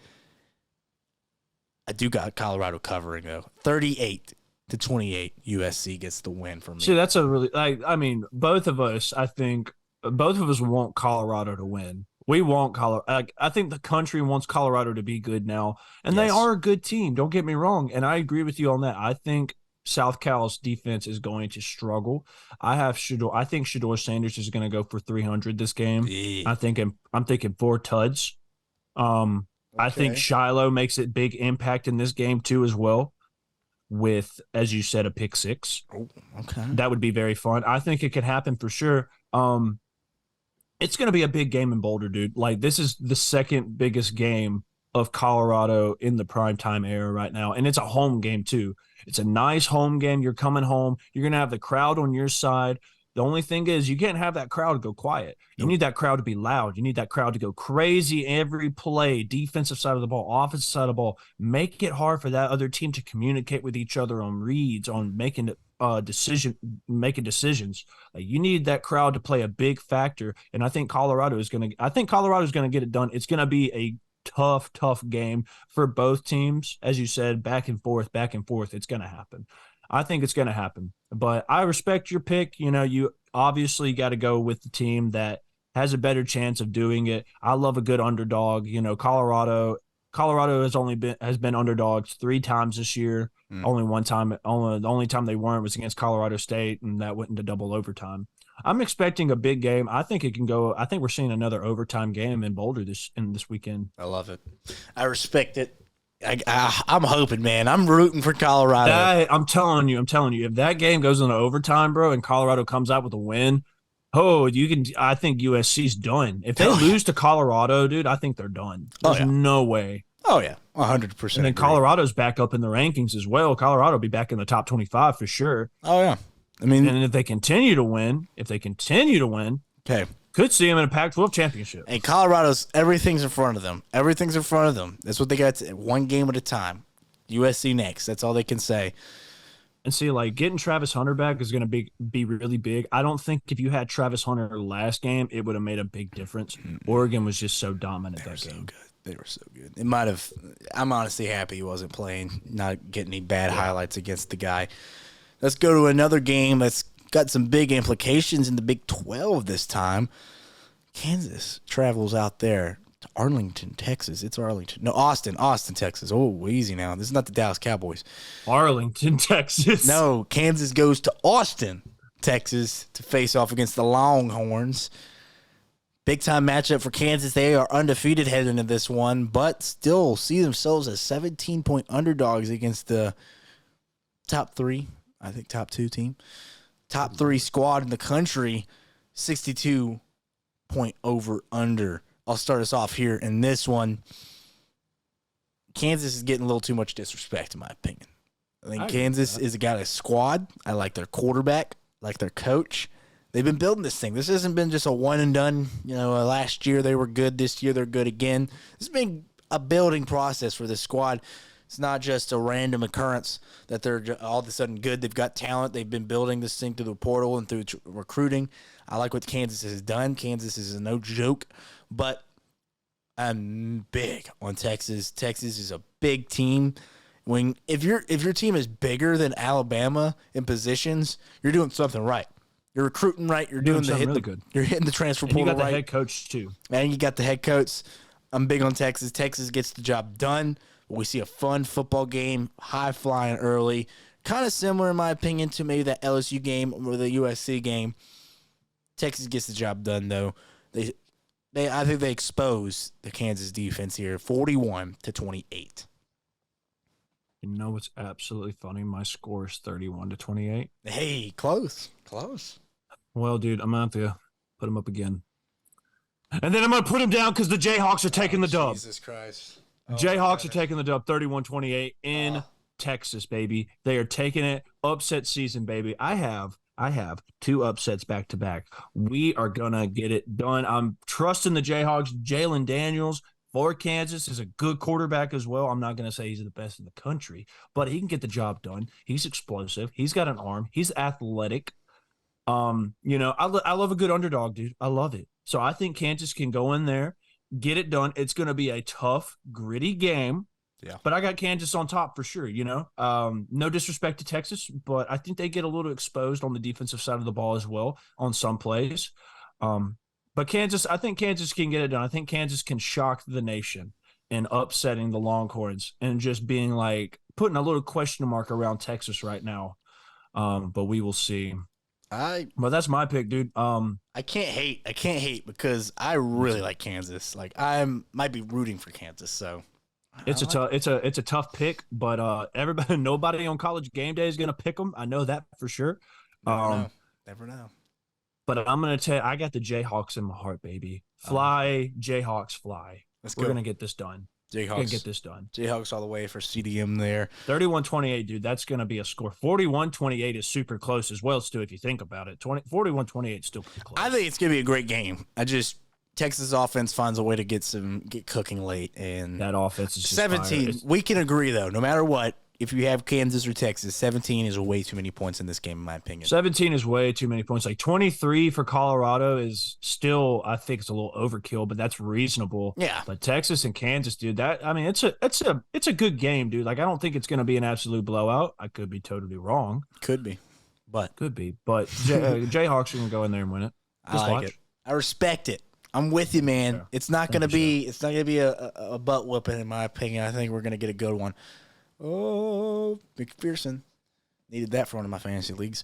I do got Colorado covering, though. 38-28, USC gets the win for me. See, that's a really both of us, I think, want Colorado to win. We want Colorado. I think the country wants Colorado to be good now, and They are a good team. Don't get me wrong, and I agree with you on that. I think South Cal's defense is going to struggle. I think Shedeur Sanders is going to go for 300 this game. Yeah. I'm thinking 4 tuds. I think Shiloh makes a big impact in this game too, as well, with, as you said, a pick six. Oh, okay. That would be very fun. I think it could happen for sure. It's going to be a big game in Boulder, dude. Like, this is the second biggest game of Colorado in the primetime era right now, and it's a home game too. It's a nice home game. You're coming home. You're going to have the crowd on your side. The only thing is you can't have that crowd go quiet. You need that crowd to be loud. You need that crowd to go crazy every play, defensive side of the ball, offensive side of the ball. Make it hard for that other team to communicate with each other on reads, on making decisions. Like, you need that crowd to play a big factor, and I think Colorado is going to get it done. It's going to be a tough game for both teams. As you said, back and forth. It's going to happen. I think it's going to happen, but I respect your pick. You obviously got to go with the team that has a better chance of doing it. I love a good underdog. Colorado has been underdogs 3 times this year. Only one time, the only time they weren't was against Colorado State, and that went into double overtime. I'm expecting a big game. I think it can go. I think we're seeing another overtime game in Boulder this weekend. I love it. I respect it. I'm hoping, man. I'm rooting for Colorado. I'm telling you, if that game goes into overtime, bro, and Colorado comes out with a win, I think USC's done. If they lose to Colorado, dude, I think they're done. There's no way. Oh, yeah, 100%. And then Colorado's back up in the rankings as well. Colorado will be back in the top 25 for sure. Oh, yeah. And if they continue to win, okay, could see them in a Pac-12 championship. And Colorado's, everything's in front of them. That's what they got, one game at a time. USC next. That's all they can say. And see, like, getting Travis Hunter back is going to be really big. I don't think if you had Travis Hunter last game, it would have made a big difference. Oregon was just so dominant that game. They were so good. It might have. I'm honestly happy he wasn't playing, not getting any bad highlights against the guy. Let's go to another game that's got some big implications in the Big 12 this time. Kansas travels out there to Arlington, Texas. It's Arlington. No, Austin, Texas. Oh, easy now. This is not the Dallas Cowboys. Arlington, Texas. No, Kansas goes to Austin, Texas to face off against the Longhorns. Big-time matchup for Kansas. They are undefeated heading into this one, but still see themselves as 17-point underdogs against the top 3, I think top 2 team. Top 3 squad in the country, 62-point over-under. I'll start us off here in this one. Kansas is getting a little too much disrespect, in my opinion. I think Kansas has got a squad. I like their quarterback, like their coach. They've been building this thing. This hasn't been just a one and done. Last year they were good. This year they're good again. This has been a building process for this squad. It's not just a random occurrence that they're all of a sudden good. They've got talent. They've been building this thing through the portal and through recruiting. I like what Kansas has done. Kansas is no joke, but I'm big on Texas. Texas is a big team. If your team is bigger than Alabama in positions, you're doing something right. You're recruiting right. You're doing really good. You're hitting the transfer portal right. You got the head coach too. And you got the head coach. I'm big on Texas. Texas gets the job done. We see a fun football game, high flying early, kind of similar in my opinion to maybe that LSU game or the USC game. Texas gets the job done, though. I think they expose the Kansas defense here, 41-28. You know what's absolutely funny? My score is 31-28. Hey, close. Well, dude, I'm going to have to put him up again. And then I'm going to put him down because the Jayhawks are taking the dub. Jesus Christ. Jayhawks are taking the dub 31-28 in Texas, baby. They are taking it. Upset season, baby. I have 2 upsets back to back. We are going to get it done. I'm trusting the Jayhawks. Jalen Daniels for Kansas is a good quarterback as well. I'm not going to say he's the best in the country, but he can get the job done. He's explosive. He's got an arm. He's athletic. I love a good underdog, dude. I love it. So I think Kansas can go in there, get it done. It's going to be a tough, gritty game. Yeah. But I got Kansas on top for sure, No disrespect to Texas, but I think they get a little exposed on the defensive side of the ball as well on some plays. But Kansas, I think Kansas can get it done. I think Kansas can shock the nation in upsetting the Longhorns and just being like putting a little question mark around Texas right now. But we will see. But that's my pick, dude. I can't hate because I really like Kansas. Like might be rooting for Kansas, so it's a tough pick, but nobody on College Game Day is gonna pick them. I know that for sure. Never know. But I'm gonna tell you, I got the Jayhawks in my heart, baby. Fly, Jayhawks, fly. We're gonna get this done. Jayhawks all the way for CDM there. 31-28, dude. That's going to be a score. 41-28 is super close as well, Stu, if you think about it. 41-28 is still pretty close. I think it's going to be a great game. Texas offense finds a way to get cooking late. And that offense is just 17. We can agree, though, no matter what, if you have Kansas or Texas, 17 is way too many points in this game, in my opinion. 17 is way too many points. Like 23 for Colorado is still, I think it's a little overkill, but that's reasonable. Yeah. But Texas and Kansas, dude, it's a good game, dude. Like I don't think it's going to be an absolute blowout. I could be totally wrong. Could be. But Jayhawks are going to go in there and win it. Just I like it. I respect it. I'm with you, man. Yeah. It's not going to be a butt whooping, in my opinion. I think we're going to get a good one. Oh, McPherson. Needed that for one of my fantasy leagues.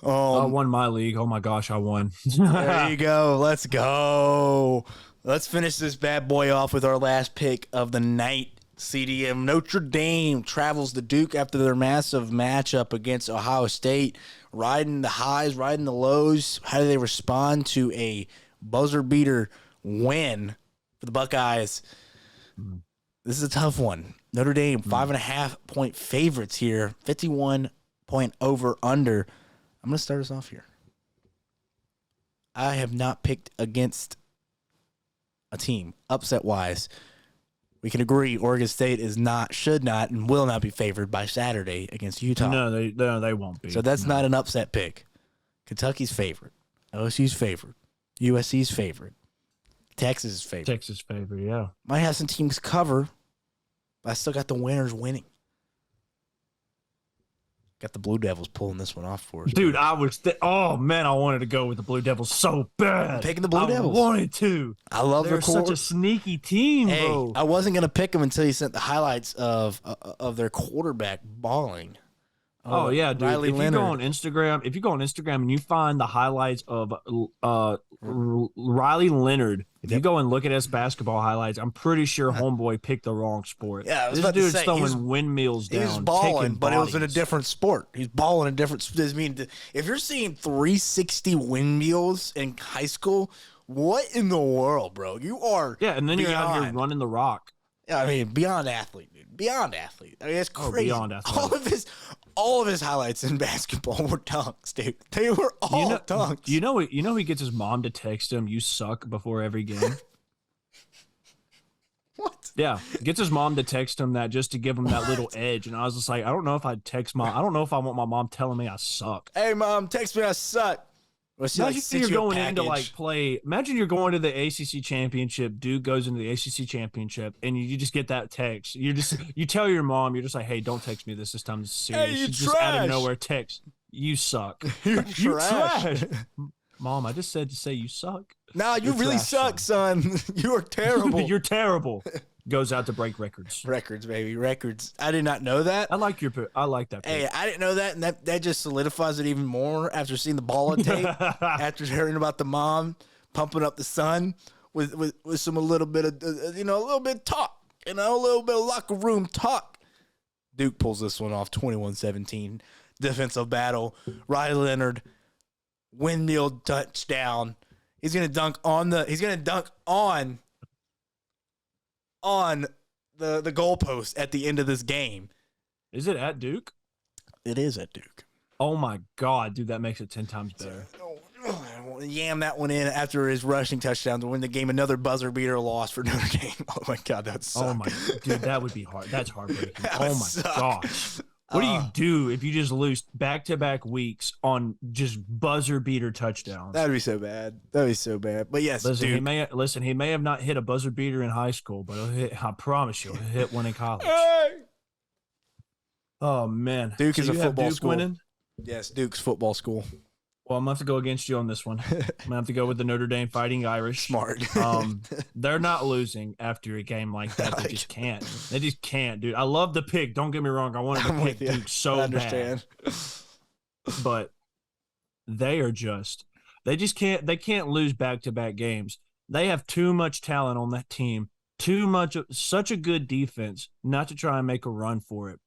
I won my league. Oh, my gosh, I won. There you go. Let's go. Let's finish this bad boy off with our last pick of the night. CDM. Notre Dame travels to Duke after their massive matchup against Ohio State. Riding the highs, riding the lows. How do they respond to a buzzer beater win for the Buckeyes? This is a tough one. Notre Dame, 5.5-point favorites here, 51-point over-under. I'm going to start us off here. I have not picked against a team, upset-wise. We can agree Oregon State should not, and will not be favored by Saturday against Utah. No, they won't be. So that's not an upset pick. Kentucky's favorite. OSU's favorite. USC's favorite. Texas' favorite. Texas' favorite, yeah. Might have some teams cover, but I still got the winners winning. Got the Blue Devils pulling this one off for us. Dude, I wanted to go with the Blue Devils so bad. I'm picking the Blue Devils. I wanted to. I love They're such a sneaky team, bro. I wasn't going to pick them until you sent the highlights of their quarterback balling. Oh yeah, dude. Riley Leonard. If you go on Instagram and you find the highlights of Riley Leonard, if you go and look at his basketball highlights, I'm pretty sure homeboy picked the wrong sport. Yeah, I was this dude's throwing windmills down. He was balling, but it was in a different sport. He's balling in a different. I mean, if you're seeing 360 windmills in high school, what in the world, bro? You are. Yeah, and then you're out here running the rock. Yeah, I mean, beyond athlete, dude. Beyond athlete. I mean, it's crazy. Beyond athlete. All of his highlights in basketball were dunks, dude. They were all dunks. You know he gets his mom to text him, "You suck," before every game. What? Yeah, gets his mom to text him that just to give him that little edge. And I was just like, I don't know if I'd text mom. I don't know if I want my mom telling me I suck. Hey, mom, text me I suck. Imagine you're going in to play. Imagine you're going to the ACC championship. Duke goes into the ACC championship, and you just get that text. You tell your mom, you're just like, "Hey, don't text me this time. This is serious." Hey, you just out of nowhere text, "You suck." You're trash. Mom, I just said to say you suck. Nah, you really suck, son. You are terrible. You're terrible. goes out to break records. Records, baby, records. I did not know that. I like that. Hey, I didn't know that, and that just solidifies it even more after seeing the ball on tape, after hearing about the mom pumping up the son with some a little bit of a little bit of talk, a little bit of locker room talk. Duke pulls this one off, 21-17. Defensive battle. Riley Leonard, windmill touchdown. He's gonna dunk on the goalpost at the end of this game. Is it at Duke? It is at Duke. Oh my God, dude, that makes it 10 times better. Yam that one in after his rushing touchdown to win the game. Another buzzer beater loss for Notre Dame. Oh my God, that would suck. Oh my dude, that would be hard. That's heartbreaking. Oh my suck. gosh. What do you do if you just lose back-to-back weeks on just buzzer beater touchdowns? That'd be so bad. But yes, listen, Duke. he may have not hit a buzzer beater in high school, but I promise you, he'll hit one in college. Hey! Oh man, Duke is a football Duke school. Winning? Yes, Duke's football school. Well, I'm gonna have to go against you on this one. I'm gonna have to go with the Notre Dame Fighting Irish. Smart. They're not losing after a game like that. They just can't. They just can't, dude. I love the pick. Don't get me wrong. I wanted to pick Duke so I understand. bad. But they just can't. They can't lose back-to-back games. They have too much talent on that team. Such a good defense not to try and make a run for it.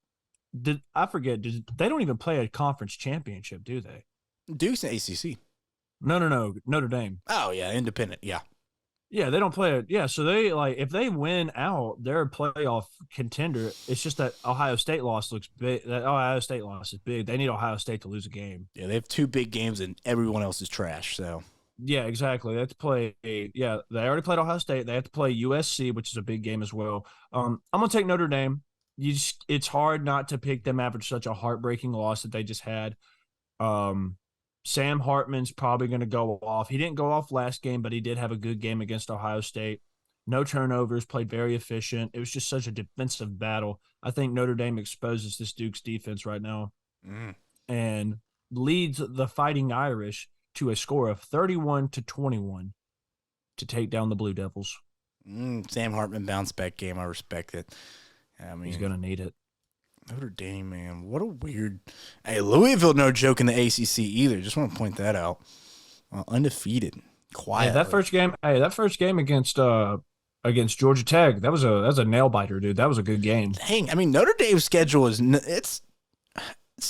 They don't even play a conference championship, do they? Duke's an ACC. No. Notre Dame. Oh, yeah, independent, yeah. Yeah, they don't play it. Yeah, so they if they win out, they're a playoff contender. It's just that Ohio State loss looks big. That Ohio State loss is big. They need Ohio State to lose a game. Yeah, they have two big games and everyone else is trash, so. Yeah, exactly. They have to play they already played Ohio State. They have to play USC, which is a big game as well. I'm going to take Notre Dame. It's hard not to pick them after such a heartbreaking loss that they just had. Sam Hartman's probably going to go off. He didn't go off last game, but he did have a good game against Ohio State. No turnovers, played very efficient. It was just such a defensive battle. I think Notre Dame exposes this Duke's defense right now and leads the Fighting Irish to a score of 31-21 to take down the Blue Devils. Sam Hartman bounce back game. I respect it. I mean, he's going to need it. Notre Dame, man, what a weird. Hey, Louisville, no joke in the ACC either. Just want to point that out. Undefeated, quiet. Hey, that first game against Georgia Tech, that was a nail biter, dude. That was a good game. Dang, I mean Notre Dame's schedule is it's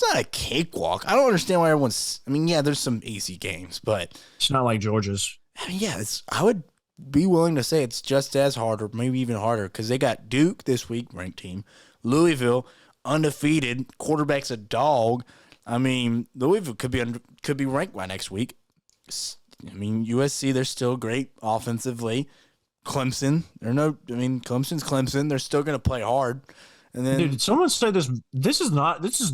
not a cakewalk. I don't understand why everyone's. I mean, yeah, there's some easy games, but it's not like Georgia's. I mean, yeah, I would be willing to say it's just as hard, or maybe even harder, because they got Duke this week, ranked team, Louisville. Undefeated, quarterback's a dog. I mean, Louisville could be ranked by next week. I mean, USC, they're still great offensively. Clemson's Clemson. They're still going to play hard. And then, dude, did someone say this? This does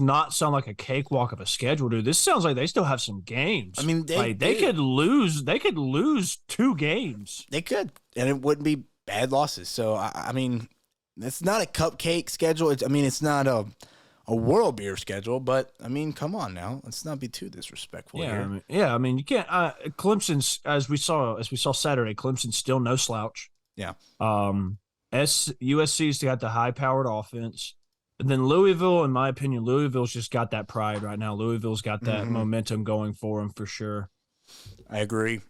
not sound like a cakewalk of a schedule, dude. This sounds like they still have some games. I mean, they could lose. They could lose 2 games. They could, and it wouldn't be bad losses. So I mean. It's not a cupcake schedule. It's not a world beer schedule, but, I mean, come on now. Let's not be too disrespectful here. I mean, you can't Clemson's, as we saw Saturday, Clemson's still no slouch. Yeah. USC's got the high-powered offense. And then Louisville, in my opinion, Louisville's just got that pride right now. Louisville's got that momentum going for them for sure. I agree.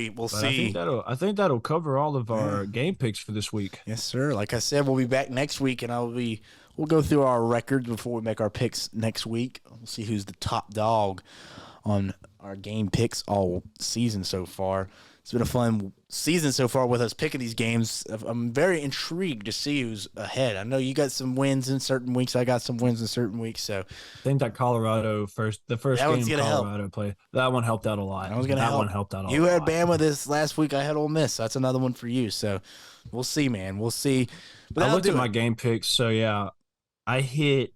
We'll see. I think that'll cover all of our game picks for this week. Yes, sir. Like I said, we'll be back next week, and we'll go through our records before we make our picks next week. We'll see who's the top dog on our game picks all season so far. It's been a fun season so far with us picking these games. I'm very intrigued to see who's ahead. I know you got some wins in certain weeks. I got some wins in certain weeks. So I think that Colorado the first game Colorado played, that one helped out a lot. That one helped out a lot. You had Bama this last week. I had Ole Miss. So that's another one for you. So we'll see, man. We'll see. But I looked at my game picks. So yeah, I hit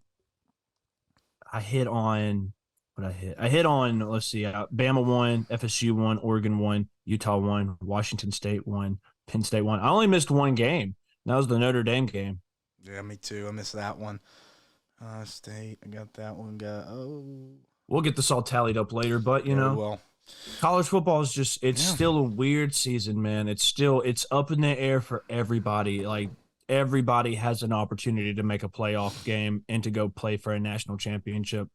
on. I hit on, let's see, Bama won, FSU won, Oregon won, Utah won, Washington State won, Penn State won. I only missed one game. That was the Notre Dame game. Yeah, me too. I missed that one. State, I got that one. We'll get this all tallied up later, but, college football is just, it's still a weird season, man. It's up in the air for everybody. Like, everybody has an opportunity to make a playoff game and to go play for a national championship.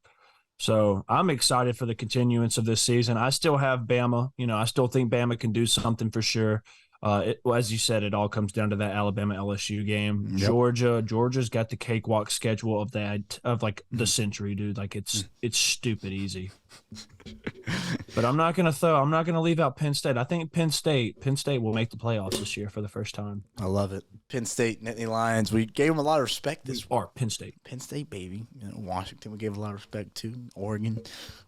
So I'm excited for the continuance of this season. I still have Bama. I still think Bama can do something for sure. As you said, it all comes down to that Alabama LSU game. Yep. Georgia's got the cakewalk schedule of the century, dude. Like it's stupid easy. But I'm not gonna leave out Penn State. I think Penn State will make the playoffs this year for the first time. I love it. Penn State, Nittany Lions. We gave them a lot of respect this week. Penn State. Penn State, baby. Washington, we gave a lot of respect to. Oregon.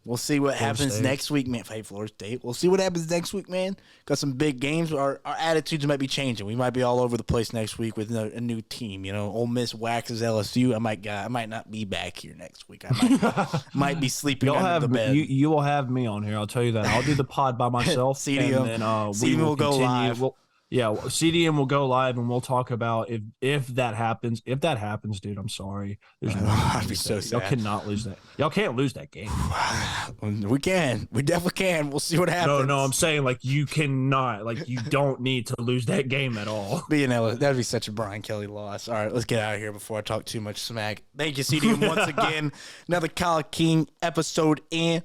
We'll see what happens next week, man. Hey, Florida State. We'll see what happens next week, man. Got some big games. Our attitudes might be changing. We might be all over the place next week with a new team. Ole Miss waxes LSU. I might not be back here next week. I might be sleeping under the bed. You will have me on here. I'll tell you that. I'll do the pod by myself. CDM. And then CDM will go live. CDM will go live, and we'll talk about if that happens. If that happens, dude, I'm sorry. There's no I'd be so sad. Y'all cannot lose that. Y'all can't lose that game. We can. We definitely can. We'll see what happens. No, I'm saying you cannot. You don't need to lose that game at all. That'd be such a Brian Kelly loss. All right, let's get out of here before I talk too much smack. Thank you, CDM, once again. Another Kyle King episode in.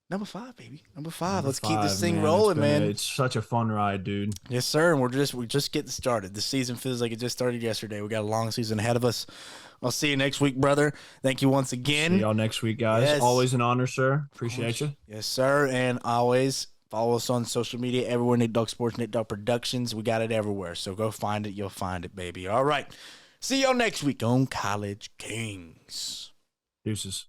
Number 5, baby. Number 5. Let's keep this thing rolling, man. It's such a fun ride, dude. Yes, sir. And we're just getting started. The season feels like it just started yesterday. We got a long season ahead of us. I'll see you next week, brother. Thank you once again. See y'all next week, guys. Yes. Always an honor, sir. Appreciate you. Yes, sir. And always follow us on social media everywhere. Nate Dogg Sports, Nate Dogg Productions. We got it everywhere. So go find it. You'll find it, baby. All right. See y'all next week on College Kings. Deuces.